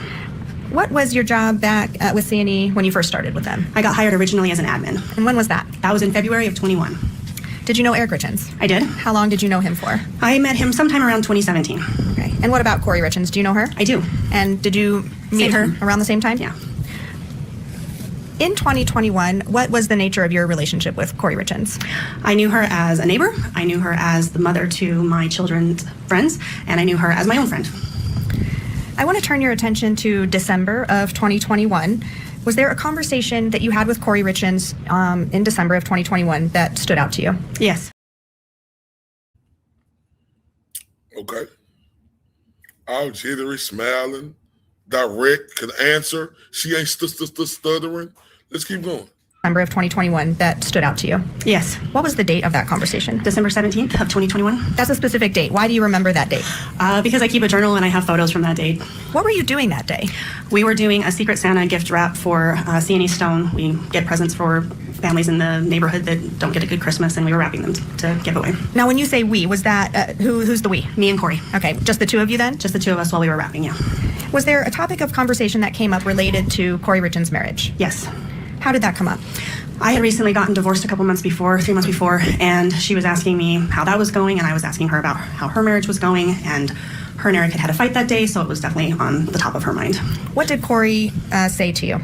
What was your job back with C&E when you first started with them? I got hired originally as an admin. And when was that? That was in February of 21. Did you know Eric Richens? I did. How long did you know him for? I met him sometime around 2017. Okay. And what about Corey Richens? Do you know her? I do. And did you meet her around the same time? Yeah. In 2021, what was the nature of your relationship with Corey Richens? I knew her as a neighbor. I knew her as the mother to my children's friends, and I knew her as my own friend. I want to turn your attention to December of 2021. Was there a conversation that you had with Corey Richens in December of 2021 that stood out to you? Yes. Okay. All jittery, smiling, direct, could answer. She ain't stuttering. Let's keep going. December of 2021 that stood out to you? Yes. What was the date of that conversation? December 17th of 2021. That's a specific date. Why do you remember that date? Because I keep a journal and I have photos from that date. What were you doing that day? We were doing a Secret Santa gift wrap for C&E Stone. We get presents for families in the neighborhood that don't get a good Christmas, and we were wrapping them to give away. Now, when you say we, was that, who's the we? Me and Corey. Okay, just the two of you then? Just the two of us while we were wrapping, yeah. Was there a topic of conversation that came up related to Corey Richens' marriage? Yes. How did that come up? I had recently gotten divorced a couple months before, 3 months before, and she was asking me how that was going, and I was asking her about how her marriage was going, and her and Eric had a fight that day, so it was definitely on the top of her mind. What did Corey say to you?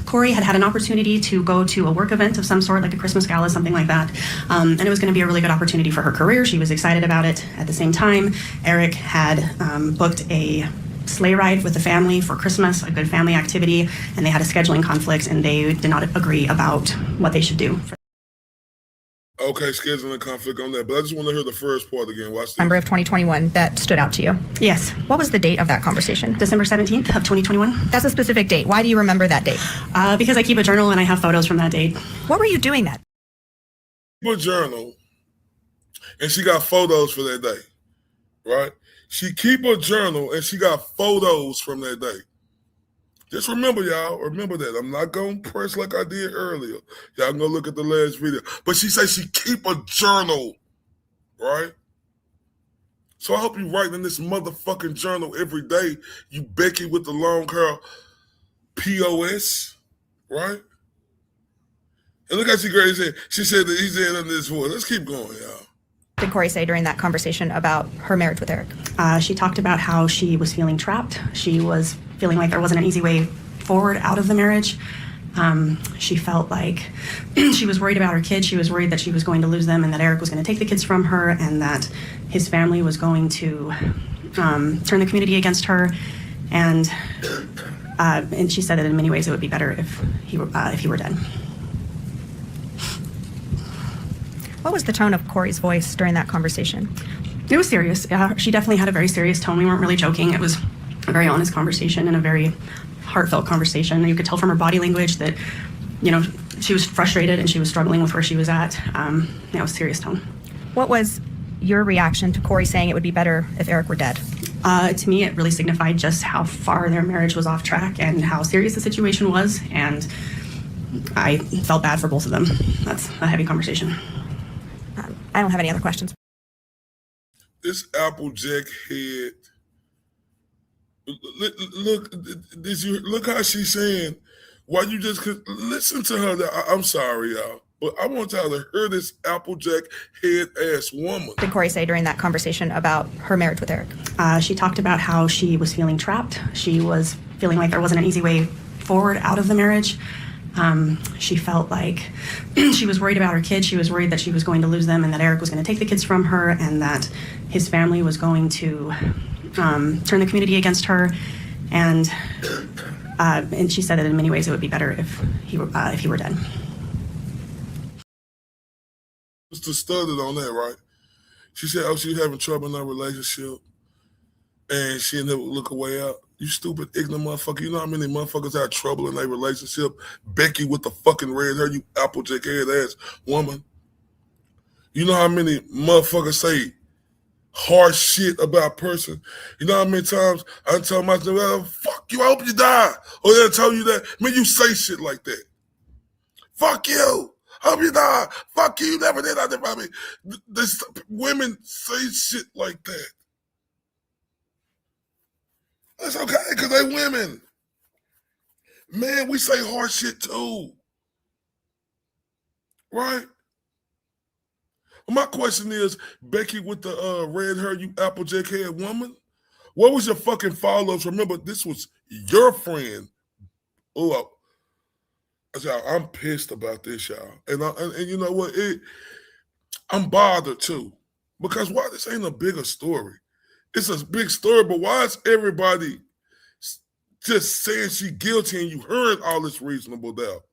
Corey had an opportunity to go to a work event of some sort, like a Christmas gala, something like that. And it was going to be a really good opportunity for her career. She was excited about it. At the same time, Eric had booked a sleigh ride with the family for Christmas, a good family activity, and they had a scheduling conflict, and they did not agree about what they should do. Okay, scheduling conflict on that, but I just want to hear the first part again. Watch this. December of 2021 that stood out to you? Yes. What was the date of that conversation? December 17th of 2021. That's a specific date. Why do you remember that date? Because I keep a journal and I have photos from that date. What were you doing that? Keep a journal, and she got photos for that day, right? She keep a journal, and she got photos from that day. Just remember, y'all, remember that. I'm not going to press like I did earlier. Y'all can go look at the last video. But she said she keep a journal, right? So I hope you write in this motherfucking journal every day, you Becky with the long hair, POS, right? And look how she great said. She said that he's in under this voice. Let's keep going, y'all. What did Corey say during that conversation about her marriage with Eric? She talked about how she was feeling trapped. She was feeling like there wasn't an easy way forward out of the marriage. She felt like she was worried about her kids. She was worried that she was going to lose them and that Eric was going to take the kids from her and that his family was going to turn the community against her. And she said that in many ways it would be better if he were dead. What was the tone of Corey's voice during that conversation? It was serious. She definitely had a very serious tone. We weren't really joking. It was a very honest conversation and a very heartfelt conversation. You could tell from her body language that, she was frustrated and she was struggling with where she was at. It was serious tone. What was your reaction to Corey saying it would be better if Eric were dead? To me, it really signified just how far their marriage was off track and how serious the situation was, and I felt bad for both of them. That's a heavy conversation. I don't have any other questions. This Applejack head. Look how she's saying. Why you just listen to her? I'm sorry, y'all, but I want y'all to hear this Applejack head ass woman. What did Corey say during that conversation about her marriage with Eric? She talked about how she was feeling trapped. She was feeling like there wasn't an easy way forward out of the marriage. She felt like she was worried about her kids. She was worried that she was going to lose them and that Eric was going to take the kids from her and that his family was going to turn the community against her. And she said that in many ways it would be better if he were dead. Just studied on that, right? She said, she was having trouble in her relationship and she ended up look a way out. You stupid, ignorant motherfucker. You know how many motherfuckers had trouble in their relationship? Becky with the fucking red hair, you Applejack head ass woman. You know how many motherfuckers say harsh shit about a person? You know how many times I tell myself, fuck you, I hope you die. Or they'll tell you that. Man, you say shit like that. Fuck you. Hope you die. Fuck you, you never did nothing for me. Women say shit like that. That's okay, because they women. Man, we say hard shit too. Right? My question is, Becky with the red hair, you Applejack head woman, what was your fucking follow-ups? Remember, this was your friend. Oh, I'm pissed about this, y'all. And you know what? I'm bothered too. Because why this ain't a bigger story? It's a big story, but why is everybody just saying she guilty and you heard all this reasonable doubt?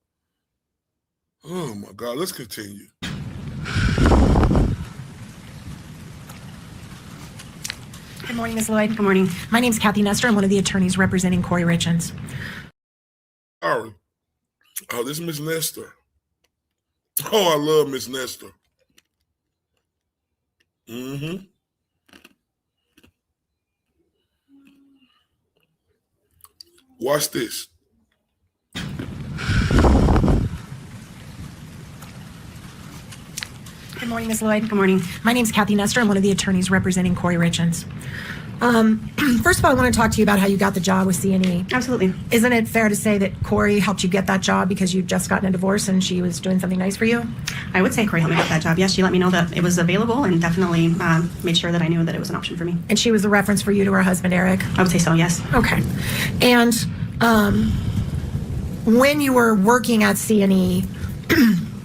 Oh my God, let's continue. Good morning, Ms. Lloyd. Good morning. My name's Kathy Nestor. I'm one of the attorneys representing Corey Richens. Sorry. Oh, this is Miss Nestor. Oh, I love Miss Nestor. Mm-hmm. Watch this. Good morning, Ms. Lloyd. Good morning. My name's Kathy Nestor. I'm one of the attorneys representing Corey Richens. First of all, I want to talk to you about how you got the job with C&E. Absolutely. Isn't it fair to say that Corey helped you get that job because you'd just gotten a divorce and she was doing something nice for you? I would say Corey helped me get that job. Yes, she let me know that it was available and definitely made sure that I knew that it was an option for me. And she was the reference for you to her husband, Eric? I would say so, yes. Okay. And when you were working at C&E,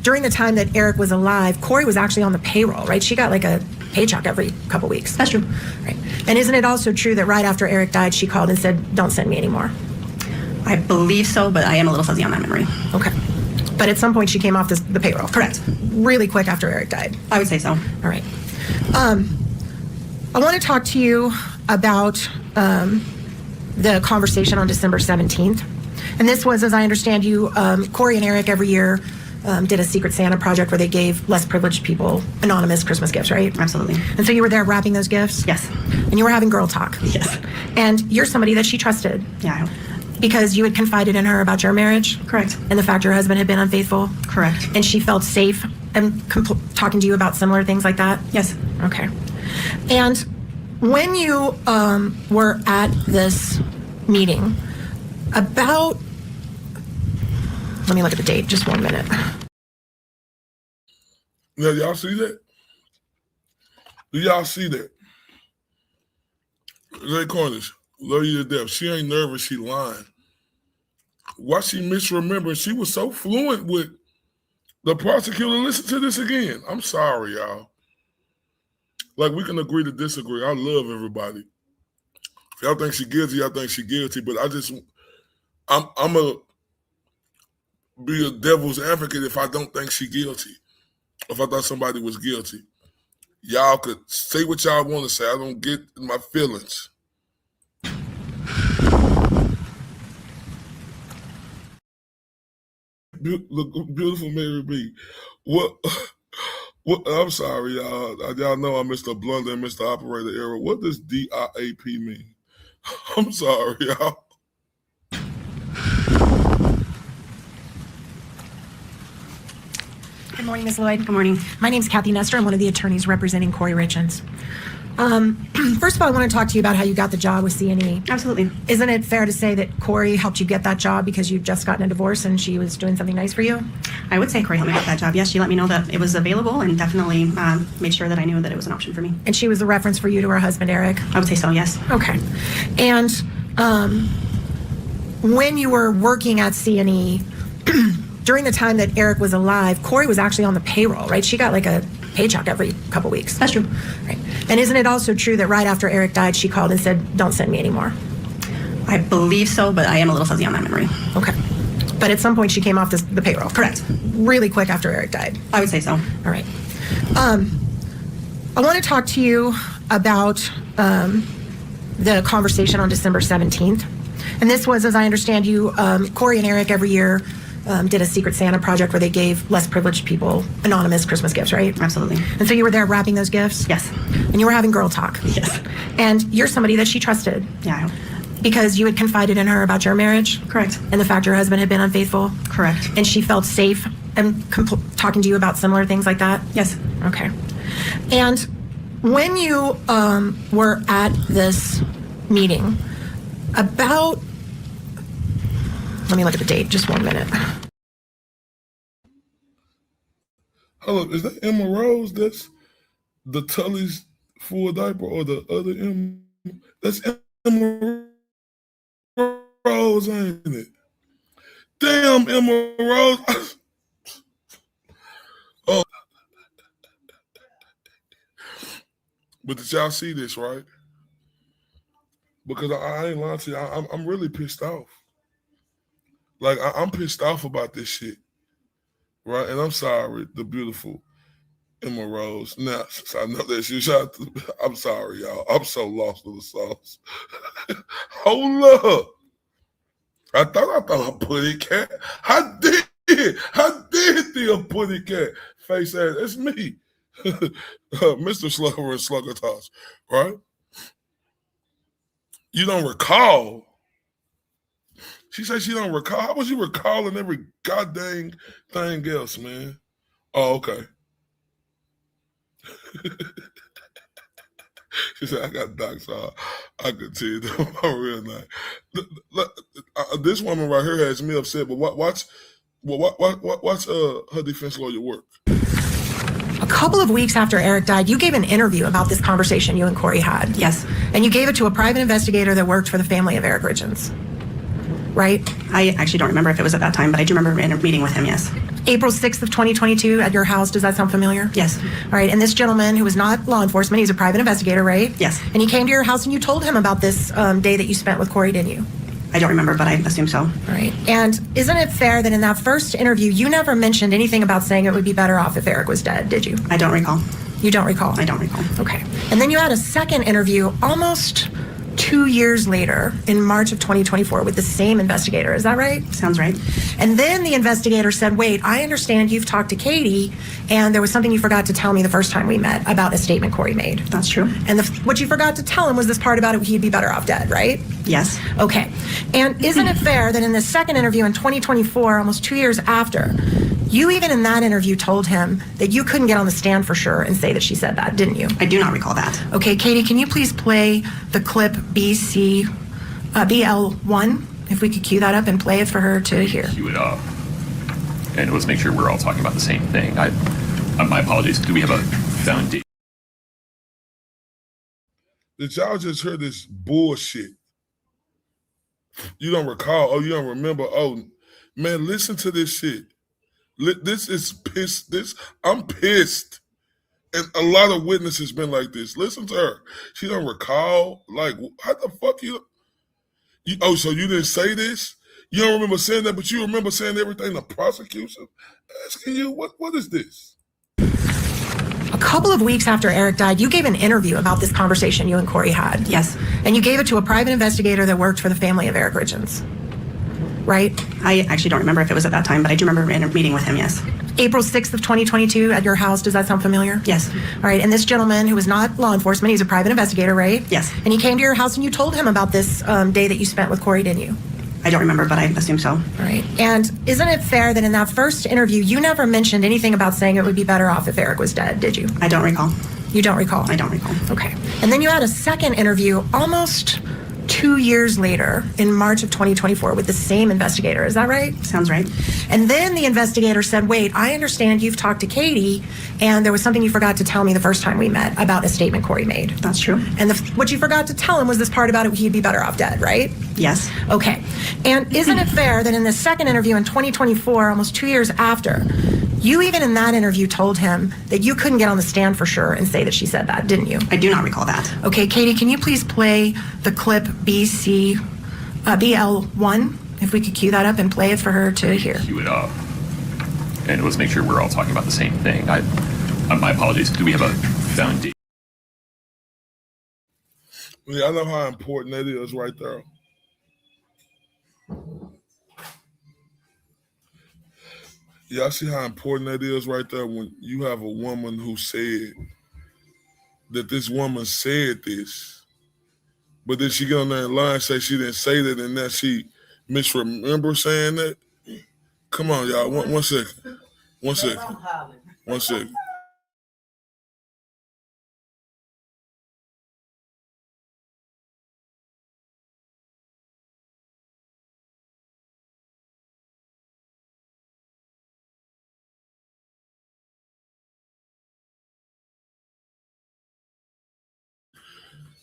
during the time that Eric was alive, Corey was actually on the payroll, right? She got like a paycheck every couple weeks. That's true. Right. And isn't it also true that right after Eric died, she called and said, don't send me anymore? I believe so, but I am a little fuzzy on that memory. Okay. But at some point she came off the payroll. Correct. Really quick after Eric died. I would say so. All right. I want to talk to you about the conversation on December 17th. And this was, as I understand you, Corey and Eric every year did a Secret Santa project where they gave less privileged people anonymous Christmas gifts, right? Absolutely. And so you were there wrapping those gifts? Yes. And you were having girl talk? Yes. And you're somebody that she trusted? Yeah. Because you had confided in her about your marriage? Correct. And the fact your husband had been unfaithful? Correct. And she felt safe and talking to you about similar things like that? Yes. Okay. And when you were at this meeting, about, let me look at the date, just 1 minute. Now, y'all see that? Do y'all see that? Ray Cornish, love you to death. She ain't nervous, she lying. Why she misremembering? She was so fluent with the prosecutor. Listen to this again. I'm sorry, y'all. Like, we can agree to disagree. I love everybody. If y'all think she guilty, I think she guilty. But I'm a be a devil's advocate if I don't think she guilty. If I thought somebody was guilty. Y'all could say what y'all want to say. I don't get in my feelings. Beautiful Mary B. What? I'm sorry, y'all. Y'all know I'm Mr. Blunder and Mr. Operator Error. What does DIAP mean? I'm sorry, y'all. Good morning, Ms. Lloyd. Good morning. My name's Kathy Nestor. I'm one of the attorneys representing Corey Richens. First of all, I want to talk to you about how you got the job with C&E. Absolutely. Isn't it fair to say that Corey helped you get that job because you've just gotten a divorce and she was doing something nice for you? I would say Corey helped me get that job. Yes, she let me know that it was available and definitely made sure that I knew that it was an option for me. And she was the reference for you to her husband, Eric? I would say so, yes. Okay. And when you were working at C&E, during the time that Eric was alive, Corey was actually on the payroll, right? She got like a paycheck every couple weeks. That's true. Right. And isn't it also true that right after Eric died, she called and said, don't send me anymore? I believe so, but I am a little fuzzy on that memory. Okay. But at some point she came off the payroll? Correct. Really quick after Eric died? I would say so. All right. I want to talk to you about the conversation on December 17th. And this was, as I understand you, Corey and Eric every year did a Secret Santa project where they gave less privileged people anonymous Christmas gifts, right? Absolutely. And so you were there wrapping those gifts? Yes. And you were having girl talk? Yes. And you're somebody that she trusted? Yeah. Because you had confided in her about your marriage? Correct. And the fact your husband had been unfaithful? Correct. And she felt safe and talking to you about similar things like that? Yes. Okay. And when you were at this meeting, about, let me look at the date, just 1 minute. Hold up, is that Emma Rose? That's the Tully's full diaper, or the other Emma? That's Emma Rose, ain't it? Damn, Emma Rose. Oh. But did y'all see this, right? Because I ain't lying to you, I'm really pissed off. Like, I'm pissed off about this shit, right? And I'm sorry, the beautiful Emma Rose. Now, I know that she shot. I'm sorry, y'all. I'm so lost in the sauce. Hold up. I thought I put it, cat. I did the put it, cat. Face ass. It's me, Mr. Slugger and Slugger Toss, right? You don't recall. She said she don't recall. How was you recalling every goddamn thing else, man? Oh, okay. She said, I got docs, so I could tell you I'm real nice. This woman right here has me upset, but watch her defense lawyer work. A couple of weeks after Eric died, you gave an interview about this conversation you and Corey had. Yes. And you gave it to a private investigator that worked for the family of Eric Richens, right? I actually don't remember if it was at that time, but I do remember meeting with him, yes. April 6th of 2022 at your house. Does that sound familiar? Yes. All right. And this gentleman, who was not law enforcement, he's a private investigator, right? Yes. And he came to your house and you told him about this day that you spent with Corey, didn't you? I don't remember, but I assume so. All right. And isn't it fair that in that first interview, you never mentioned anything about saying it would be better off if Eric was dead, did you? I don't recall. You don't recall? I don't recall. Okay. And then you had a second interview almost 2 years later in March of 2024 with the same investigator. Is that right? Sounds right. And then the investigator said, wait, I understand you've talked to Katie and there was something you forgot to tell me the first time we met about a statement Corey made. That's true. And what you forgot to tell him was this part about it, he'd be better off dead, right? Yes. Okay. And isn't it fair that in the second interview in 2024, almost 2 years after, you even in that interview told him that you couldn't get on the stand for sure and say that she said that, didn't you? I do not recall that. Okay, Katie, can you please play the clip BL1? If we could cue that up and play it for her to hear. Cue it up. And let's make sure we're all talking about the same thing. My apologies. Do we have a foundation? Did y'all just hear this bullshit? You don't recall. Oh, you don't remember. Oh, man, listen to this shit. This is pissed. I'm pissed. And a lot of witnesses been like this. Listen to her. She don't recall. Like, how the fuck you oh, so you didn't say this? You don't remember saying that, but you remember saying everything the prosecution asking you? What is this? A couple of weeks after Eric died, you gave an interview about this conversation you and Corey had. Yes. And you gave it to a private investigator that worked for the family of Eric Richens, right? I actually don't remember if it was at that time, but I do remember meeting with him, yes. April 6th of 2022 at your house. Does that sound familiar? Yes. All right. And this gentleman who was not law enforcement, he's a private investigator, right? Yes. And he came to your house and you told him about this day that you spent with Corey, didn't you? I don't remember, but I assume so. All right. And isn't it fair that in that first interview, you never mentioned anything about saying it would be better off if Eric was dead, did you? I don't recall. You don't recall? I don't recall. Okay. And then you had a second interview almost 2 years later in March of 2024 with the same investigator. Is that right? Sounds right. And then the investigator said, wait, I understand you've talked to Katie and there was something you forgot to tell me the first time we met about a statement Corey made. That's true. And what you forgot to tell him was this part about it, he'd be better off dead, right? Yes. Okay. And isn't it fair that in the second interview in 2024, almost 2 years after, you even in that interview told him that you couldn't get on the stand for sure and say that she said that, didn't you? I do not recall that. Okay, Katie, can you please play the clip BL1? If we could cue that up and play it for her to hear. Cue it up. And let's make sure we're all talking about the same thing. My apologies. Do we have a foundation? Yeah, I know how important that is right there. Yeah, I see how important that is right there when you have a woman who said that this woman said this, but then she get on there and lie and say she didn't say that and that she misremember saying that. Come on, y'all. One second. One second. One second.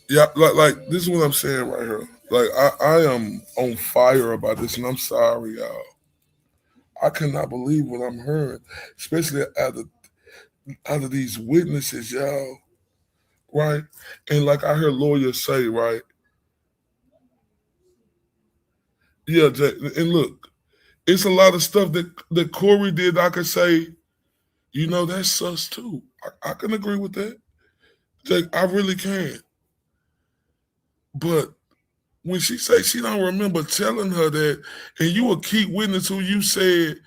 Yeah, like this is what I'm saying right here. Like I am on fire about this, and I'm sorry, y'all. I cannot believe what I'm hearing, especially out of these witnesses, y'all. Right? And like I heard lawyers say, right? Yeah, and look, it's a lot of stuff that Corey did. I could say, that's sus too. I can agree with that. Jake, I really can. But when she say she don't remember telling her that, and you a key witness who you said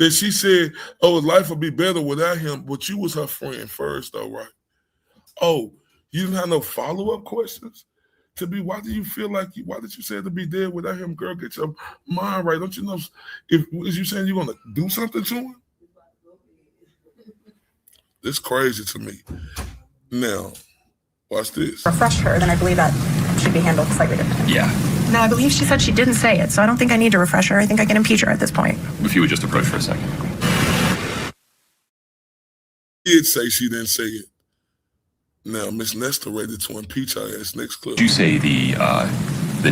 that she said, oh, life would be better without him, but you was her friend first, though, right? Oh, you didn't have no follow-up questions? To be, why did you say to be dead without him? Girl, get your mind right. Don't you know, is you saying you're going to do something to him? It's crazy to me. Now, watch this. Refresh her, then I believe that should be handled slightly differently. Yeah. No, I believe she said she didn't say it, so I don't think I need to refresh her. I think I can impeach her at this point. If you would just approach for a second. She did say she didn't say it. Now, Miss Nestor ready to impeach her ass. Next clip. Could you say the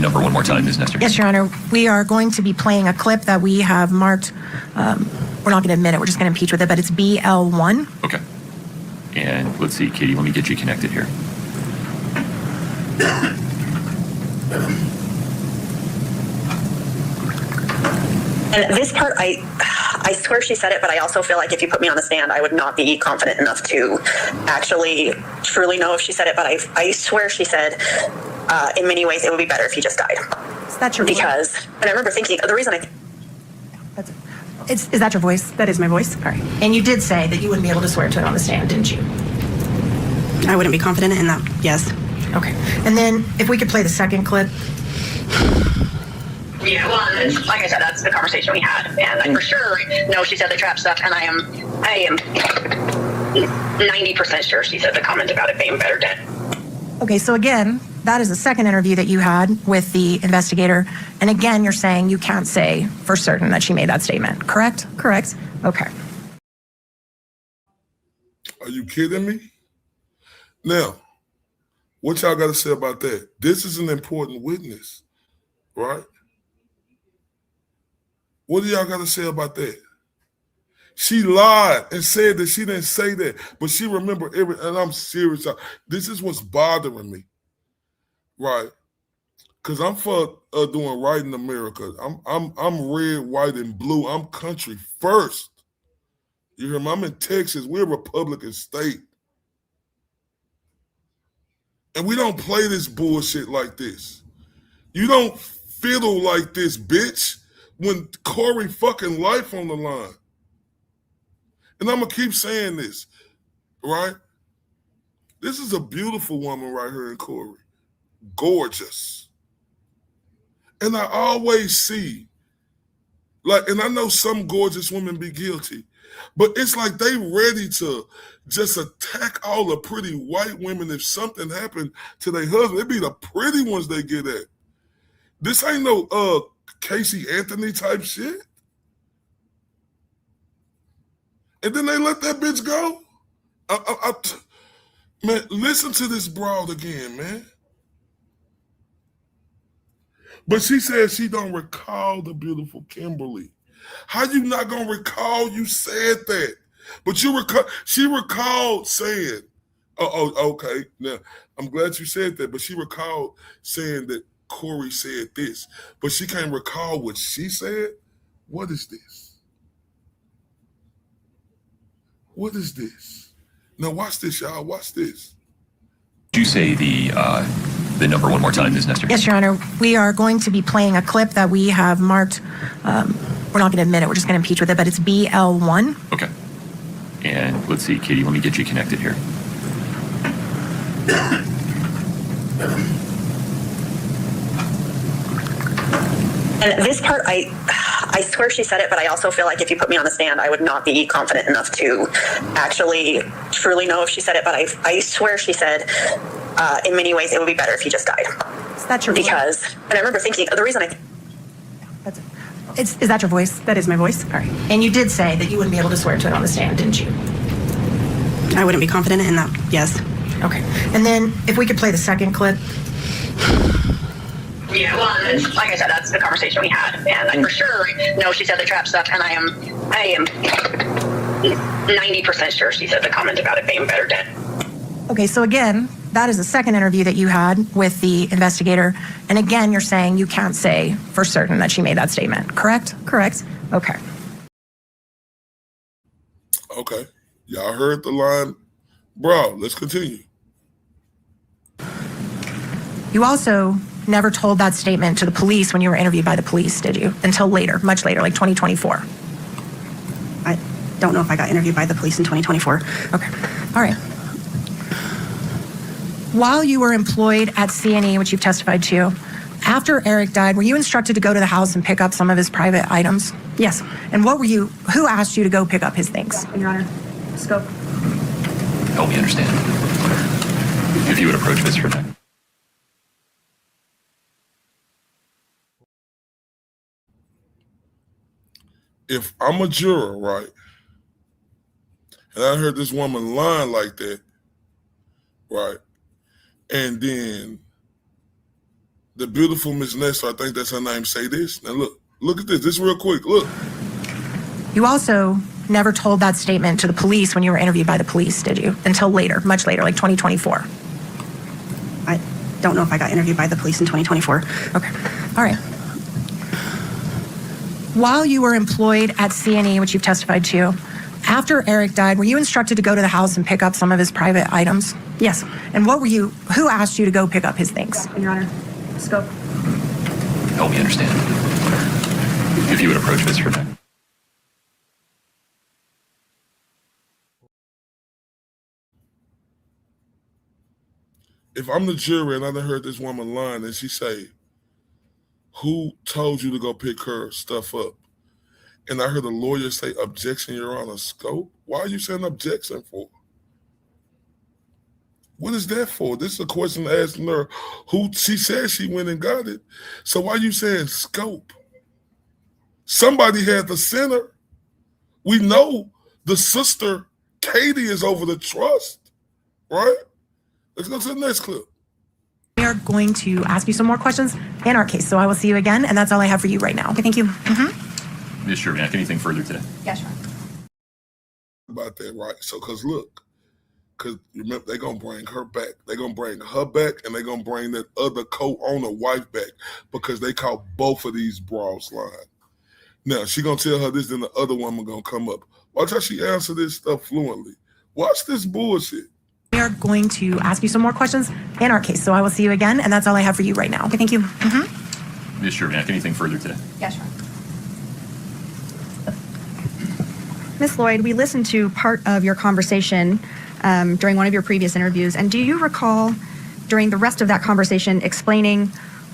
number one more time, Ms. Nestor? Yes, Your Honor. We are going to be playing a clip that we have marked. We're not going to admit it. We're just going to impeach with it, but it's BL1. Okay. And let's see, Katie, let me get you connected here. And this part, I swear she said it, but I also feel like if you put me on the stand, I would not be confident enough to actually truly know if she said it. But I swear she said, in many ways, it would be better if he just died. Is that your Because, and I remember thinking, the reason Is that your voice? That is my voice. All right. And you did say that you wouldn't be able to swear to it on the stand, didn't you? I wouldn't be confident in that, yes. Okay. And then if we could play the second clip. Yeah, well, like I said, that's the conversation we had, and I for sure know she said the trap stuff, and I am 90% sure she said the comment about it being better dead. Okay, so again, that is the second interview that you had with the investigator, and again, you're saying you can't say for certain that she made that statement, correct? Correct. Okay. Are you kidding me? Now, what y'all got to say about that? This is an important witness, right? What do y'all got to say about that? She lied and said that she didn't say that, but she remembered everything. And I'm serious. This is what's bothering me, right? Because I'm for doing right in America. I'm red, white, and blue. I'm country first. You hear me? I'm in Texas. We're a Republican state. And we don't play this bullshit like this. You don't fiddle like this, bitch. when Corey fucking life on the line. And I'm going to keep saying this, right? This is a beautiful woman right here in Corey. Gorgeous. And I always see, like, and I know some gorgeous women be guilty, but it's like they ready to just attack all the pretty white women if something happened to their husband. It be the pretty ones they get at. This ain't no Casey Anthony type shit. And then they let that bitch go? Man, listen to this broad again, man. But she said she don't recall the beautiful Kimberly. How you not gonna recall you said that? But she recalled saying, okay. Now, I'm glad you said that, but she recalled saying that Corey said this, but she can't recall what she said? What is this? What is this? Now watch this, y'all. Watch this. Did you say the number one more time, Ms. Nestor? Yes, Your Honor. We are going to be playing a clip that we have marked. We're not going to admit it. We're just going to impeach with it, but it's BL1. Okay. And let's see, Katie, let me get you connected here. And this part, I swear she said it, but I also feel like if you put me on the stand, I would not be confident enough to actually truly know if she said it. But I swear she said, in many ways, it would be better if he just died. Is that your Because, and I remember thinking, the reason That's it. Is that your voice? That is my voice. All right. And you did say that you wouldn't be able to swear to it on the stand, didn't you? I wouldn't be confident in that, yes. Okay. And then if we could play the second clip. Yeah, well, like I said, that's the conversation we had, and I for sure know she said the trap stuff, and I am 90% sure she said the comment about it being better dead. Okay, so again, that is the second interview that you had with the investigator, and again, you're saying you can't say for certain that she made that statement, correct? Correct. Okay. Okay. Y'all heard the line. Bro, let's continue. You also never told that statement to the police when you were interviewed by the police, did you? Until later, much later, like 2024. I don't know if I got interviewed by the police in 2024. Okay. All right. While you were employed at CNE, which you've testified to, after Eric died, were you instructed to go to the house and pick up some of his private items? Yes. And who asked you to go pick up his things? Your Honor, scope. Help me understand. If you would approach Mr. Beck. If I'm a juror, right, and I heard this woman lying like that, right, and then the beautiful Miss Nestor, I think that's her name, say this. Now look at this. This real quick. Look. You also never told that statement to the police when you were interviewed by the police, did you? Until later, much later, like 2024. I don't know if I got interviewed by the police in 2024. Okay. All right. While you were employed at CNE, which you've testified to, after Eric died, were you instructed to go to the house and pick up some of his private items? Yes. And who asked you to go pick up his things? Your Honor, scope. Help me understand. If you would approach Mr. Beck. If I'm the jury and I done heard this woman lying and she say, who told you to go pick her stuff up? And I heard a lawyer say, objection, Your Honor, scope? Why are you saying objection for? What is that for? This is a question asking her who she said she went and got it. So why are you saying scope? Somebody had to send her. We know the sister, Katie, is over the trust, right? Let's go to the next clip. We are going to ask you some more questions in our case, so I will see you again, and that's all I have for you right now. Okay, thank you. Ms. Sherman, anything further today? Yeah, sure. About that, right? So, because remember, they're going to bring her back. They're going to bring her back, and they're going to bring that other co-owner wife back because they caught both of these bras lying. Now, she going to tell her this, then the other woman going to come up. Watch how she answer this stuff fluently. Watch this bullshit. We are going to ask you some more questions in our case, so I will see you again, and that's all I have for you right now. Okay, thank you. Ms. Sherman, anything further today? Yeah, sure. Miss Lloyd, we listened to part of your conversation during one of your previous interviews, and do you recall during the rest of that conversation explaining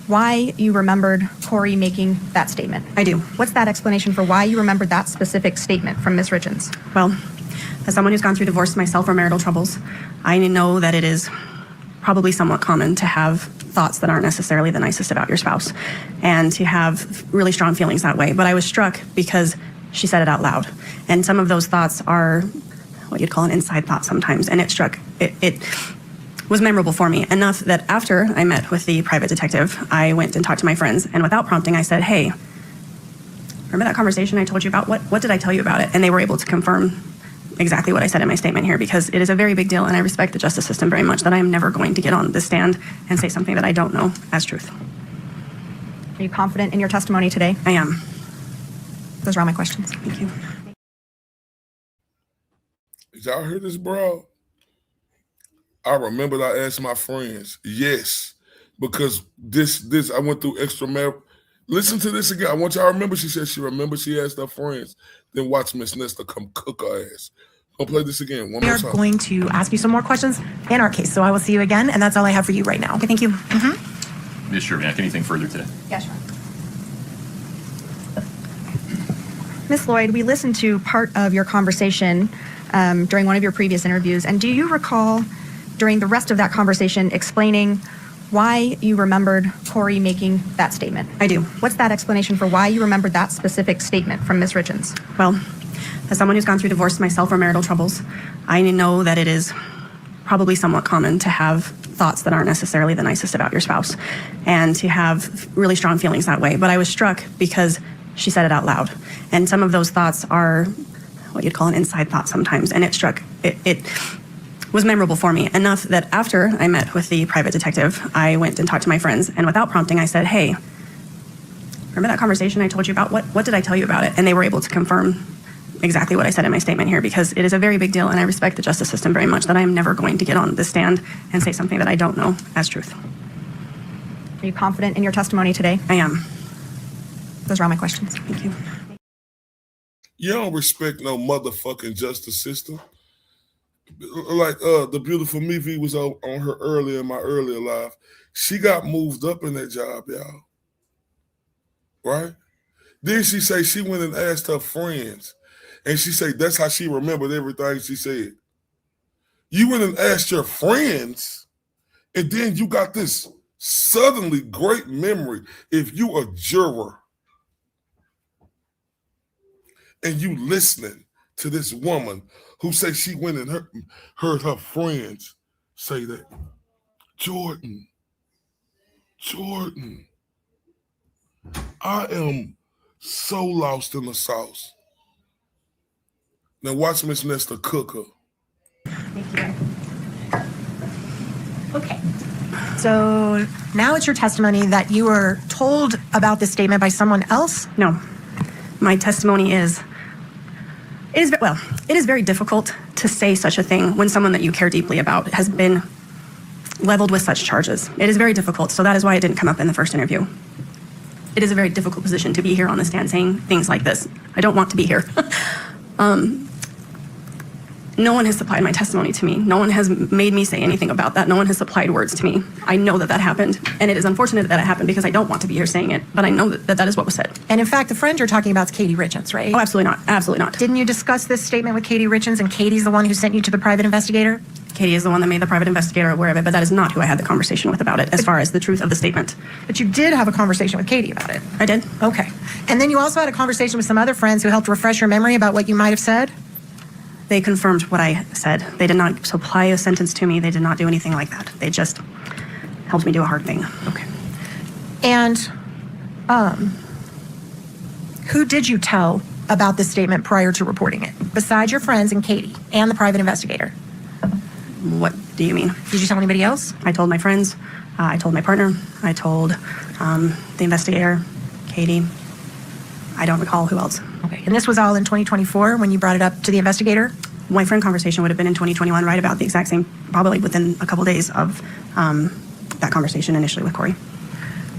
why you remembered Corey making that statement? I do. What's that explanation for why you remembered that specific statement from Ms. Richens? Well, as someone who's gone through divorce myself or marital troubles, I know that it is probably somewhat common to have thoughts that aren't necessarily the nicest about your spouse and to have really strong feelings that way. But I was struck because she said it out loud. And some of those thoughts are what you'd call an inside thought sometimes. And it was memorable for me enough that after I met with the private detective, I went and talked to my friends. And without prompting, I said, hey, remember that conversation I told you about? What did I tell you about it? And they were able to confirm exactly what I said in my statement here, because it is a very big deal, and I respect the justice system very much, that I am never going to get on the stand and say something that I don't know as truth. Are you confident in your testimony today? I am. Those are all my questions. Thank you. Did y'all hear this, bro? I remembered I asked my friends. Yes, because this I went through extramarital. Listen to this again. I want y'all to remember she said she remembered she asked her friends. Then watch Miss Nesta come cook her ass. I'll play this again one We more are time. going to ask you some more questions in our case, so I will see you again, and that's all I have for you right now. Okay, thank you. Ms. Shervinack, anything further today? Yes, sure. Miss Lloyd, we listened to part of your conversation during one of your previous interviews, and do you recall during the rest of that conversation explaining why you remembered Corey making that statement? I do. What's that explanation for why you remembered that specific statement from Ms. Richens? Well, as someone who's gone through divorce myself or marital troubles, I know that it is probably somewhat common to have thoughts that aren't necessarily the nicest about your spouse and to have really strong feelings that way. But I was struck because she said it out loud. And some of those thoughts are what you'd call an inside thought sometimes. And it was memorable for me enough that after I met with the private detective, I went and talked to my friends. And without prompting, I said, hey, remember that conversation I told you about? What did I tell you about it? And they were able to confirm exactly what I said in my statement here, because it is a very big deal, and I respect the justice system very much, that I am never going to get on the stand and say something that I don't know as truth. Are you confident in your testimony today? I am. Those are all my questions. Thank you. You don't respect no motherfucking justice system. Like the beautiful Mivi was on her earlier in my earlier life. She got moved up in that job, y'all. Right? Then she say she went and asked her friends. And she said that's how she remembered everything she said. You went and asked your friends, and then you got this suddenly great memory. If you a juror and you listening to this woman who says she went and heard her friends say that, Jordan, I am so lost in the sauce. Now watch Miss Nesta cook her. Thank you. Okay. So now it's your testimony that you were told about this statement by someone else? No. My testimony is, it is very difficult to say such a thing when someone that you care deeply about has been leveled with such charges. It is very difficult, so that is why it didn't come up in the first interview. It is a very difficult position to be here on the stand saying things like this. I don't want to be here. No one has supplied my testimony to me. No one has made me say anything about that. No one has supplied words to me. I know that that happened, and it is unfortunate that it happened because I don't want to be here saying it, but I know that that is what was said. And in fact, the friend you're talking about is Katie Richens, right? Oh, absolutely not. Absolutely not. Didn't you discuss this statement with Katie Richens, and Katie's the one who sent you to the private investigator? Katie is the one that made the private investigator aware of it, but that is not who I had the conversation with about it as far as the truth of the statement. But you did have a conversation with Katie about it. I did. Okay. And then you also had a conversation with some other friends who helped refresh your memory about what you might have said? They confirmed what I said. They did not supply a sentence to me. They did not do anything like that. They just helped me do a hard thing. Okay. And who did you tell about this statement prior to reporting it, besides your friends and Katie and the private investigator? What do you mean? Did you tell anybody else? I told my friends. I told my partner. I told the investigator, Katie. I don't recall who else. Okay. And this was all in 2024 when you brought it up to the investigator? My friend conversation would have been in 2021, right about the exact same, probably within a couple days of that conversation initially with Corey.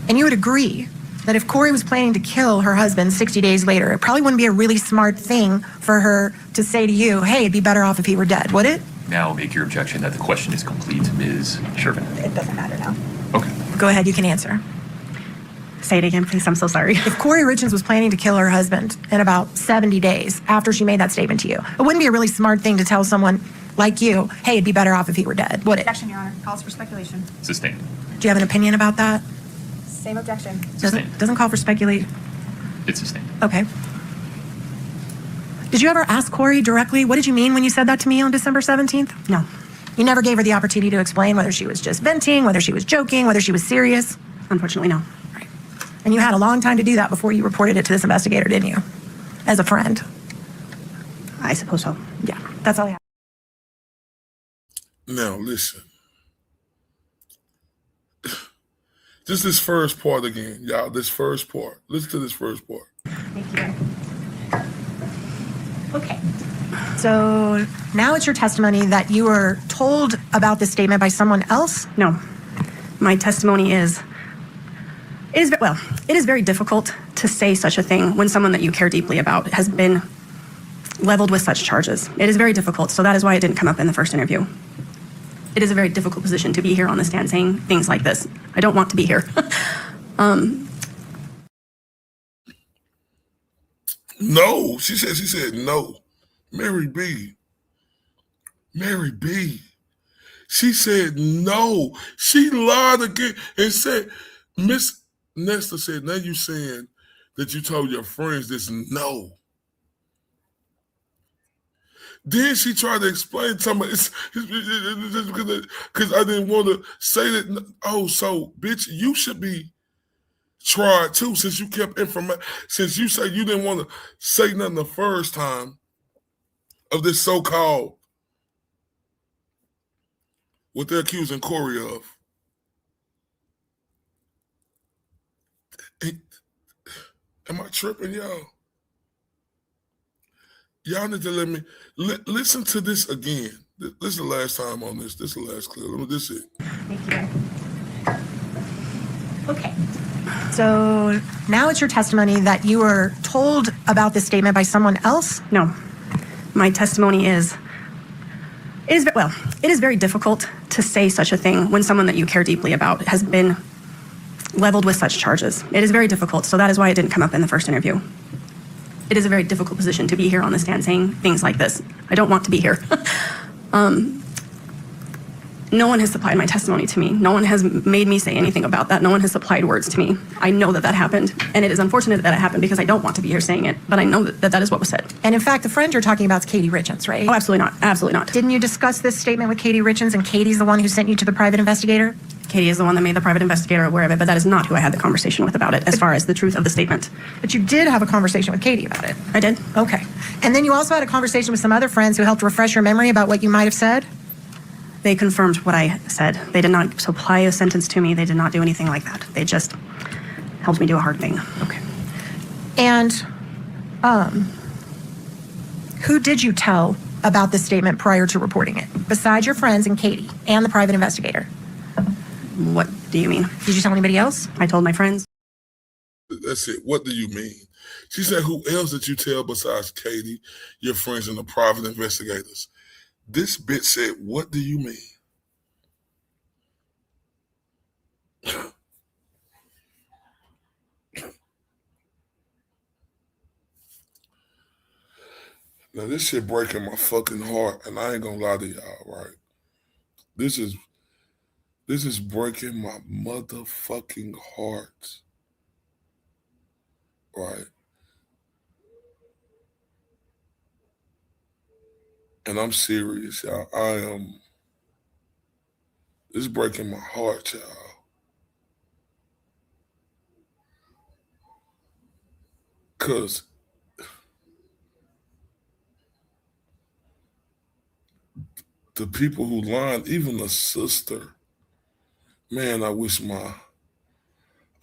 And you would agree that if Corey was planning to kill her husband 60 days later, it probably wouldn't be a really smart thing for her to say to you, hey, it'd be better off if he were dead, would it? Now make your objection that the question is complete, Ms. Shervin. It doesn't matter now. Okay. Go ahead, you can answer. Say it again, please. I'm so sorry. If Corey Richens was planning to kill her husband in about 70 days after she made that statement to you, it wouldn't be a really smart thing to tell someone like you, hey, it'd be better off if he were dead, would it? Objection, Your Honor. Calls for speculation. Sustained. Do you have an opinion about that? Same objection. Doesn't call for speculate. It's sustained. Okay. Did you ever ask Corey directly, what did you mean when you said that to me on December 17th? No. You never gave her the opportunity to explain whether she was just venting, whether she was joking, whether she was serious? Unfortunately, no. Right. And you had a long time to do that before you reported it to this investigator, didn't you? As a friend. I suppose so. Yeah, that's all I have. Now, listen. Just this first part again, y'all. This first part. Listen to this first part. Thank you. Okay. So now it's your testimony that you were told about this statement by someone else? No. My testimony is, it is very difficult to say such a thing when someone that you care deeply about has been leveled with such charges. It is very difficult, so that is why it didn't come up in the first interview. It is a very difficult position to be here on the stand saying things like this. I don't want to be here. No, she said no. Mary B. She said no. She lied again and said, Miss Nesta said, now you saying that you told your friends this? No. Then she tried to explain to me, because I didn't want to say that. Oh, so, bitch, you should be tried too, since you kept information, since you say you didn't want to say nothing the first time of this so-called, what they're accusing Corey of. Am I tripping, y'all? Y'all need to let me listen to this again. This is the last time on this. This is the last clip. This is it. Thank you. Okay. So now it's your testimony that you were told about this statement by someone else? No. My testimony is, it is very difficult to say such a thing when someone that you care deeply about has been leveled with such charges. It is very difficult, so that is why it didn't come up in the first interview. It is a very difficult position to be here on the stand saying things like this. I don't want to be here. No one has supplied my testimony to me. No one has made me say anything about that. No one has supplied words to me. I know that that happened, and it is unfortunate that it happened because I don't want to be here saying it, but I know that that is what was said. And in fact, the friend you're talking about is Katie Richens, right? Oh, absolutely not. Absolutely not. Didn't you discuss this statement with Katie Richens, and Katie's the one who sent you to the private investigator? Katie is the one that made the private investigator aware of it, but that is not who I had the conversation with about it, as far as the truth of the statement. But you did have a conversation with Katie about it. I did. Okay. And then you also had a conversation with some other friends who helped refresh your memory about what you might have said? They confirmed what I said. They did not supply a sentence to me. They did not do anything like that. They just helped me do a hard thing. Okay. And who did you tell about this statement prior to reporting it, besides your friends and Katie and the private investigator? What do you mean? Did you tell anybody else? I told my friends. That's it. What do you mean? She said, who else did you tell besides Katie, your friends, and the private investigators? This bitch said, what do you mean? Now, this shit breaking my fucking heart, and I ain't gonna lie to y'all, right? This is breaking my motherfucking heart, right? And I'm serious, y'all. This is breaking my heart, y'all. Because the people who lied, even the sister, man, I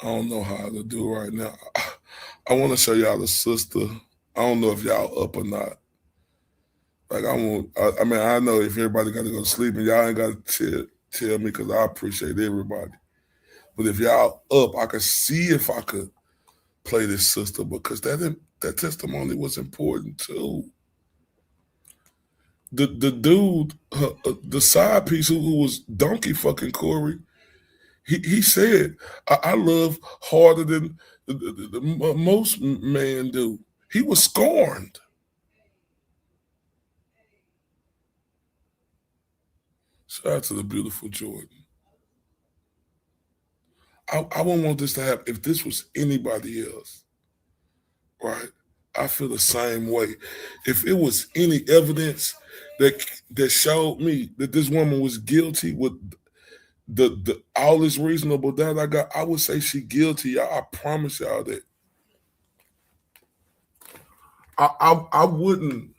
don't know how to do it right now. I want to show y'all the sister. I don't know if y'all up or not. Like, I mean, I know if everybody got to go to sleep and y'all ain't got to tell me because I appreciate everybody. But if y'all up, I could see if I could play this sister because that testimony was important too. The dude, the side piece who was donkey fucking Corey, he said, I love harder than most men do. He was scorned. Shout out to the beautiful Jordan. I wouldn't want this to happen if this was anybody else, right? I feel the same way. If it was any evidence that showed me that this woman was guilty with the all this reasonable doubt I got, I would say she guilty. Y'all, I promise y'all that. I wouldn't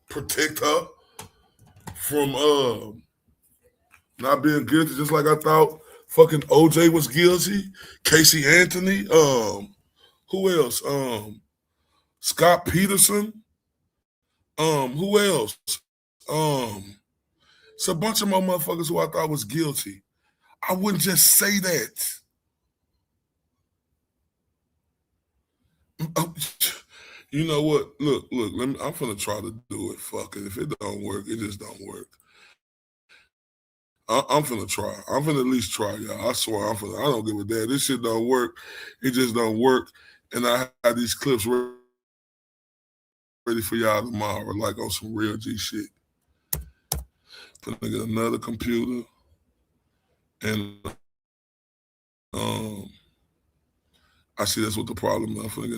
protect her from not being guilty, just like I thought fucking OJ was guilty, Casey Anthony, who else? Scott Peterson. Who else? It's a bunch of more motherfuckers who I thought was guilty. I wouldn't just say that. You know what? Look. I'm finna try to do it. Fuck it. If it don't work, it just don't work. I'm finna try. I'm finna at least try, y'all. I swear, I don't give a damn. This shit don't work. It just don't work. And I have these clips ready for y'all tomorrow, like on some real G shit. Finna get another computer. And I see that's what the problem is. I'm finna get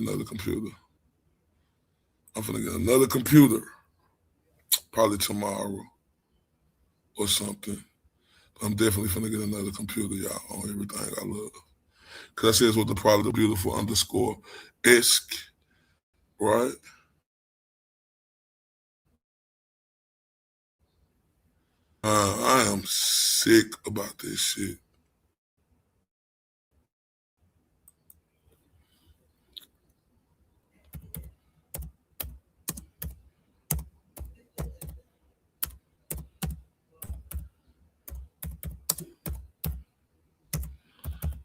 another computer. Probably tomorrow or something. I'm definitely finna get another computer, y'all, on everything I love. Because I see that's what the problem, the beautiful underscore esque, right? I am sick about this shit.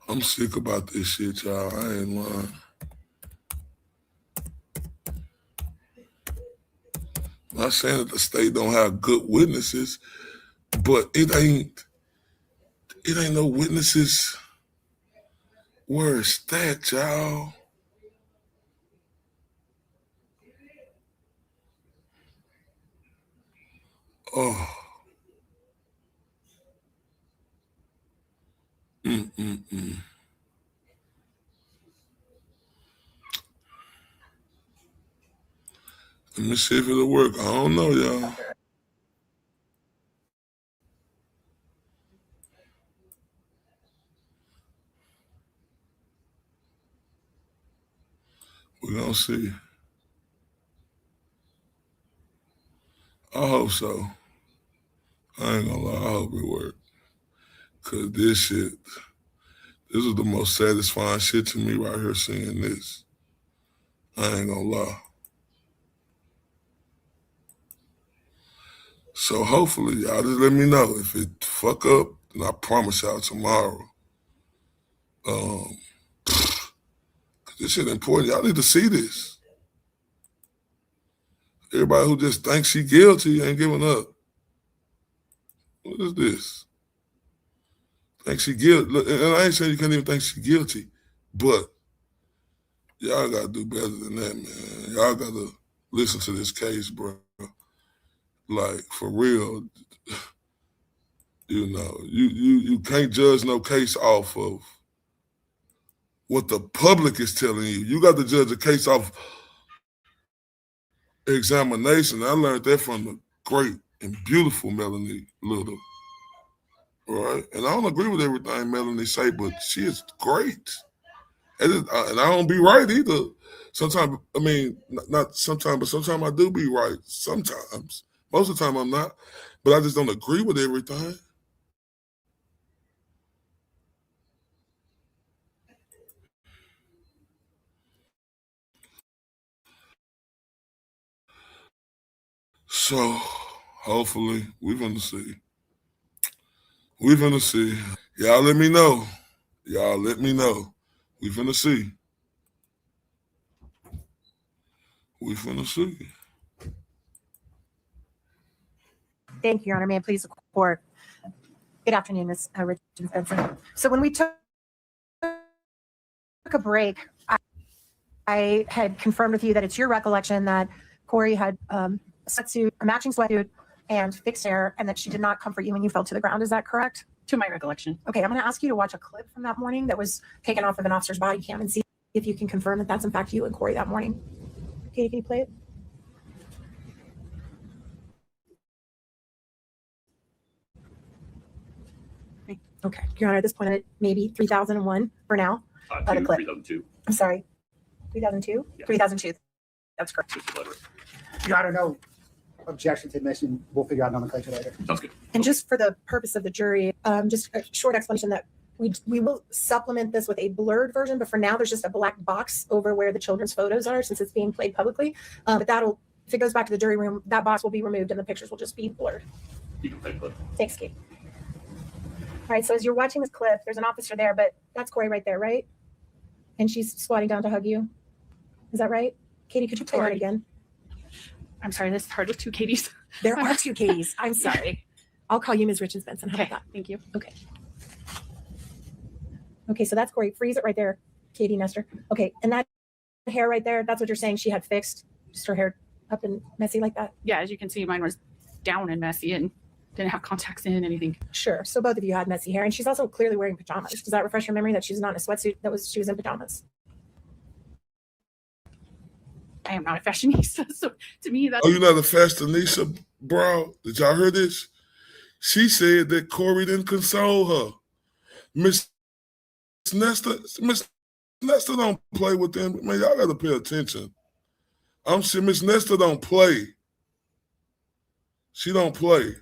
I'm sick about this shit, y'all. I ain't lying. I'm not saying that the state don't have good witnesses, but it ain't no witnesses where it's that, y'all. Oh. Let me see if it'll work. I don't know, y'all. We're gonna see. I hope so. I ain't gonna lie, I hope it works. Cause this is the most satisfying shit to me right here seeing this. I ain't gonna lie. So hopefully y'all just let me know. If it fuck up, then I promise y'all tomorrow. Cause this shit important. Y'all need to see this. Everybody who just thinks she guilty ain't giving up. What is this? Think she guilty. And I ain't saying you can't even think she guilty, but y'all gotta do better than that, man. Y'all gotta listen to this case, bro. Like, for real, you know, you can't judge no case off of what the public is telling you. You got to judge a case off examination. I learned that from the great and beautiful Melanie Little. Right? And I don't agree with everything Melanie say, but she is great. And I don't be right either. Sometimes, I mean, not sometimes, but sometimes I do be right. Sometimes. Most of the time I'm not. But I just don't agree with everything. So, hopefully, we're going to see. Y'all let me know Y'all let me know. We finna see. We finna see. Thank you, Your Honor. May I please report? Good afternoon, Ms. Richens Benson. So when we took a break, I had confirmed with you that it's your recollection that Corey had a matching sweatsuit and fixed hair, and that she did not comfort you when you fell to the ground. Is that correct? To my recollection. Okay, I'm going to ask you to watch a clip from that morning that was taken off of an officer's body cam and see if you can confirm that that's in fact you and Corey that morning. Katie, can you play it? Okay, Your Honor, at this point, it may be 3001 for now. 3002. I'm sorry, 3002? Yeah. 3002. That's correct. Your Honor, no objection to admission. We'll figure out nomenclature later. Sounds good. And just for the purpose of the jury, just a short explanation that we will supplement this with a blurred version, but for now there's just a black box over where the children's photos are since it's being played publicly. But that'll, if it goes back to the jury room, that box will be removed and the pictures will just be blurred. You can play the clip. Thanks, Kate. All right, so as you're watching this clip, there's an officer there, but that's Corey right there, right? And she's squatting down to hug you. Is that right? Katie, could you play that again? I'm sorry, this is hard with two Katies. There are two Katies. I'm sorry. I'll call you Ms. Richens Benson. How about that? Thank you. Okay. Okay, so that's Corey. Freeze it right there, Katie Nestor. Okay, and that hair right there, that's what you're saying she had fixed? Just her hair up and messy like that? Yeah, as you can see, mine was down and messy and didn't have contacts in anything. Sure. So both of you had messy hair, and she's also clearly wearing pajamas. Does that refresh your memory that she's not in a sweatsuit? She was in pajamas. I am not a fashionista, so to me that's... Oh, you're not a fashionista, bro? Did y'all hear this? She said that Corey didn't console her. Miss Nestor don't play with them. Man, y'all got to pay attention. I'm sure Miss Nestor don't play. She don't play.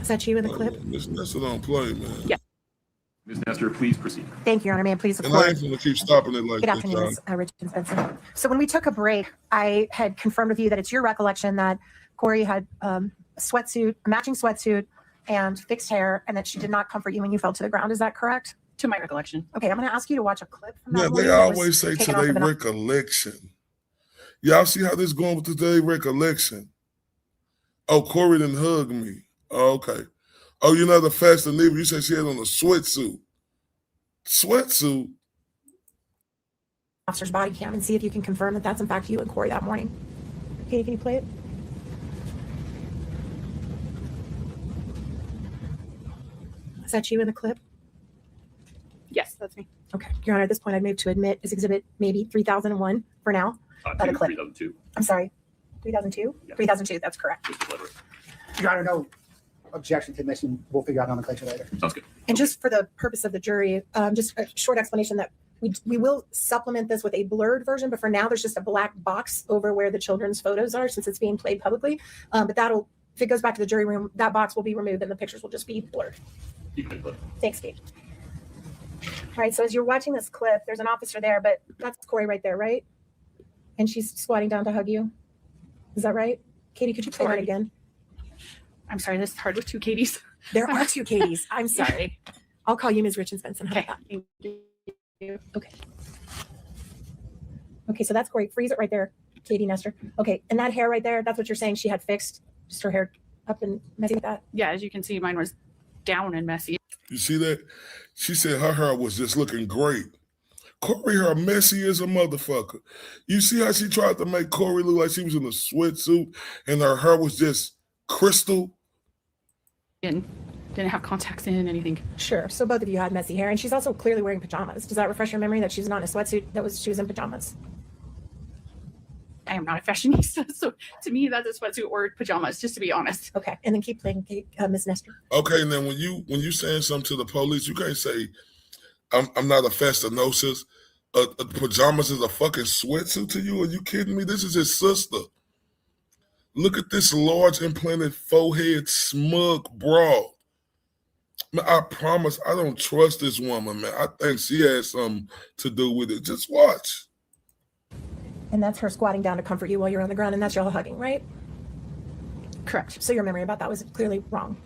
Is that you in the clip? Miss Nestor don't play, man. Yeah. Ms. Nestor, please proceed. Thank you, Your Honor. May I please And I ain't going to keep stopping it like Good this, afternoon, John. Ms. Richens Benson. So when we took a break, I had confirmed with you that it's your recollection that Corey had a matching sweatsuit and fixed hair, and that she did not comfort you when you fell to the ground. Is that correct? To my recollection. Okay, I'm going to ask you to watch a clip from that. Yeah, morning they that was always say to taken off their of an- recollection. Y'all see how this going with their recollection? Oh, Corey didn't hug me. Oh, okay. Oh, you're not a fashionista. You said she had on a sweatsuit. Sweatsuit? Officer's body cam and see if you can confirm that that's in fact you and Corey that morning. Katie, can you play it? Is that you in the clip? Yes, that's me. Okay, Your Honor, at this point, I'd move to admit as exhibit maybe 3001 for now. The clip. 3002. I'm sorry, 3002? Yeah. 3002, that's correct. Your Honor, no objection to admission. We'll figure out nomenclature later. Sounds good. And just for the purpose of the jury, just a short explanation that we will supplement this with a blurred version, but for now there's just a black box over where the children's photos are since it's being played publicly. But that'll, if it goes back to the jury room, that box will be removed and the pictures will just be blurred. You can play the clip. Thanks, Kate. All right, so as you're watching this clip, there's an officer there, but that's Corey right there, right? And she's squatting down to hug you. Is that right? Katie, could you play that again? I'm sorry, this is hard with two Katies. There are two Katies. I'm sorry. I'll call you Ms. Richens Benson. How about that? Thank you. Okay. Okay, so that's Corey. Freeze it right there, Katie Nestor. Okay, and that hair right there, that's what you're saying she had fixed? Just her hair up and messy like that? Yeah, as you can see, mine was down and messy. You see that? She said her hair was just looking great. Corey hair messy as a motherfucker. You see how she tried to make Corey look like she was in a sweatsuit and her hair was just crystal? And didn't have contacts in anything. Sure, so both of you had messy hair, and she's also clearly wearing pajamas. Does that refresh your memory that she's not in a sweatsuit, she was in pajamas? I am not a fashionista, so to me that's a sweatsuit or pajamas, just to be honest. Okay, and then keep playing, Ms. Nestor. Okay, and then when you saying something to the police, you can't say, I'm not a fashionista. Pajamas is a fucking sweatsuit to you? Are you kidding me? This is his sister. Look at this large implanted forehead smug broad. Man, I promise I don't trust this woman, man. I think she has something to do with it. Just watch. And that's her squatting down to comfort you while you're on the ground, and that's y'all hugging, right? Correct. So your memory about that was clearly wrong.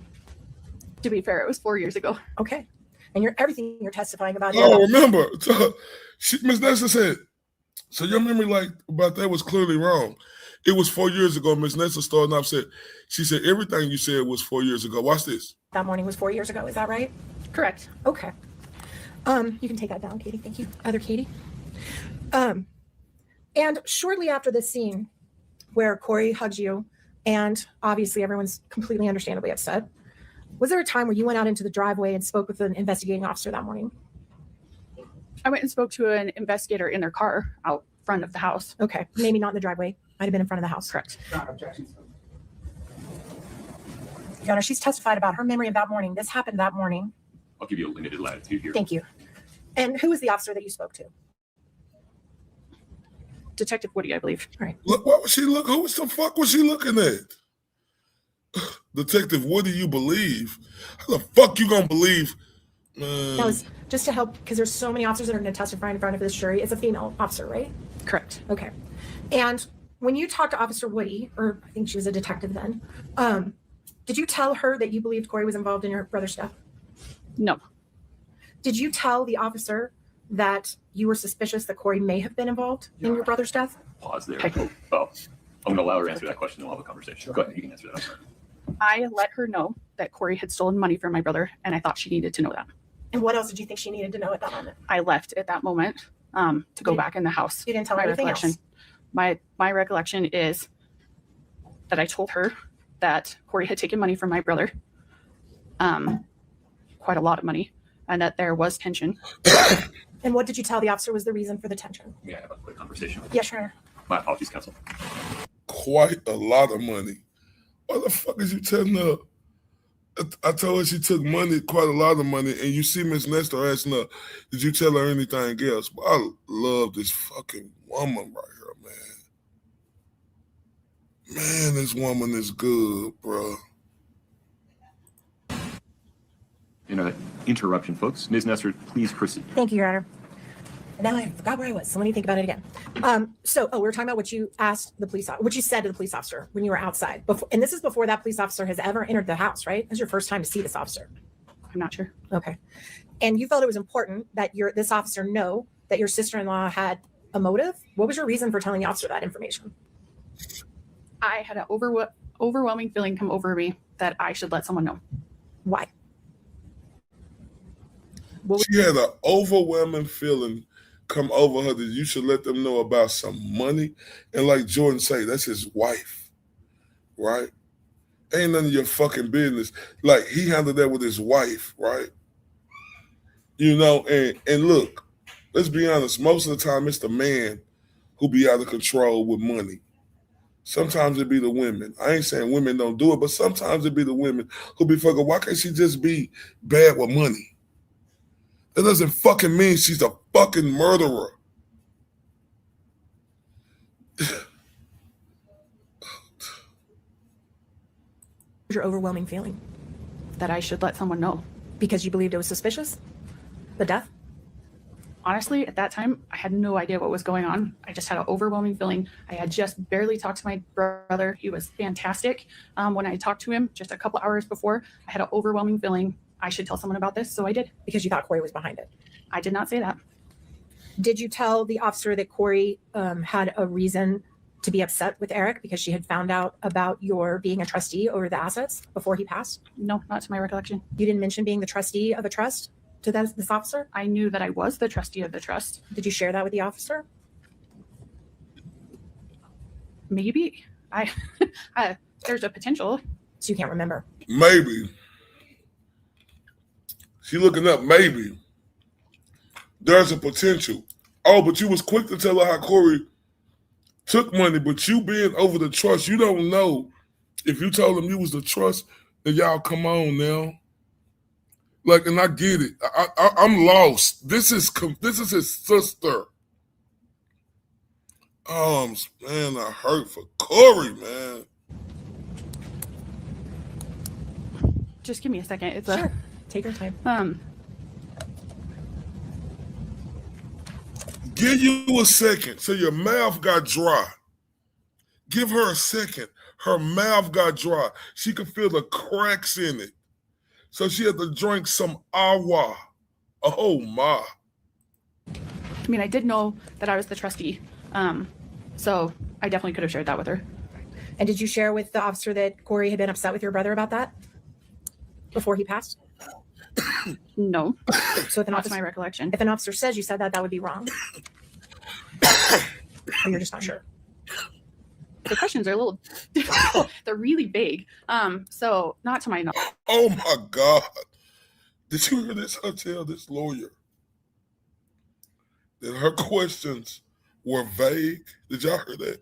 To be fair, it was 4 years ago. Okay. And everything you're testifying about. Oh, remember, Ms. Nessa said, so your memory like about that was clearly wrong. It was 4 years ago. Ms. Nessa started off she said everything you said was 4 years ago. Watch this. That morning was 4 years ago. Is that right? Correct. Okay. You can take that down, Katie. Thank you. Other Katie. And shortly after this scene where Corey hugs you, and obviously everyone's completely understandably upset, was there a time where you went out into the driveway and spoke with an investigating officer that morning? I went and spoke to an investigator in their car out front of the house. Okay. Maybe not in the driveway. Might have been in front of the house. Correct. Your Honor, she's testified about her memory of that morning. This happened that morning. I'll give you a limited latitude here. Thank you. And who was the officer that you spoke to? Detective Woody, I believe. All right. Look, what was she look? Who the fuck was she looking at? Detective Woody, you believe? How the fuck you gonna believe? That was just to help, because there's so many officers that are going to testify in front of this jury. It's a female officer, right? Correct. Okay. And when you talked to Officer Woody, or I think she was a detective then, did you tell her that you believed Corey was involved in your brother's death? No. Did you tell the officer that you were suspicious that Corey may have been involved in your brother's death? Pause there. Oh, I'm going to allow her to answer that question and we'll have a conversation. Go ahead, you can answer that. I let her know that Corey had stolen money from my brother, and I thought she needed to know that. And what else did you think she needed to know at that moment? I left at that moment to go back in the house. You didn't tell her anything else? My recollection is that I told her that Corey had taken money from my brother, quite a lot of money, and that there was tension. And what did you tell the officer was the reason for the tension? May I have a quick conversation? Yeah, sure. My apologies, counsel. Quite a lot of money. What the fuck is you telling her? I told her she took money, quite a lot of money, and you see Miss Nestor asking her, did you tell her anything else? But I love this fucking woman right here, man. Man, this woman is good, bro. Interruption, folks. Ms. Nestor, please proceed. Thank you, Your Honor. Now I forgot where I was, so let me think about it again. We were talking about what you asked the police, what you said to the police officer when you were outside. And this is before that police officer has ever entered the house, right? This is your first time to see this officer. I'm not sure. Okay. And you felt it was important that this officer know that your sister-in-law had a motive. What was your reason for telling the officer that information? I had an overwhelming feeling come over me that I should let someone know. Why? She had an overwhelming feeling come over her that you should let them know about some money. And like Jordan say, that's his wife, right? Ain't none of your fucking business. Like, he handled that with his wife, right? You know, and look, let's be honest, most of the time it's the man who be out of control with money. Sometimes it be the women. I ain't saying women don't do it, but sometimes it be the women who be fucking, why can't she just be bad with money? That doesn't fucking mean she's a fucking murderer. Your overwhelming feeling? That I should let someone know. Because you believed it was suspicious? The death? Honestly, at that time, I had no idea what was going on. I just had an overwhelming feeling. I had just barely talked to my brother. He was fantastic. When I talked to him just a couple hours before, I had an overwhelming feeling I should tell someone about this, so I did. Because you thought Corey was behind it? I did not say that. Did you tell the officer that Corey had a reason to be upset with Eric because she had found out about your being a trustee over the assets before he passed? No, not to my recollection. You didn't mention being the trustee of a trust to this officer? I knew that I was the trustee of the trust. Did you share that with the officer? Maybe. There's a potential. So you can't remember? Maybe. She looking up, maybe. There's a potential. Oh, but you was quick to tell her how Corey took money, but you being over the trust, you don't know if you told him you was the trust, then y'all come on now. Like, and I get it. I'm lost. This is his sister. Oh, man, I hurt for Corey, man. Just give me a second. It's sure. Take your time. Give you a second. So your mouth got dry. Give her a second. Her mouth got dry. She could feel the cracks in it. So she had to drink some agua. Oh my. I mean, I did know that I was the trustee, so I definitely could have shared that with her. And did you share with the officer that Corey had been upset with your brother about that before he passed? No. So if an That's officer, my recollection. if an officer says you said that, that would be wrong. Or you're just not sure. The questions are a little difficult. They're really vague. So not to my knowledge. Oh my God. Did you hear this? Her tell this lawyer that her questions were vague. Did y'all hear that?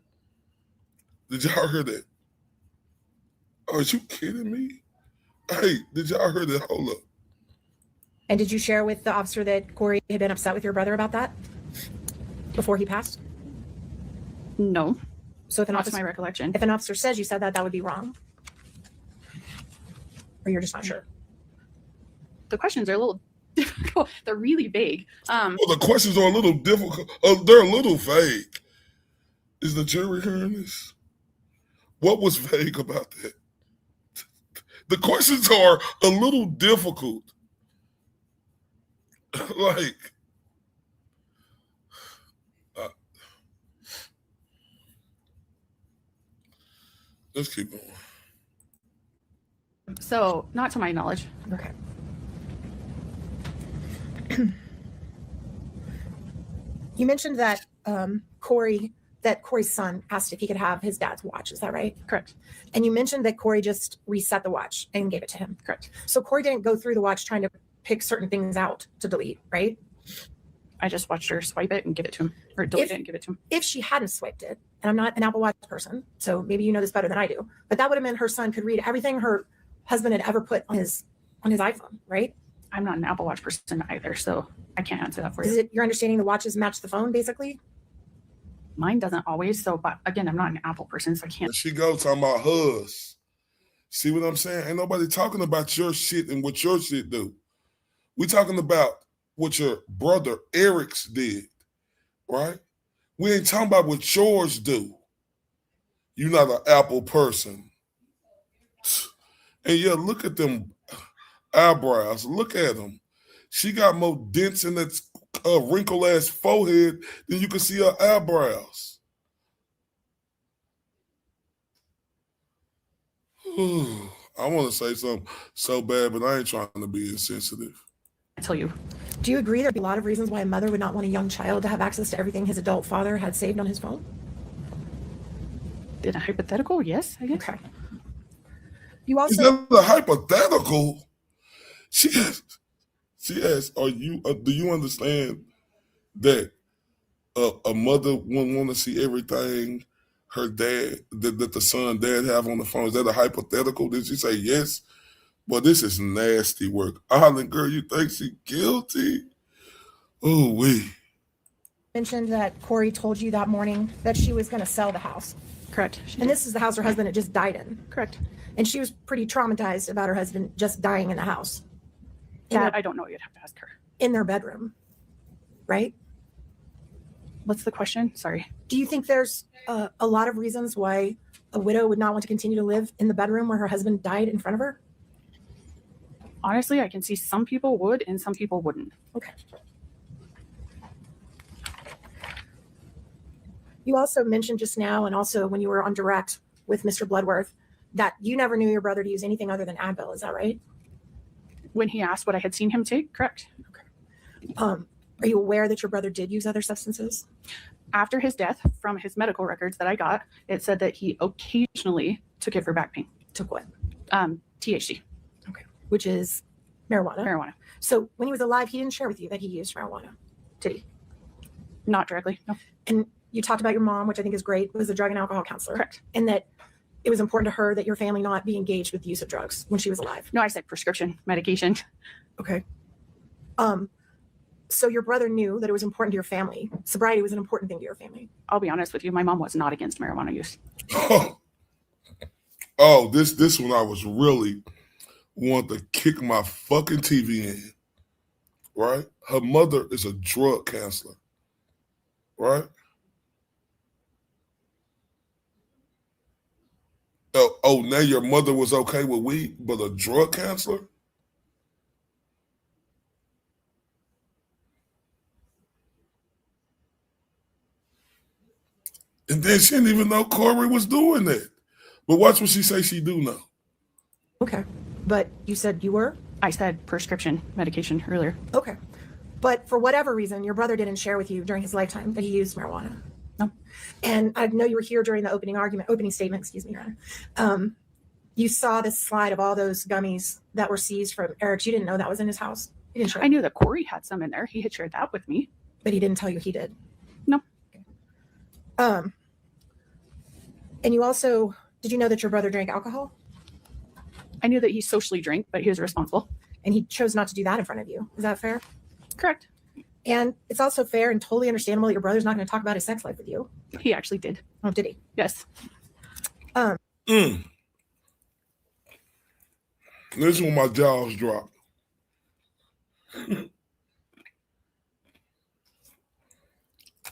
Did y'all hear that? Are you kidding me? Hey, did y'all hear that? Hold up. And did you share with the officer that Corey had been upset with your brother about that before he passed? No. So if an That's officer, my recollection. if an officer says you said that, that would be wrong. Or you're just not sure. The questions are a little difficult. They're really vague. Well, the questions are a little difficult. They're a little vague. Is the jury hearing this? What was vague about that? The questions are a little difficult. Like, let's keep going. So not to my knowledge. Okay. You mentioned that Corey's son asked if he could have his dad's watch. Is that right? Correct. And you mentioned that Corey just reset the watch and gave it to him. Correct. So Corey didn't go through the watch trying to pick certain things out to delete, right? I just watched her swipe it and give it to him, or delete it and give it to him. If she hadn't swiped it, and I'm not an Apple Watch person, so maybe you know this better than I do, but that would have meant her son could read everything her husband had ever put on his iPhone, right? I'm not an Apple Watch person either, so I can't answer that for you. Is it your understanding the watches match the phone, basically? Mine doesn't always. So, but again, I'm not an Apple person, so I can't. And she goes talking about hers. See what I'm saying? Ain't nobody talking about your shit and what your shit do. We talking about what your brother Eric's did, right? We ain't talking about what yours do. You're not an Apple person. And yeah, look at them eyebrows. Look at them. She got more dents in that wrinkled ass forehead than you can see her eyebrows. I want to say something so bad, but I ain't trying to be insensitive. I tell you. Do you agree there'd be a lot of reasons why a mother would not want a young child to have access to everything his adult father had saved on his phone? In a hypothetical, yes, I guess. Okay. You also. Is that a hypothetical? She asked, "Are you? Do you understand that a mother wouldn't want to see everything her dad that the son dad have on the phone? Is that a hypothetical?" Did she say yes? Well, this is nasty work. Island girl, you think she guilty? Oh, we mentioned that Corey told you that morning that she was going to sell the house. Correct. And this is the house her husband had just died in. Correct. And she was pretty traumatized about her husband just dying in the house. That I don't know. You'd have to ask her. In their bedroom, right? What's the question? Sorry. Do you think there's a lot of reasons why a widow would not want to continue to live in the bedroom where her husband died in front of her? Honestly, I can see some people would and some people wouldn't. Okay. You also mentioned just now, and also when you were on direct with Mr. Bloodworth, that you never knew your brother to use anything other than Advil. Is that right? When he asked what I had seen him take, correct. Okay. Are you aware that your brother did use other substances? After his death, from his medical records that I got, it said that he occasionally took it for back pain. Took what? THC. Okay. Which is marijuana. Marijuana. So when he was alive, he didn't share with you that he used marijuana, did he? Not directly, no. And you talked about your mom, which I think is great, was a drug and alcohol counselor. Correct. And that it was important to her that your family not be engaged with the use of drugs when she was alive. No, I said prescription medication. Okay. So your brother knew that it was important to your family. Sobriety was an important thing to your family. I'll be honest with you. My mom was not against marijuana use. Oh, this one I was really want to kick my fucking TV in. Right? Her mother is a drug counselor. Right? Oh, now your mother was okay with weed, but a drug counselor? And then she didn't even know Corey was doing that. But watch what she say she do know. Okay. But you said you were? I said prescription medication earlier. Okay. But for whatever reason, your brother didn't share with you during his lifetime that he used marijuana. No. And I know you were here during the opening statement, excuse me, Your Honor. You saw this slide of all those gummies that were seized from Eric. You didn't know that was in his house. You didn't share. I knew that Corey had some in there. He had shared that with me. But he didn't tell you he did. No. Okay. And you also, did you know that your brother drank alcohol? I knew that he socially drank, but he was responsible. And he chose not to do that in front of you. Is that fair? Correct. And it's also fair and totally understandable that your brother's not going to talk about his sex life with you. He actually did. Oh, did he? Yes. This is when my jaws dropped. This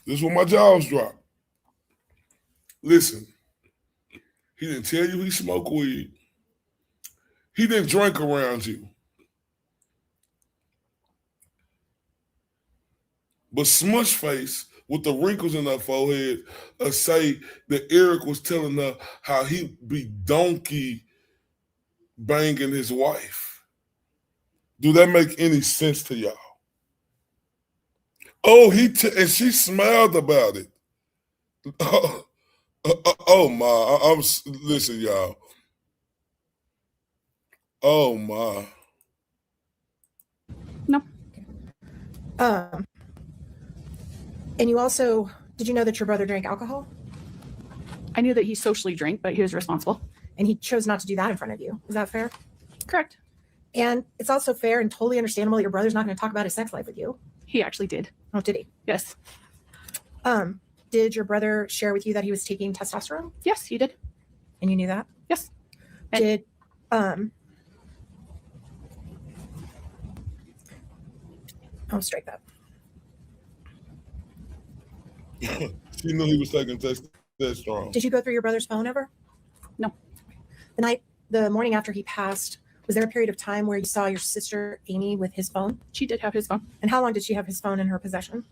is when my jaws dropped. Listen, he didn't tell you he smoked weed. He didn't drink around you. But Smush Face, with the wrinkles in her forehead, say that Eric was telling her how he be donkey banging his wife. Do that make any sense to y'all? Oh, and she smiled about it. Oh my! Listen, y'all. Oh my! No. And you also, did you know that your brother drank alcohol? I knew that he socially drank, but he was responsible. And he chose not to do that in front of you. Is that fair? Correct. And it's also fair and totally understandable that your brother's not going to talk about his sex life with you. He actually did. Oh, did he? Yes. Did your brother share with you that he was taking testosterone? Yes, he did. And you knew that? Yes. Did I'll strike that. She knew he was taking testosterone. Did you go through your brother's phone ever? No. The morning after he passed, was there a period of time where you saw your sister Amy with his phone? She did have his phone. And how long did she have his phone in her possession?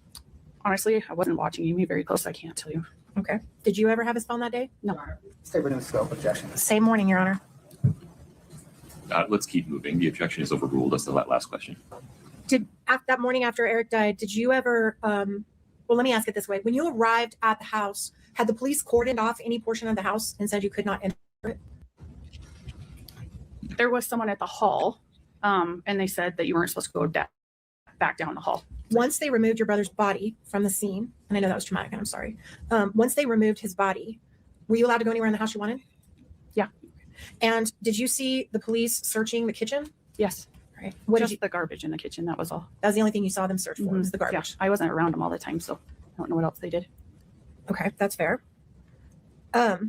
Honestly, I wasn't watching Amy very close. I can't tell you. Okay. Did you ever have his phone that day? No. Statement of scope objection. Same morning, Your Honor. Let's keep moving. The objection is overruled. That's the last question. That morning after Eric died, did you ever, well, let me ask it this way. When you arrived at the house, had the police cordoned off any portion of the house and said you could not enter it? There was someone at the hall, and they said that you weren't supposed to go back down the hall. Once they removed your brother's body from the scene, and I know that was traumatic, and I'm sorry. Once they removed his body, were you allowed to go anywhere in the house you wanted? Yeah. And did you see the police searching the kitchen? Yes. Right. Just the garbage in the kitchen. That was all. That was the only thing you saw them search for, was the garbage. Yeah. I wasn't around them all the time, so I don't know what else they did. Okay, that's fair. At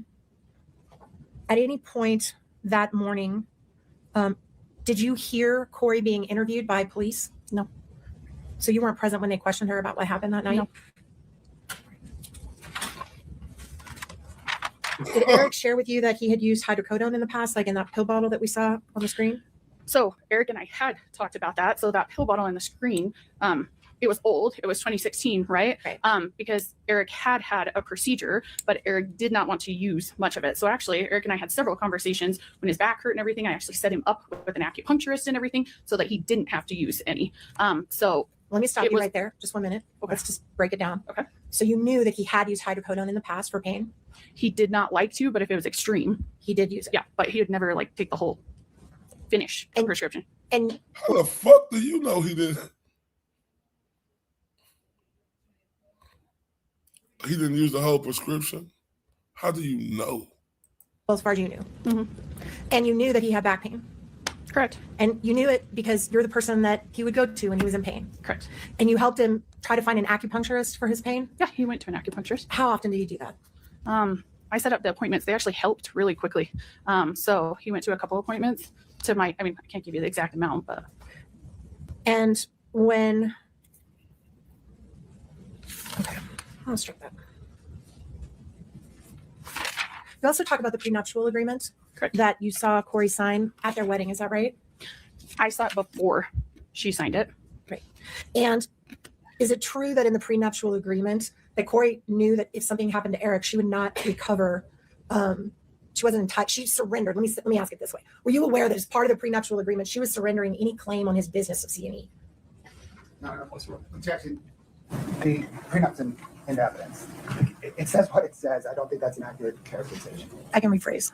any point that morning, did you hear Corey being interviewed by police? No. So you weren't present when they questioned her about what happened that night? No. Did Eric share with you that he had used hydrocodone in the past, like in that pill bottle that we saw on the screen? So Eric and I had talked about that. So that pill bottle on the screen, it was old. It was 2016, right? Because Eric had a procedure, but Eric did not want to use much of it. So actually, Eric and I had several conversations when his back hurt and everything. I actually set him up with an acupuncturist and everything so that he didn't have to use any. So let me stop you right there. Just 1 minute. Okay. Let's just break it down. Okay. So you knew that he had used hydrocodone in the past for pain? He did not like to, but if it was extreme, he did use it. Yeah, but he would never take the whole finish prescription. And how the fuck do you know he didn't? He didn't use the whole prescription? How do you know? Well, as far as you knew. And you knew that he had back pain? Correct. And you knew it because you're the person that he would go to when he was in pain? Correct. And you helped him try to find an acupuncturist for his pain? Yeah, he went to an acupuncturist. How often did he do that? I set up the appointments. They actually helped really quickly. So he went to a couple appointments to I can't give you the exact amount, but. And when, okay, I'll strike that. You also talk about the prenuptial agreement that you saw Corey sign at their wedding. Is that right? I saw it before she signed it. Right. And is it true that in the prenuptial agreement that Corey knew that if something happened to Eric, she would not recover. She wasn't in touch. She surrendered. Let me ask it this way. Were you aware that as part of the prenuptial agreement, she was surrendering any claim on his business of C&E? No. Objection. The prenup's in evidence. It says what it says. I don't think that's an accurate characterization. I can rephrase.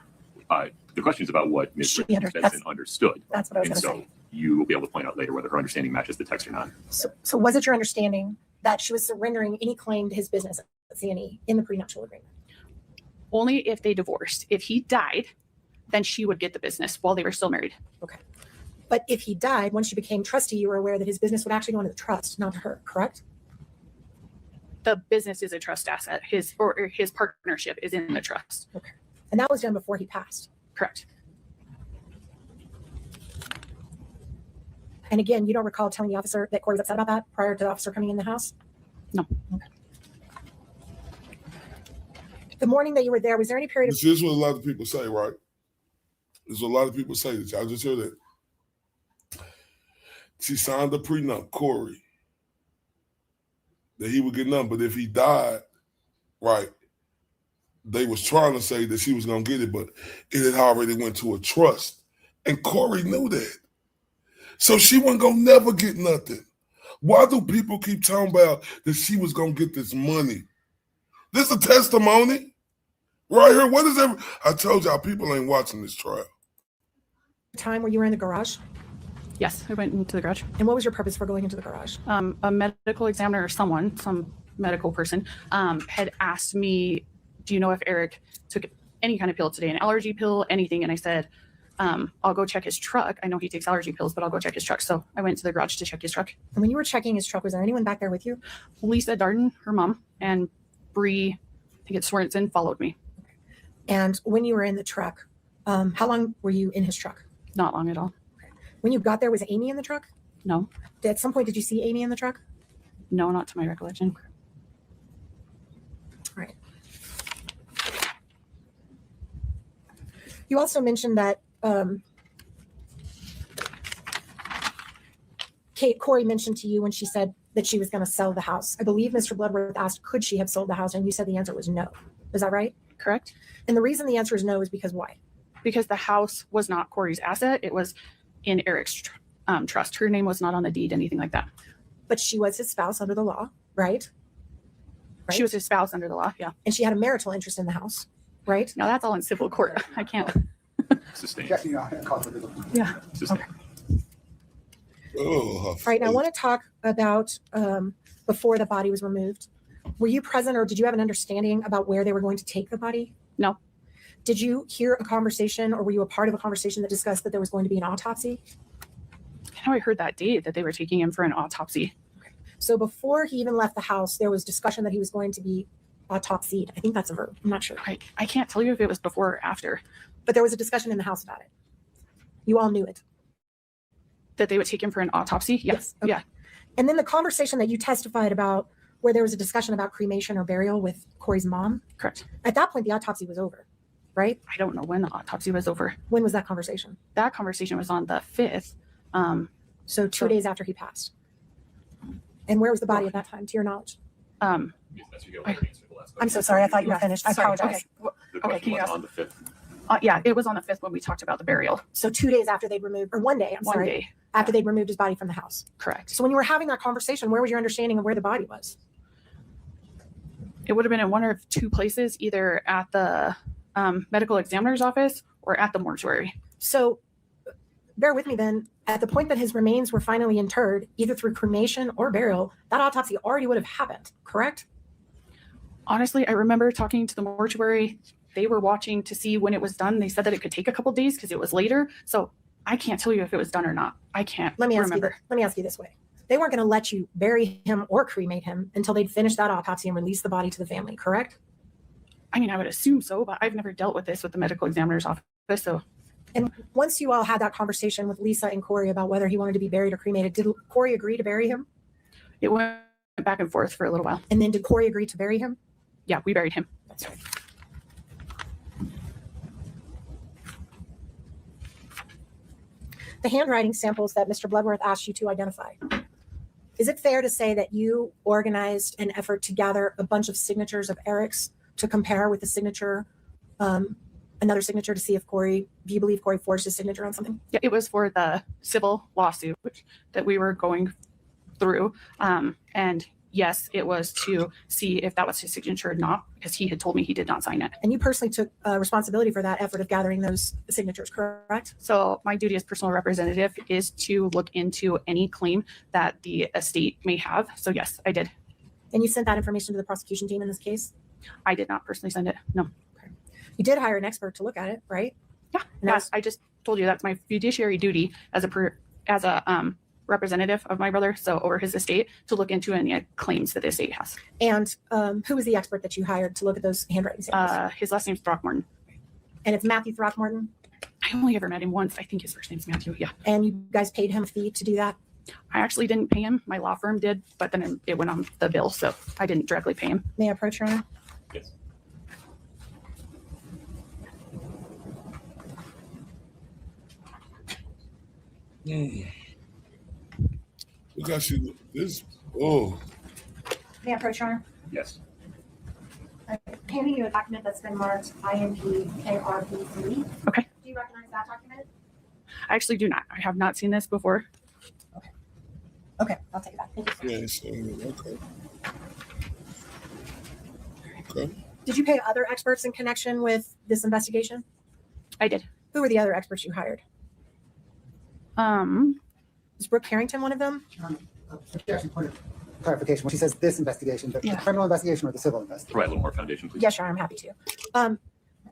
The question is about what Ms. Benson understood. That's what I was and going to so say. you will be able to point out later whether her understanding matches the text or not. So was it your understanding that she was surrendering any claim to his business at C&E in the prenuptial agreement? Only if they divorced. If he died, then she would get the business while they were still married. Okay. But if he died, once you became trustee, you were aware that his business would actually go into the trust, not to her, correct? The business is a trust asset. His partnership is in the trust. Okay. And that was done before he passed. Correct. And again, you don't recall telling the officer that Corey was upset about that prior to the officer coming in the house? No. Okay. The morning that you were there, was there any period of... This is what a lot of people say, right? There's a lot of people say that. Y'all just heard that. She signed a prenup, Corey, that he would get none. But if he died, right, they was trying to say that she was going to get it, but it had already went to a trust. And Corey knew that. So she wasn't going to never get nothing. Why do people keep talking about that she was going to get this money? This is a testimony. Right here, what is every... I told y'all, people ain't watching this trial. time where you were in the garage? Yes, I went into the garage. And what was your purpose for going into the garage? A medical examiner or some medical person had asked me, do you know if Eric took any kind of pill today, an allergy pill, anything? And I said, I'll go check his truck. I know he takes allergy pills, but I'll go check his truck. So I went to the garage to check his truck. And when you were checking his truck, was there anyone back there with you? Lisa Darden, her mom, and Bree, I think it's Swenson, followed me. And when you were in the truck, how long were you in his truck? Not long at all. When you got there, was Amy in the truck? No. At some point, did you see Amy in the truck? No, not to my recollection. All right. You also mentioned that Corey mentioned to you when she said that she was going to sell the house. I believe Mr. Bloodworth asked, could she have sold the house? And you said the answer was no. Is that right? Correct. And the reason the answer is no is because why? Because the house was not Corey's asset. It was in Eric's trust. Her name was not on the deed, anything like that. But she was his spouse under the law, right? She was his spouse under the law, yeah. And she had a marital interest in the house, right? No, that's all in civil court. I can't. Sustained. Yeah. Sustained. Oh, Right, now I want to talk about before the body was removed. Were you present or did you have an understanding about where they were going to take the body? No. Did you hear a conversation or were you a part of a conversation that discussed that there was going to be an autopsy? I know I heard that day that they were taking him for an autopsy. So before he even left the house, there was discussion that he was going to be autopsied. I think that's a verb. I'm not sure. I can't tell you if it was before or after. But there was a discussion in the house about it. You all knew it. That they would take him for an autopsy? Yes. Okay. Yeah. And then the conversation that you testified about where there was a discussion about cremation or burial with Corey's mom. Correct. At that point, the autopsy was over, right? I don't know when the autopsy was over. When was that conversation? That conversation was on the 5th. So 2 days after he passed. And where was the body at that time, to your knowledge? I'm so sorry. I thought you were finished. I apologize. The question was on the 5th. Yeah, it was on the 5th when we talked about the burial. So 2 days after they'd removed, or 1 day, One day. after they'd removed his body from the house. Correct. So when you were having that conversation, where was your understanding of where the body was? It would have been in one of two places, either at the medical examiner's office or at the mortuary. So bear with me then. At the point that his remains were finally interred, either through cremation or burial, that autopsy already would have happened, correct? Honestly, I remember talking to the mortuary. They were watching to see when it was done. They said that it could take a couple days because it was later. So I can't tell you if it was done or not. I can't remember. Let me ask you this way. They weren't going to let you bury him or cremate him until they'd finished that autopsy and release the body to the family, correct? I mean, I would assume so, but I've never dealt with this with the medical examiner's office. So, and once you all had that conversation with Lisa and Corey about whether he wanted to be buried or cremated, did Corey agree to bury him? It went back and forth for a little while. And then did Corey agree to bury him? Yeah, we buried him. That's right. The handwriting samples that Mr. Bloodworth asked you to identify. Is it fair to say that you organized an effort to gather a bunch of signatures of Eric's to compare with the signature, another signature, to see if do you believe Corey forged his signature on something? Yeah, it was for the civil lawsuit that we were going through. And yes, it was to see if that was his signature or not, because he had told me he did not sign it. And you personally took responsibility for that effort of gathering those signatures, correct? So my duty as personal representative is to look into any claim that the estate may have. So yes, I did. And you sent that information to the prosecution team in this case? I did not personally send it. No. Okay. You did hire an expert to look at it, right? Yeah. Yes, I just told you that's my fiduciary duty as a representative of my brother, so over his estate, to look into any claims that the estate has. And who was the expert that you hired to look at those handwriting samples? His last name's Throckmorton. And it's Matthew Throckmorton? I only ever met him once. I think his first name's Matthew. Yeah. And you guys paid him a fee to do that? I actually didn't pay him. My law firm did, but then it went on the bill, so I didn't directly pay him. May I approach, Your Honor? Yes. Look how she this. Oh, May I approach, Your Honor? Yes. I'm handing you a document that's been marked INPKRP3. Okay. Do you recognize that document? I actually do not. I have not seen this before. Okay, I'll take that. Thank you, sir. yeah. Okay. Okay. Did you pay other experts in connection with this investigation? I did. Who were the other experts you hired? Is Brooke Harrington one of them? Objection, point of clarification. When she says this investigation, the criminal investigation or the civil investigation? Provide a little more foundation, please. Yes, Your Honor, I'm happy to.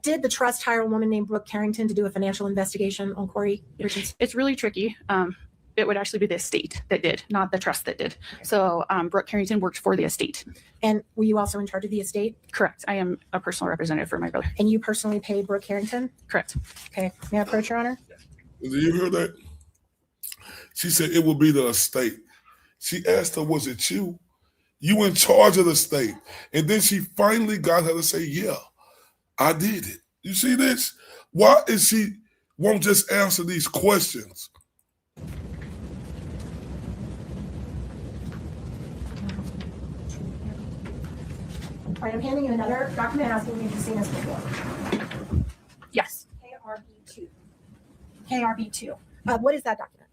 Did the trust hire a woman named Brooke Harrington to do a financial investigation on Corey Richens? It's really tricky. It would actually be the estate that did, not the trust that did. So Brooke Carrington worked for the estate. And were you also in charge of the estate? Correct. I am a personal representative for my brother. And you personally paid Brooke Harrington? Correct. Okay. May I approach, Your Honor? Did you hear that? She said it will be the estate. She asked her, was it you? You in charge of the estate. And then she finally got her to say, yeah, I did it. You see this? Why is she won't just answer these questions? All right, I'm handing you another document asking if you've seen this before. Yes. KRB2. KRB2. What is that document?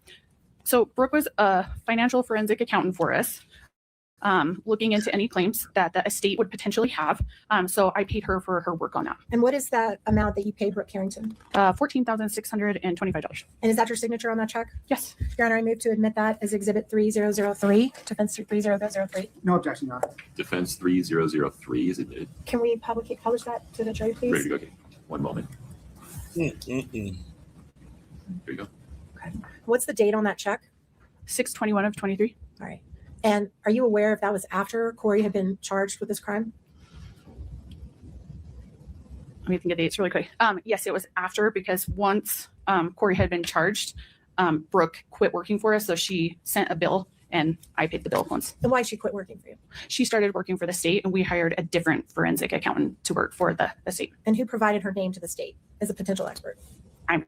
So Brooke was a financial forensic accountant for us, looking into any claims that the estate would potentially have. So I paid her for her work on that. And what is that amount that you paid Brooke Harrington? $14,625. And is that your signature on that check? Yes. Your Honor, I move to admit that as Exhibit 3003, Defense 3003. No objection, Your Honor. Defense 3003 is admitted. Can we publish that to the jury, please? Ready to go. Okay. One moment. Here you go. Okay. What's the date on that check? 6/21 of 23. All right. And are you aware if that was after Corey had been charged with this crime? Let me think of dates really quick. Yes, it was after, because once Corey had been charged, Brooke quit working for us. So she sent a bill and I paid the bill once. And why did she quit working for you? She started working for the state and we hired a different forensic accountant to work for the state. And who provided her name to the state as a potential expert? I'm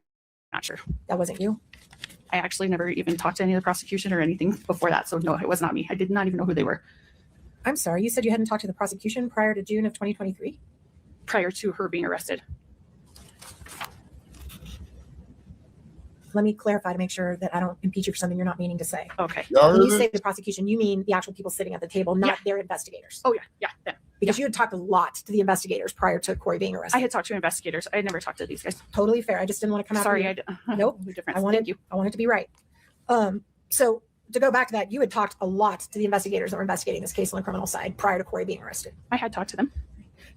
not sure. That wasn't you? I actually never even talked to any of the prosecution or anything before that. So no, it was not me. I did not even know who they were. I'm sorry. You said you hadn't talked to the prosecution prior to June of 2023? Prior to her being arrested. Let me clarify to make sure that I don't impeach you for something you're not meaning to say. Okay. When you say the prosecution, you mean the actual people sitting at the table, not their investigators. Oh, yeah. Because you had talked a lot to the investigators prior to Corey being arrested. I had talked to investigators. I had never talked to these guys. Totally fair. I just didn't want to come out. Sorry. Nope. I wanted to be right. So to go back to that, you had talked a lot to the investigators that were investigating this case on the criminal side prior to Corey being arrested. I had talked to them.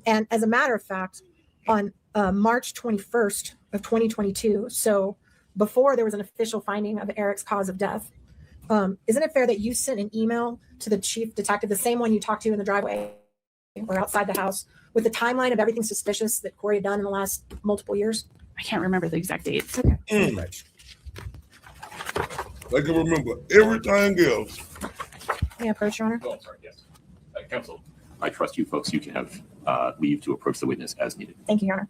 And as a matter of fact, on March 21st of 2022, so before there was an official finding of Eric's cause of death, isn't it fair that you sent an email to the chief detective, the same one you talked to in the driveway or outside the house, with the timeline of everything suspicious that Corey had done in the last multiple years? I can't remember the exact dates. Okay. I can remember everything else. May I approach, Your Honor? Oh, I'm sorry. Yes. Counsel, I trust you folks. You can have leave to approach the witness as needed. Thank you, Your Honor.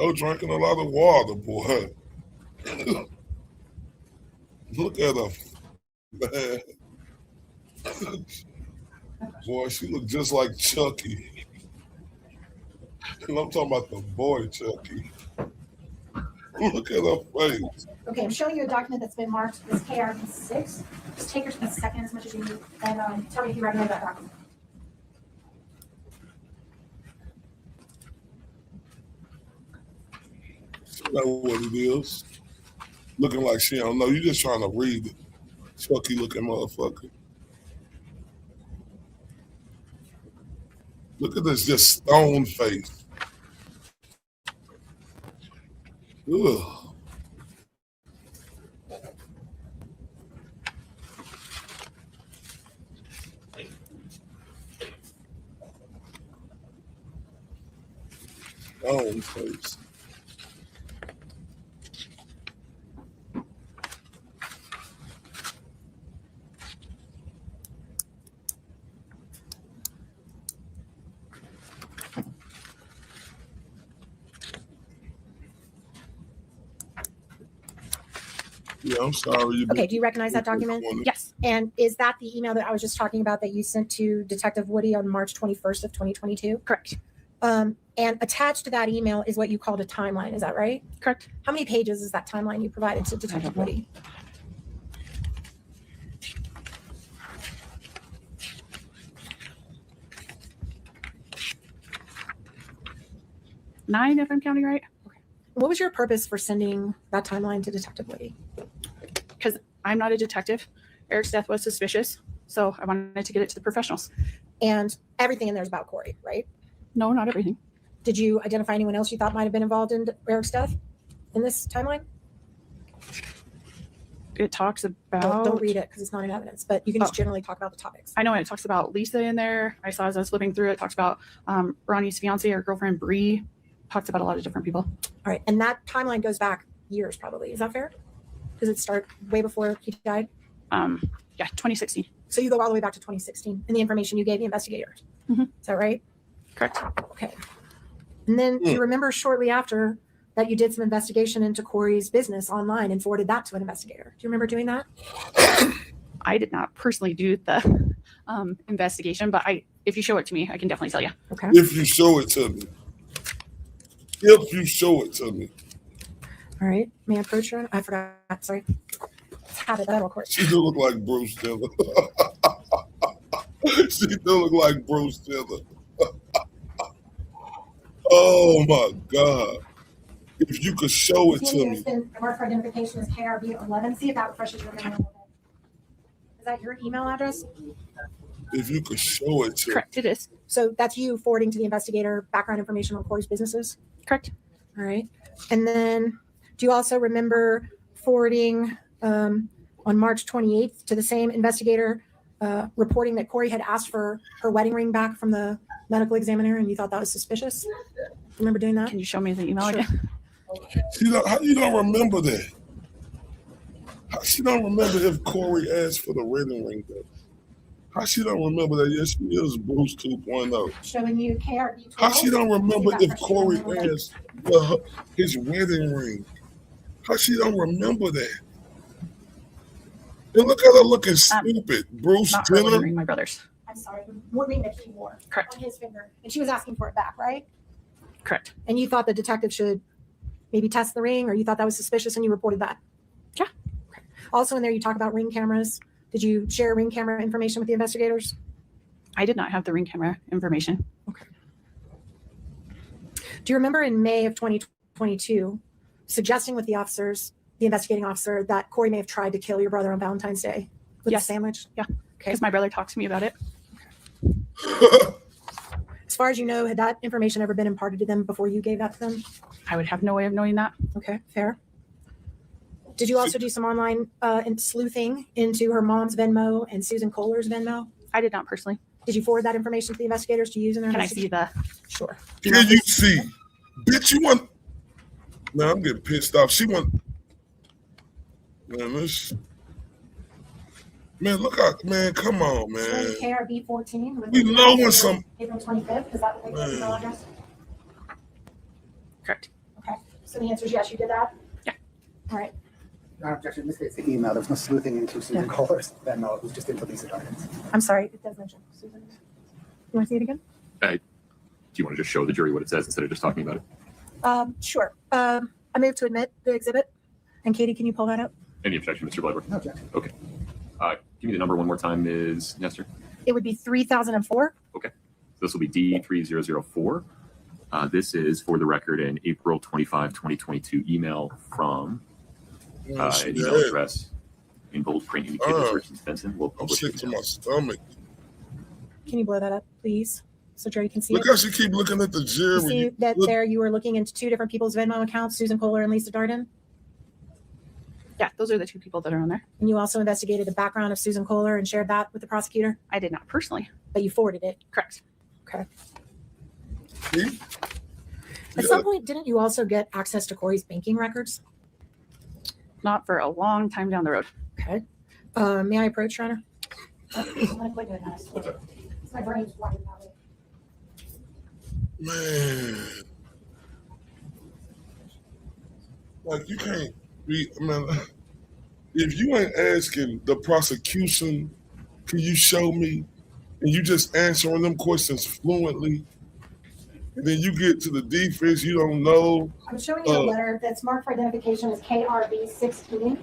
Oh, drinking a lot of water, boy. Look at her, man. Boy, she look just like Chucky. And I'm talking about the boy Chucky. Look at her face. Okay, I'm showing you a document that's been marked as KRB6. Just take a second, as much as you need, and tell me if you recognize that document. You know what it is. Looking like she don't know. You just trying to read it. Chucky looking motherfucker. Look at this just stone face. Ugh. Stone face. Yeah, I'm sorry. Okay, do you recognize that document? Yes. And is that the email that I was just talking about that you sent to Detective Woody on March 21st of 2022? Correct. And attached to that email is what you called a timeline. Is that right? Correct. How many pages is that timeline you provided to Detective Woody? Nine, if I'm counting right. What was your purpose for sending that timeline to Detective Woody? Because I'm not a detective. Eric's death was suspicious, so I wanted to get it to the professionals. And everything in there is about Corey, right? No, not everything. Did you identify anyone else you thought might have been involved in Eric's death in this timeline? It talks about... Don't read it because it's not in evidence, but you can just generally talk about the topics. I know it talks about Lisa in there. I saw as I was flipping through it, talks about Ronnie's fiance or girlfriend, Bree. Talks about a lot of different people. All right. And that timeline goes back years, probably. Is that fair? Does it start way before he died? Yeah, 2016. So you go all the way back to 2016 in the information you gave the investigators. Mm-hmm. Is that right? Correct. Okay. And then you remember shortly after that you did some investigation into Corey's business online and forwarded that to an investigator. Do you remember doing that? I did not personally do the investigation, but if you show it to me, I can definitely tell you. Okay. If you show it to me. If you show it to me. All right. May I approach her? I forgot. Sorry. Let's have it that'll court. She do look like Bruce Taylor. She do look like Bruce Taylor. Oh my God. If you could show it to me. It's been marked for identification as KRB11. See if that refreshes your memory a little bit. Is that your email address? If you could show it to me. Correct, it is. So that's you forwarding to the investigator background information on Corey's businesses? Correct. All right. And then do you also remember forwarding on March 28th to the same investigator reporting that Corey had asked for her wedding ring back from the medical examiner and you thought that was suspicious? Remember doing that? Can you show me the email Sure. again? How you don't remember that? How she don't remember if Corey asked for the wedding ring though? How she don't remember that? Yes, she is Bruce 2.0. Showing you KRB12. How she don't remember if Corey asked for his wedding ring? How she don't remember that? And look at her looking stupid. Bruce Not her wedding Jenner. ring, my brother's. I'm sorry, the ring that he wore Correct. on his finger. And she was asking for it back, right? Correct. And you thought the detective should maybe test the ring, or you thought that was suspicious and you reported that? Yeah. Okay. Also in there, you talk about ring cameras. Did you share ring camera information with the investigators? I did not have the ring camera information. Okay. Do you remember in May of 2022 suggesting with the officers, the investigating officer, that Corey may have tried to kill your brother on Valentine's Day with Yes. a sandwich? Yeah. Because my brother talked to me about it. As far as you know, had that information ever been imparted to them before you gave that to them? I would have no way of knowing that. Okay, fair. Did you also do some online sleuthing into her mom's Venmo and Susan Kohler's Venmo? I did not personally. Did you forward that information to the investigators to use in their Can I see the... Sure. Can you see? Bitch, you want... Man, I'm getting pissed off. She want... Man, this... Man, look out. Man, come on, man. KRB 14. We know when some... April 25th. Is that the email address? Correct. Okay. So the answer is yes, you did that? Yeah. All right. Not objection. In this case, the email. There was no sleuthing into Susan Kohler's Venmo. It was just into Lisa Darden's. I'm sorry. It does mention Susan. You want to see it again? Do you want to just show the jury what it says instead of just talking about it? Sure. I move to admit the exhibit. And Katie, can you pull that up? Any objection, Mr. Bledwer? No objection. Okay. Give me the number one more time, Ms. Nestor. It would be 3004. Okay. So this will be D3004. This is, for the record, an April 25, 2022 email from an email address in bold print indicated as Richens Benson. We'll I'm publish sick it to now. my stomach. Can you blow that up, please? So Jerry can see Look it. how she keep looking at the jury. You see that there you were looking into two different people's Venmo accounts, Susan Kohler and Lisa Darden? Yeah, those are the two people that are on there. And you also investigated the background of Susan Kohler and shared that with the prosecutor? I did not personally. But you forwarded it? Correct. Okay. See? At some point, didn't you also get access to Corey's banking records? Not for a long time down the road. Okay. May I approach, Your Honor? My brain's wired out. Man. Like, you can't be, man, if you ain't asking the prosecution, can you show me? And you just answering them questions fluently. And then you get to the defense, you don't know. I'm showing you a letter that's marked for identification as KRB 16.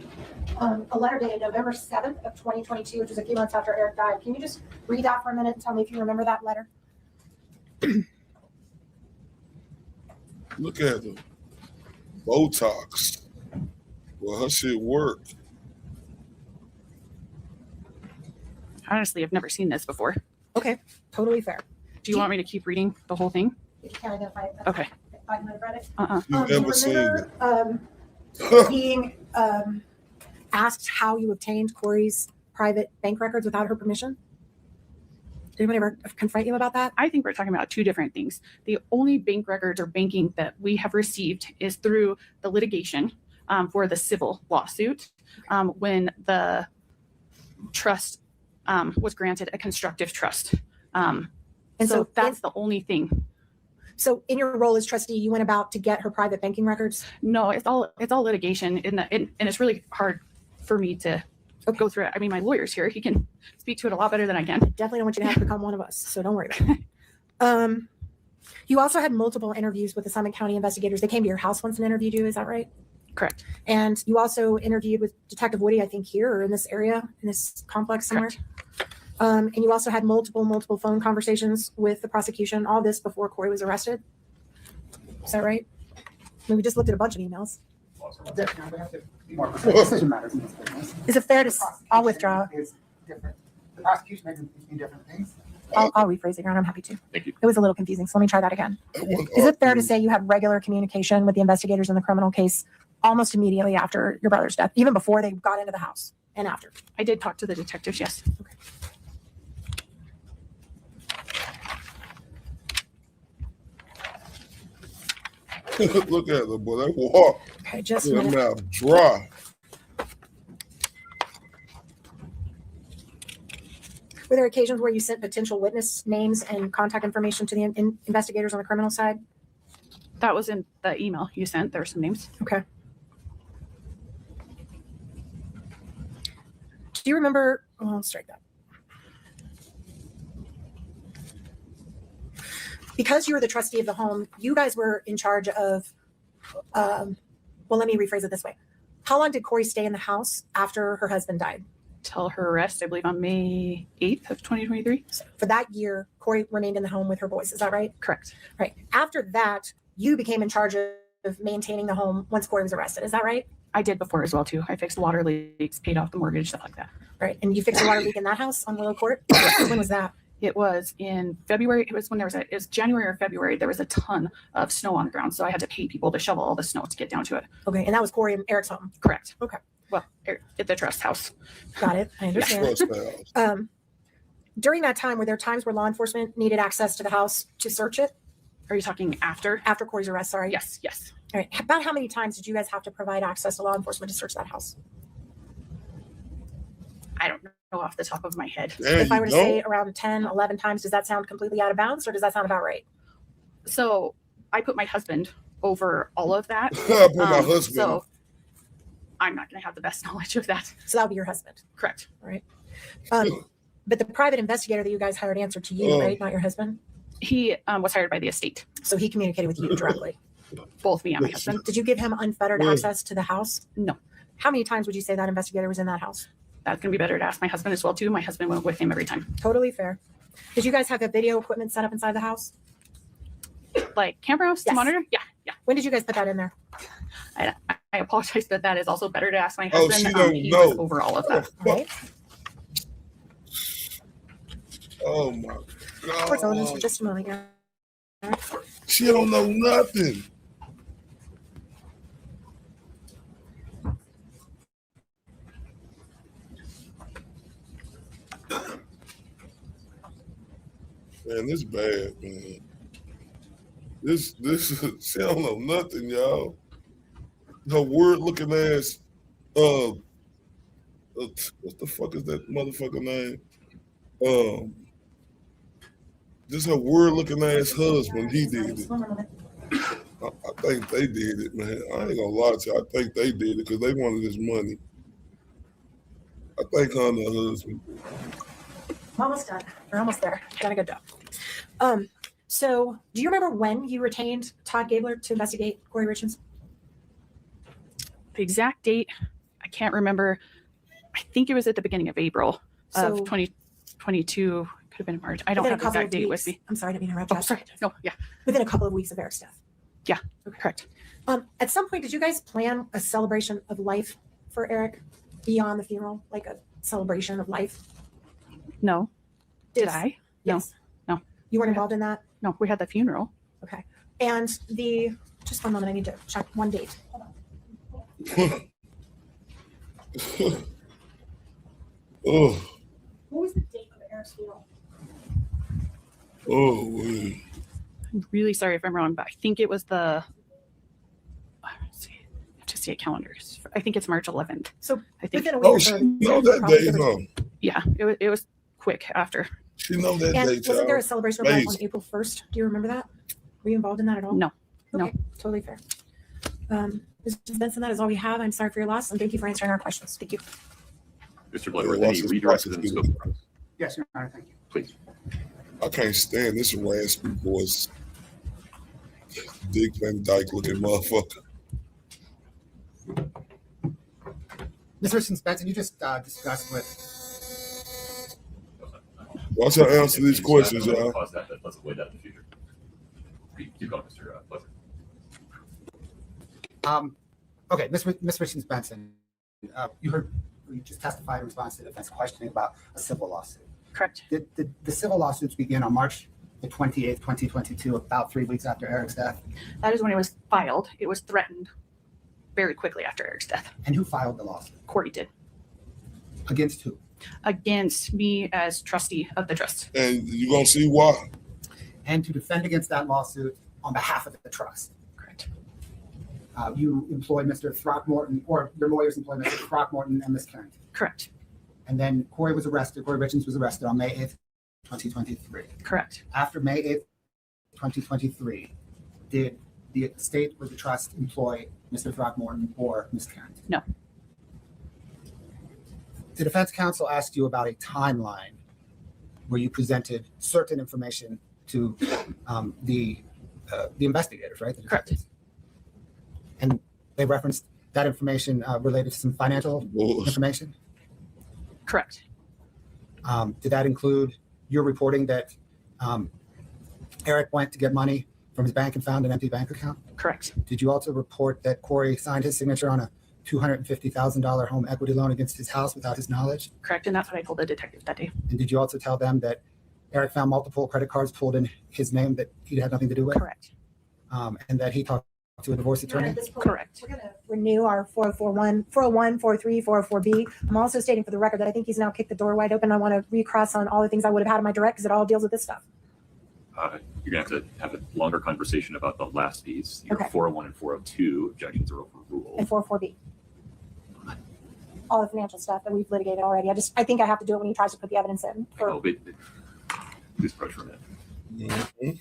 A letter dated November 7th of 2022, which is a few months after Eric died. Can you just read that for a minute and tell me if you remember that letter? Look at them. Botox. Well, her shit worked. Honestly, I've never seen this before. Okay, totally fair. Do you want me to keep reading the whole thing? If you can't identify it. Okay. I might have read it. You've Do you never seen remember being asked how you obtained Corey's private bank records without her permission? Did anyone ever confront you about that? I think we're talking about two different things. The only bank records or banking that we have received is through the litigation for the civil lawsuit when the trust was granted a constructive trust. And so that's the only thing. So in your role as trustee, you went about to get her private banking records? No, it's all litigation, and it's really hard for me to go through it. I mean, my lawyer's here; he can speak to it a lot better than I can. Definitely don't want you to have to become one of us, so don't worry about it. You also had multiple interviews with the Summit County investigators. They came to your house once and interviewed you. Is that right? Correct. And you also interviewed with Detective Woody, I think, here or in this area, in this complex somewhere. Correct. And you also had multiple phone conversations with the prosecution. All this before Corey was arrested. Is that right? I mean, we just looked at a bunch of emails. Decision matters in this business. Is it fair to? I'll withdraw. Is different. The prosecution may do different things. I'll rephrase it, Your Honor. I'm happy to. Thank you. It was a little confusing, so let me try that again. Is it fair to say you had regular communication with the investigators in the criminal case almost immediately after your brother's death, even before they got into the house and after? I did talk to the detectives, yes. Okay. Look at the boy. That walk. Okay, just a Yeah, minute. mouth dry. Were there occasions where you sent potential witness names and contact information to the investigators on the criminal side? That was in the email you sent. There were some names. Okay. Do you remember? Oh, I'll strike that. Because you were the trustee of the home, you guys were in charge of, well, let me rephrase it this way. How long did Corey stay in the house after her husband died? Till her arrest, I believe, on May 8th of 2023. So for that year, Corey remained in the home with her boys. Is that right? Correct. Right. After that, you became in charge of maintaining the home once Corey was arrested. Is that right? I did before as well, too. I fixed water leaks, paid off the mortgage, stuff like that. Right. And you fixed a water leak in that house on Willow Court? When was that? It was in February. It was when it was January or February. There was a ton of snow on the ground. So I had to pay people to shovel all the snow to get down to it. Okay. And that was Corey and Eric's home? Correct. Okay. Well, at the trust house. Got it. I understand. Trust house. During that time, were there times where law enforcement needed access to the house to search it? Are you talking after? After Corey's arrest, sorry. Yes, yes. All right. About how many times did you guys have to provide access to law enforcement to search that house? I don't know off the top of my head. If I were to say around 10, 11 times, does that sound completely out of bounds or does that sound about right? So I put my husband over all of that. My husband. So I'm not going to have the best knowledge of that. So that'll be your husband. Correct. Right. But the private investigator that you guys hired answered to you, right? Not your husband? He was hired by the estate. So he communicated with you directly? Both me and my husband. Did you give him unfettered access to the house? No. How many times would you say that investigator was in that house? That's going to be better to ask my husband as well, too. My husband went with him every time. Totally fair. Did you guys have a video equipment set up inside the house? Like cameras to monitor? Yeah. When did you guys put that in there? I apologize, but that is also better to ask my husband. She don't he know. was over all of that. Right. Oh my We're telling this for God. just a moment, yeah. She don't know nothing. Man, this bad, man. This she don't know nothing, y'all. Her weird looking ass, what the fuck is that motherfucker name? Just her weird looking ass husband, he did it. I think they did it, man. I ain't gonna lie to you. I think they did it because they wanted his money. I think her and her husband. I'm almost done. We're almost there. Gotta go. So do you remember when you retained Todd Gabler to investigate Corey Richens? The exact date, I can't remember. I think it was at the beginning of April of 2022. Could have been in March. I don't have the exact date with me. I'm sorry, I didn't mean to interrupt. Oh, sorry. No, yeah. Within a couple of weeks of Eric's death. Yeah, correct. At some point, did you guys plan a celebration of life for Eric beyond the funeral, like a celebration of life? No. Did I? Yes. No. You weren't involved in that? No, we had the funeral. Okay. And just one moment, I need to check one date. Hold on. Oh. What was the date of Eric's funeral? Oh, man. I'm really sorry if I'm wrong, but I think it was let's see. I have to see a calendar. I think it's March 11th. So I think. within a week. She know that day, no. Yeah, it was quick after. She know that And day, wasn't there a celebration of life on Amazing. April 1st? Do you remember that? Were you involved in that at all? No. Okay, totally fair. Mr. Benson, that is all we have. I'm sorry for your loss, and thank you for answering our questions. Thank you. Mr. Bloodworth, any redirects in the scope? Yes, Your Honor, thank you. Please. I can't stand this raspy voice. Dick Van Dyke looking motherfucker. Ms. Richens, Benson, you just discussed with. Watch her answer these questions, y'all. Pause that. Let's avoid that in the future. Keep going, Mr. Bloodworth. Okay, Ms. Richens Benson, you just testified in response to the defense questioning about a civil lawsuit. Correct. The civil lawsuits begin on March the 28th, 2022, about 3 weeks after Eric's death. That is when it was filed. It was threatened very quickly after Eric's death. And who filed the lawsuit? Corey did. Against who? Against me as trustee of the trust. And you're going to see why. And to defend against that lawsuit on behalf of the trust. Correct. You employed Mr. Throckmorton, or your lawyers employed Mr. Throckmorton and Ms. Carrington. Correct. And then Corey Richens was arrested on May 8th, 2023. Correct. After May 8th, 2023, did the state or the trust employ Mr. Throckmorton or Ms. Carrington? No. The defense counsel asked you about a timeline where you presented certain information to the investigators, right? Correct. And they referenced that information related to some financial information? Correct. Did that include your reporting that Eric went to get money from his bank and found an empty bank account? Correct. Did you also report that Corey signed his signature on a $250,000 home equity loan against his house without his knowledge? Correct. And that's what I told the detective that day. And did you also tell them that Eric found multiple credit cards pulled in his name that he had nothing to do with? Correct. And that he talked to a divorce attorney? Correct. We're going to renew our 401, 403, 404B. I'm also stating for the record that I think he's now kicked the door wide open. I want to recross on all the things I would have had in my direct because it all deals with this stuff. You're going to have a longer conversation about the last piece. Your Okay. 401 and 402 objections are overruled. And 404B. All the financial stuff that we've litigated already. I think I have to do it when he tries to put the evidence in. Please approach for a minute.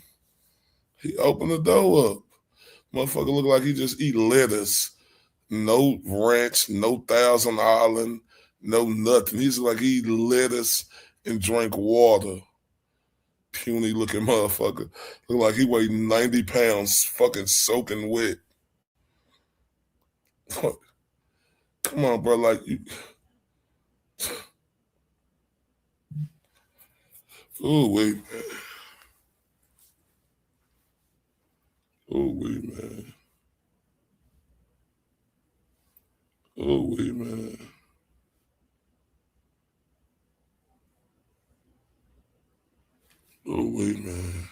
He opened the door up. Motherfucker look like he just eat lettuce. No ranch, no Thousand Island, no nothing. He's like he eat lettuce and drink water. Puny looking motherfucker. Look like he weighed 90 pounds, fucking soaking wet. Come on, bro. Like you. Oh wait, man. Oh wait, man. Oh wait, man. Oh wait, man.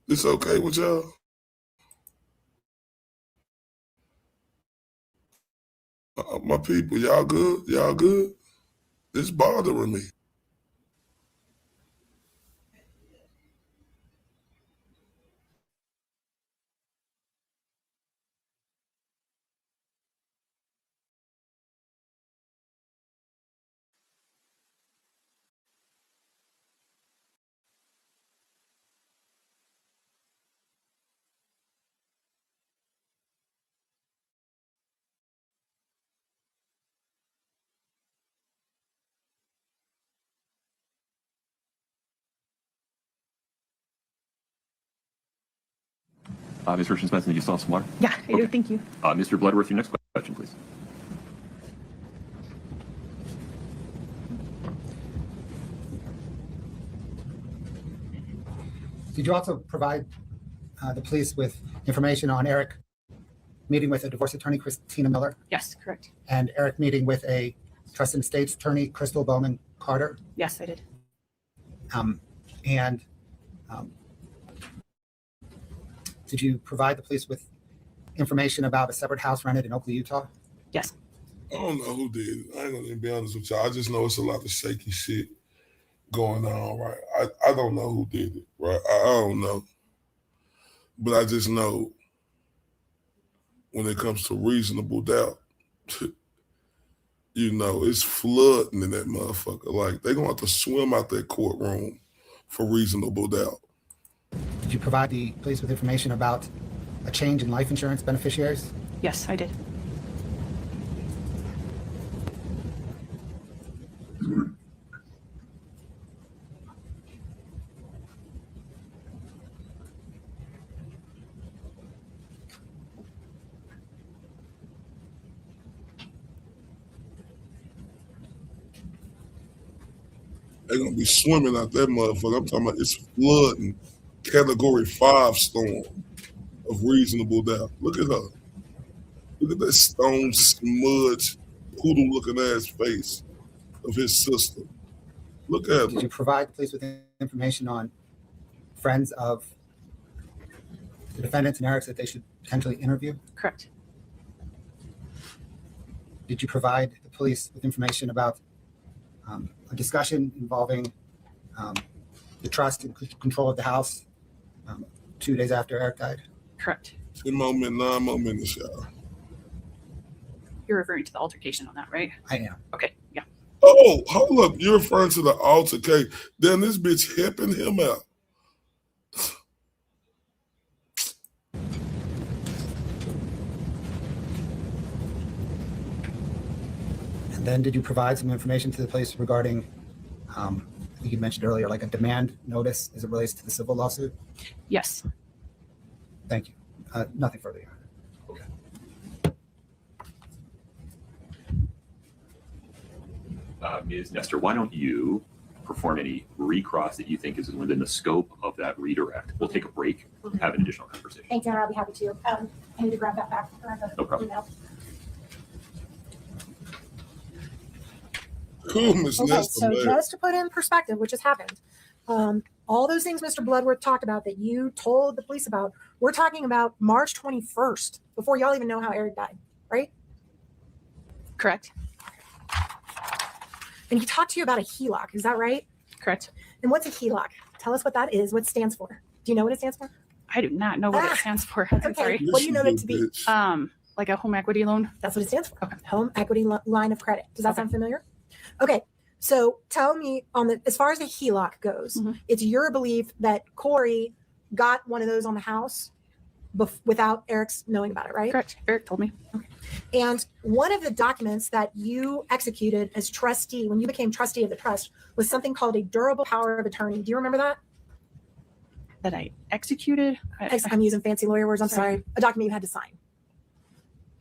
It's okay with y'all? My people, y'all good? Y'all good? It's bothering me. Ms. Richens, did you still have some water? Yeah, I do. Thank you. Mr. Bloodworth, your next question, please. Did you also provide the police with information on Eric meeting with a divorce attorney, Christina Miller? Yes, correct. And Eric meeting with a trust and estates attorney, Crystal Bowman Carter? Yes, I did. Did you provide the police with information about a separate house rented in Oakley, Utah? Yes. I don't know who did it. I ain't gonna even be honest with y'all. I just know it's a lot of shaky shit going on, right? I don't know who did it, right? I don't know. But I just know when it comes to reasonable doubt, you know, it's flooding in that motherfucker. Like, they're gonna have to swim out that courtroom for reasonable doubt. Did you provide the police with information about a change in life insurance beneficiaries? Yes, I did. They're gonna be swimming out that motherfucker. I'm talking about it's flooding. Category 5 storm of reasonable doubt. Look at her. Look at that stone smudge, poodle looking ass face of his sister. Look at her. Did you provide the police with information on friends of the defendants and Eric's that they should potentially interview? Correct. Did you provide the police with information about a discussion involving the trust and control of the house 2 days after Eric died? Correct. 10 more minutes, 9 more minutes, y'all. You're referring to the altercation on that, right? I am. Okay, yeah. Oh, hold up. You're referring to the altercation. Then this bitch hipping him out. And then did you provide some information to the police regarding, I think you mentioned earlier, like a demand notice as it relates to the civil lawsuit? Yes. Thank you. Nothing further, Your Honor. Okay. Ms. Nestor, why don't you perform any recross that you think is within the scope of that redirect? We'll take a break, have an additional conversation. Thanks, Aaron. I'll be happy to. I need to grab that back. No problem. Cool, Ms. Okay, Nestor, so man. just to put in perspective, which has happened, all those things Mr. Bloodworth talked about that you told the police about, we're talking about March 21st, before y'all even know how Eric died, right? Correct. And he talked to you about a HELOC, is that right? Correct. And what's a HELOC? Tell us what that is, what it stands for. Do you know what it stands for? I do not know what it stands for. That's I'm okay. sorry. What do you know it to be? Like a home equity loan. That's what it stands for. Okay. Home equity line of credit. Does that sound familiar? Okay. So tell me as far as the HELOC goes, it's your belief that Corey got one of those on the house without Eric's knowing about it, right? Correct. Eric told me. Okay. And one of the documents that you executed as trustee, when you became trustee of the trust, was something called a durable power of attorney. Do you remember that? That I executed? I'm using fancy lawyer words. I'm sorry. A document you had to sign.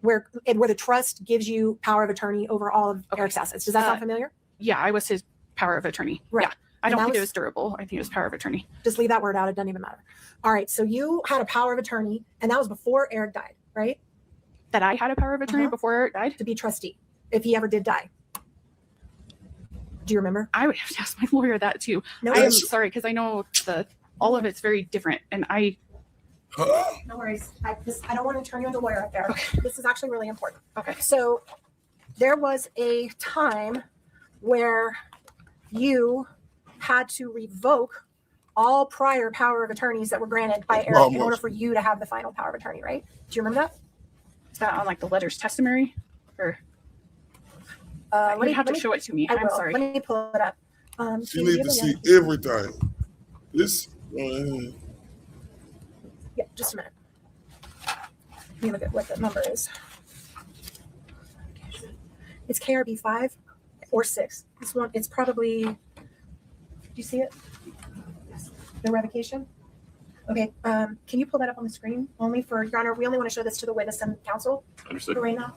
Where the trust gives you power of attorney over all of Eric's assets. Does that sound familiar? Yeah, I was his power of attorney. Right. Yeah. I don't think it was durable. I think it was power of attorney. Just leave that word out. It doesn't even matter. All right. So you had a power of attorney, and that was before Eric died, right? That I had a power of attorney before Eric died? To be trustee, if he ever did die. Do you remember? I would have to ask my lawyer that too. No, I'm sorry, because I know all of it's very different, and No worries. I don't want to turn you into a lawyer up there. Okay. This is actually really important. Okay. So there was a time where you had to revoke all prior power of attorneys that were granted by Eric in order for you to have the final power of attorney, right? Do you remember that? Is that on like the letter's testimony? Or you have to show it to me. I'm sorry. Let me pull it up. You need to see everything. This. Yeah, just a minute. Let me look at what the number is. It's KRB 5 or 6. This one, it's probably. Do you see it? The revocation. Okay. Can you pull that up on the screen? Only for Your Honor, we only want to show this to the witness and counsel. Understood. For right now.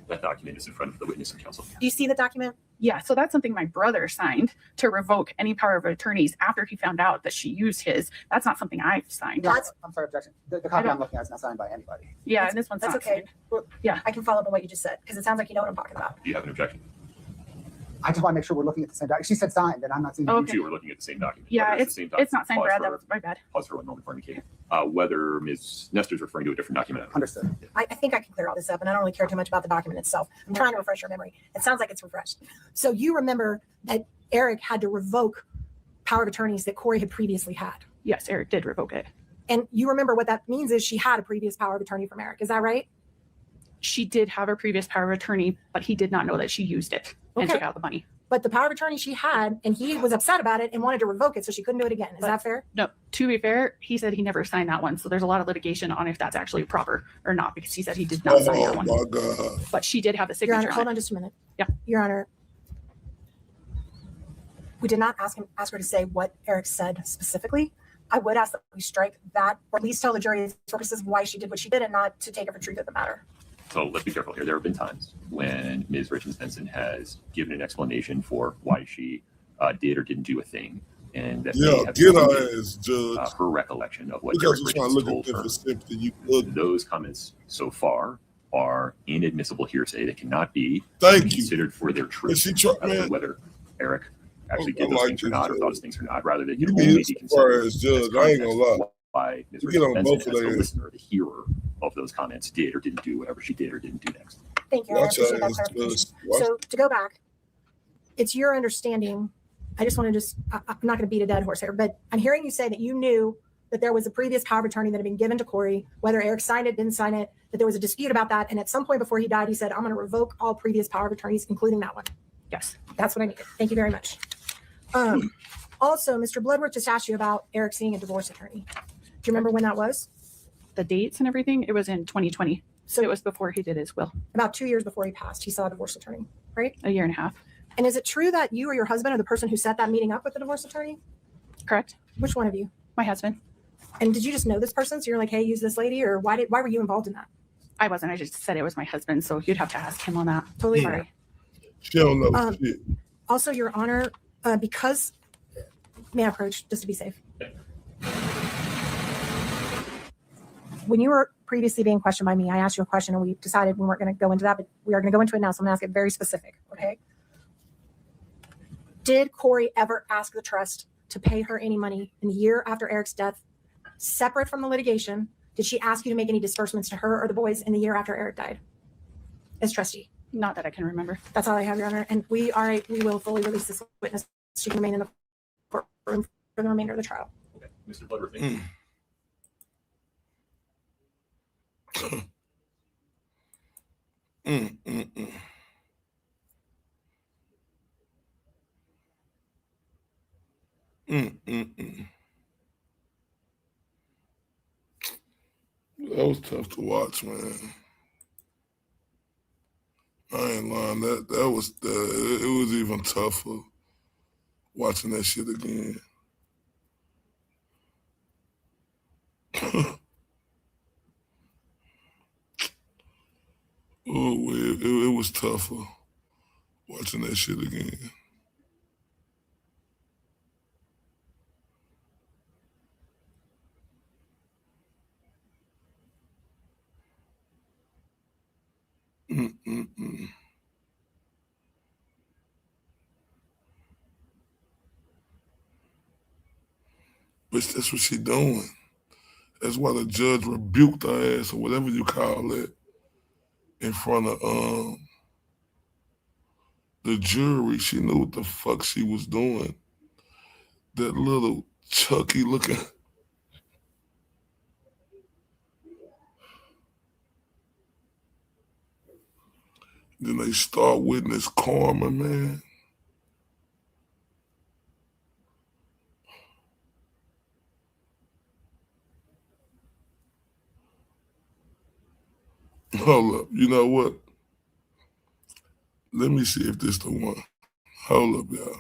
That document is in front of the witness and counsel. Do you see the document? Yeah, so that's something my brother signed to revoke any power of attorneys after he found out that she used his. That's not something I've signed. I'm sorry, objection. The copy I'm looking at is not signed by anybody. Yeah, and this one's That's not okay. signed. Well, yeah, I can follow up on what you just said because it sounds like you know what I'm talking about. Do you have an objection? I just want to make sure we're looking at the same document. She said signed, and I'm not seeing. Oh, You okay. two are looking at the same document. Yeah, Whether it's the same not signed, Pause Brad. for- That was my bad. Pause for 1 moment for indicating. Whether Ms. Nestor's referring to a different document. Understood. I think I can clear all this up, and I don't really care too much about the document itself. I'm trying to refresh your memory. It sounds like it's refreshed. So you remember that Eric had to revoke power of attorneys that Corey had previously had. Yes, Eric did revoke it. And you remember what that means is she had a previous power of attorney from Eric. Is that right? She did have a previous power of attorney, but he did not know that she used it and Okay. took out the money. But the power of attorney she had, and he was upset about it and wanted to revoke it so she couldn't do it again. Is that fair? No, to be fair, he said he never signed that one. So there's a lot of litigation on if that's actually proper or not, because he said he did not sign that one. Oh my God. But she did have the Your signature Honor, on hold it. on just a minute. Yeah. Your Honor, we did not ask her to say what Eric said specifically. I would ask that we strike that, or at least tell the jury for purposes of why she did what she did and not to take it for truth of the matter. So let's be careful here. There have been times when Ms. Richens Benson has given an explanation for why she did or didn't do a thing, and that may have get included, her ass, Judge. her recollection of what Because Eric we're trying to Richens look at told this her. for sympathy. You ugly. Those comments so far are inadmissible hearsay that cannot be Thank you. considered for their truth. Is she try- Other than man. whether Eric actually I did those like things or this, not, or Judge. thought those things or not, rather than You can be only his be considered as Judge. I ain't gonna lie. why Ms. You get on Richens both Benson, of as the theirs. listener, the hearer of those comments, did or didn't do whatever she did or didn't do next. Thank you. I Watch appreciate out, that clarification. Judge. So to go back, it's your understanding. I just want to I'm not going to beat a dead horse here, but I'm hearing you say that you knew that there was a previous power of attorney that had been given to Corey, whether Eric signed it, didn't sign it, that there was a dispute about that. And at some point before he died, he said, I'm going to revoke all previous power of attorneys, including that one. Yes. That's what I needed. Thank you very much. Also, Mr. Bloodworth just asked you about Eric seeing a divorce attorney. Do you remember when that was? The dates and everything, it was in 2020. So it was before he did his will. About 2 years before he passed, he saw a divorce attorney, right? A year and a half. And is it true that you or your husband are the person who set that meeting up with the divorce attorney? Correct. Which one of you? My husband. And did you just know this person? So you're like, hey, use this lady, or why were you involved in that? I wasn't. I just said it was my husband. So you'd have to ask him on that. Totally Sorry. fine. She don't know shit. Also, Your Honor, because may I approach just to be safe? When you were previously being questioned by me, I asked you a question and we decided we weren't going to go into that, but we are going to go into it now. So I'm going to ask it very specific. Okay. Did Corey ever ask the trust to pay her any money in the year after Eric's death, separate from the litigation? Did she ask you to make any disbursements to her or the boys in the year after Eric died as trustee? Not that I can remember. That's all I have, Your Honor. And we will fully release this witness. She can remain in the courtroom for the remainder of the trial. Okay. Mr. Bloodworth, thank you. Mm-mm-mm. Mm-mm-mm. That was tough to watch, man. I ain't lying. That was it was even tougher watching that shit again. Oh, it was tougher watching that shit again. Mm-mm-mm. Bitch, that's what she doing. That's why the judge rebuked her ass or whatever you call it in front of the jury. She knew what the fuck she was doing. That little Chucky looking. Then they start witness karma, man. Hold up. You know what? Let me see if this the one. Hold up, y'all.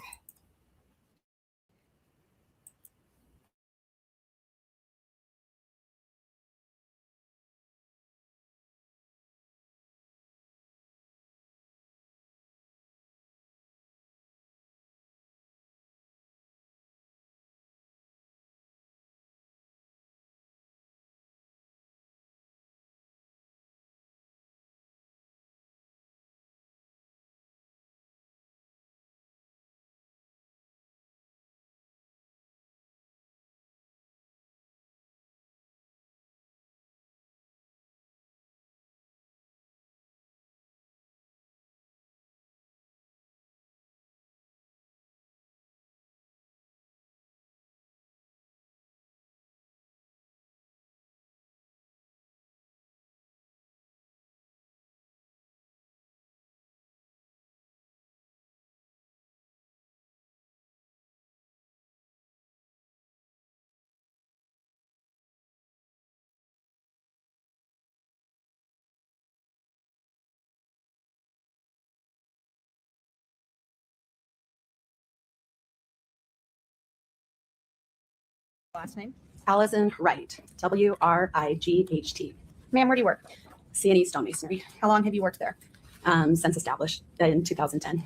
Last name? Allison Wright, W-R-I-G-H-T. Ma'am, where do you work? C&E Stonemasonry. How long have you worked there? Since established in 2010.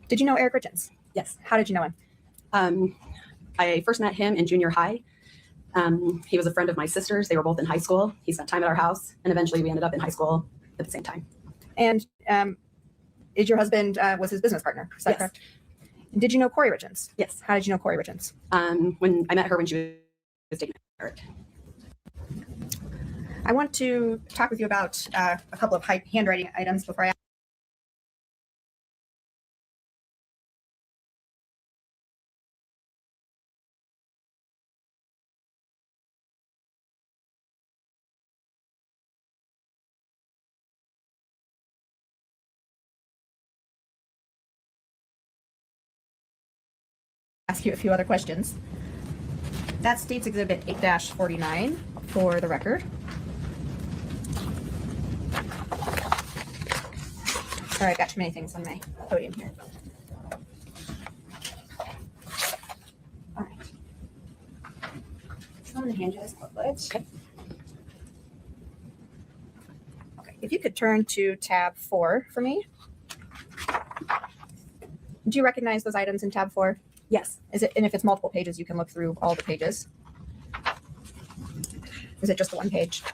Did you know Eric Richens? Yes. How did you know him? I first met him in junior high. He was a friend of my sister's. They were both in high school. He spent time at our house, and eventually we ended up in high school at the same time. And is your husband was his business partner? Is that Yes. correct? And did you know Corey Richens? Yes. How did you know Corey Richens? When I met her when she was dating Eric. I want to talk with you about a couple of handwriting items before I ask you a few other questions. That states Exhibit 8-49 for the record. Sorry, I've got too many things on my podium here. All right. So I'm going to hand you this booklet. Okay. Okay. If you could turn to tab 4 for me. Do you recognize those items in tab 4? Yes. Is it, and if it's multiple pages, you can look through all the pages. Is it just the one page?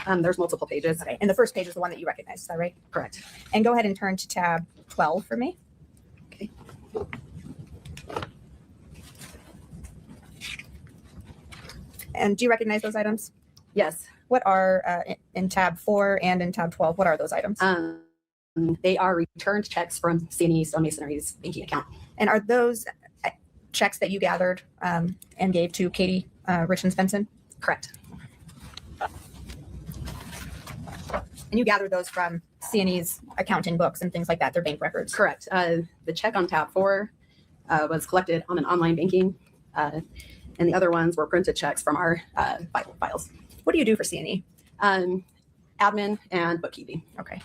There's multiple pages. Okay. And the first page is the one that you recognize, is that right? Correct. And go ahead and turn to tab 12 for me. Okay. And do you recognize those items? Yes. What are in tab 4 and in tab 12? What are those items? They are returned checks from C&E Stonemasonry's banking account. And are those checks that you gathered and gave to Katie Richens Benson? Correct. And you gathered those from C&E's accounting books and things like that, their bank records. Correct. The check on tab 4 was collected on an online banking, and the other ones were printed checks from our files. What do you do for C&E? Admin and bookkeeping. Okay.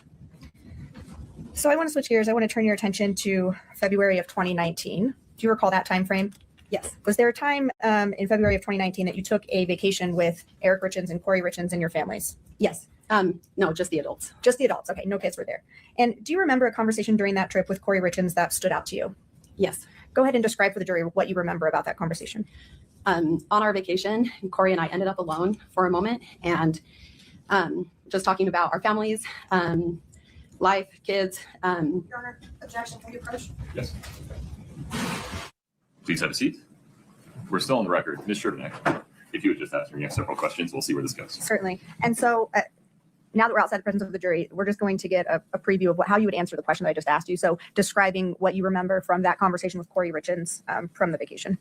So I want to switch gears. I want to turn your attention to February of 2019. Do you recall that time frame? Yes. Was there a time in February of 2019 that you took a vacation with Eric Richens and Corey Richens and your families? Yes. No, just the adults. Just the adults. Okay, no kids were there. And do you remember a conversation during that trip with Corey Richens that stood out to you? Yes. Go ahead and describe for the jury what you remember about that conversation. On our vacation, Corey and I ended up alone for a moment and just talking about our families, life, kids. Your Honor, objection, can you approach? Yes. Please have a seat. We're still on the record. Ms. Scherbenek, if you would just ask me several questions, we'll see where this goes. Certainly. And so now that we're outside the presence of the jury, we're just going to get a preview of how you would answer the question that I just asked you. So describing what you remember from that conversation with Corey Richens from the vacation.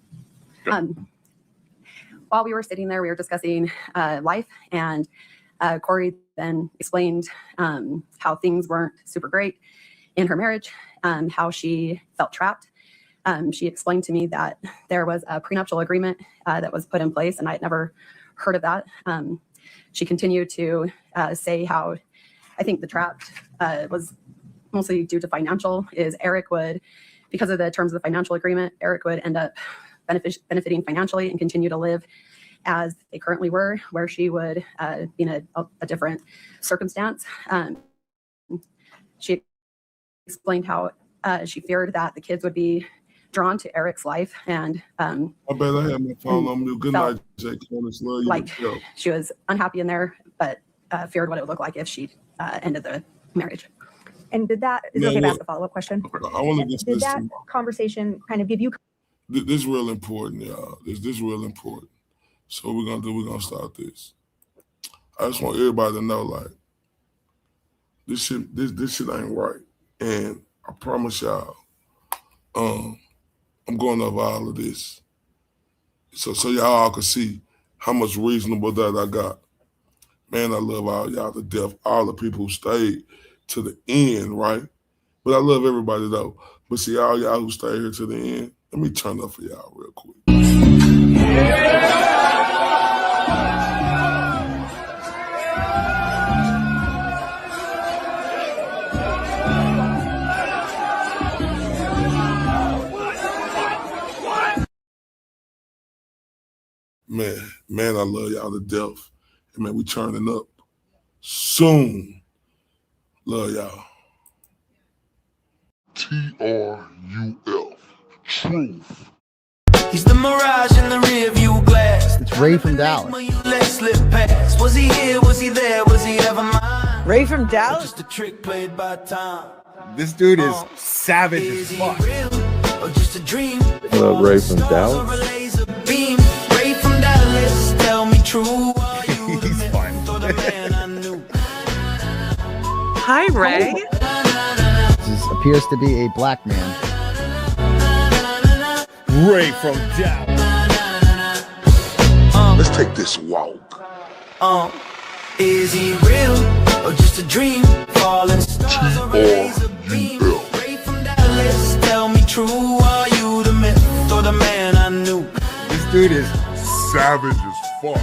While we were sitting there, we were discussing life, and Corey then explained how things weren't super great in her marriage, how she felt trapped. She explained to me that there was a prenuptial agreement that was put in place, and I had never heard of that. She continued to say how I think the trap was mostly due to financial, is Eric would, because of the terms of the financial agreement, Eric would end up benefiting financially and continue to live as they currently were, where she would be in a different circumstance. She explained how she feared that the kids would be drawn to Eric's life, and I bet I have my phone on mute. Good night, Jake. Love you. like she was unhappy in there, but feared what it would look like if she ended the marriage. And did that, is it okay to ask a follow-up question? I want to get Did this. that conversation kind of give you? This is real important, y'all. This real important. So what we're gonna do, we're gonna start this. I just want everybody to know, like, this shit ain't right. And I promise y'all, I'm going over all of this. So y'all all can see how much reasonable that I got. Man, I love all y'all to death, all the people who stayed to the end, right? But I love everybody though. But see, all y'all who stay here to the end, let me turn up for y'all real quick. Man, I love y'all to death. And man, we turning up soon. Love y'all. TRUF. Truth. He's the mirage in the rear view glass. It's Ray from Dallas. Let slip past. Was he here? Was he there? Was he ever mine? Ray from Dallas? Just a trick played by time. This dude is savage as fuck. Or just a dream? What up, Ray from Dallas? Beam. Ray from Dallas. Tell me true. He's fun. Hi, Ray. This appears to be a black man. Ray from Dallas. Let's take this walk. Is he real or just a dream? Falling stars or a laser beam? Ray from Dallas, tell me true. Are you the myth or the man I knew? This dude is savage as fuck.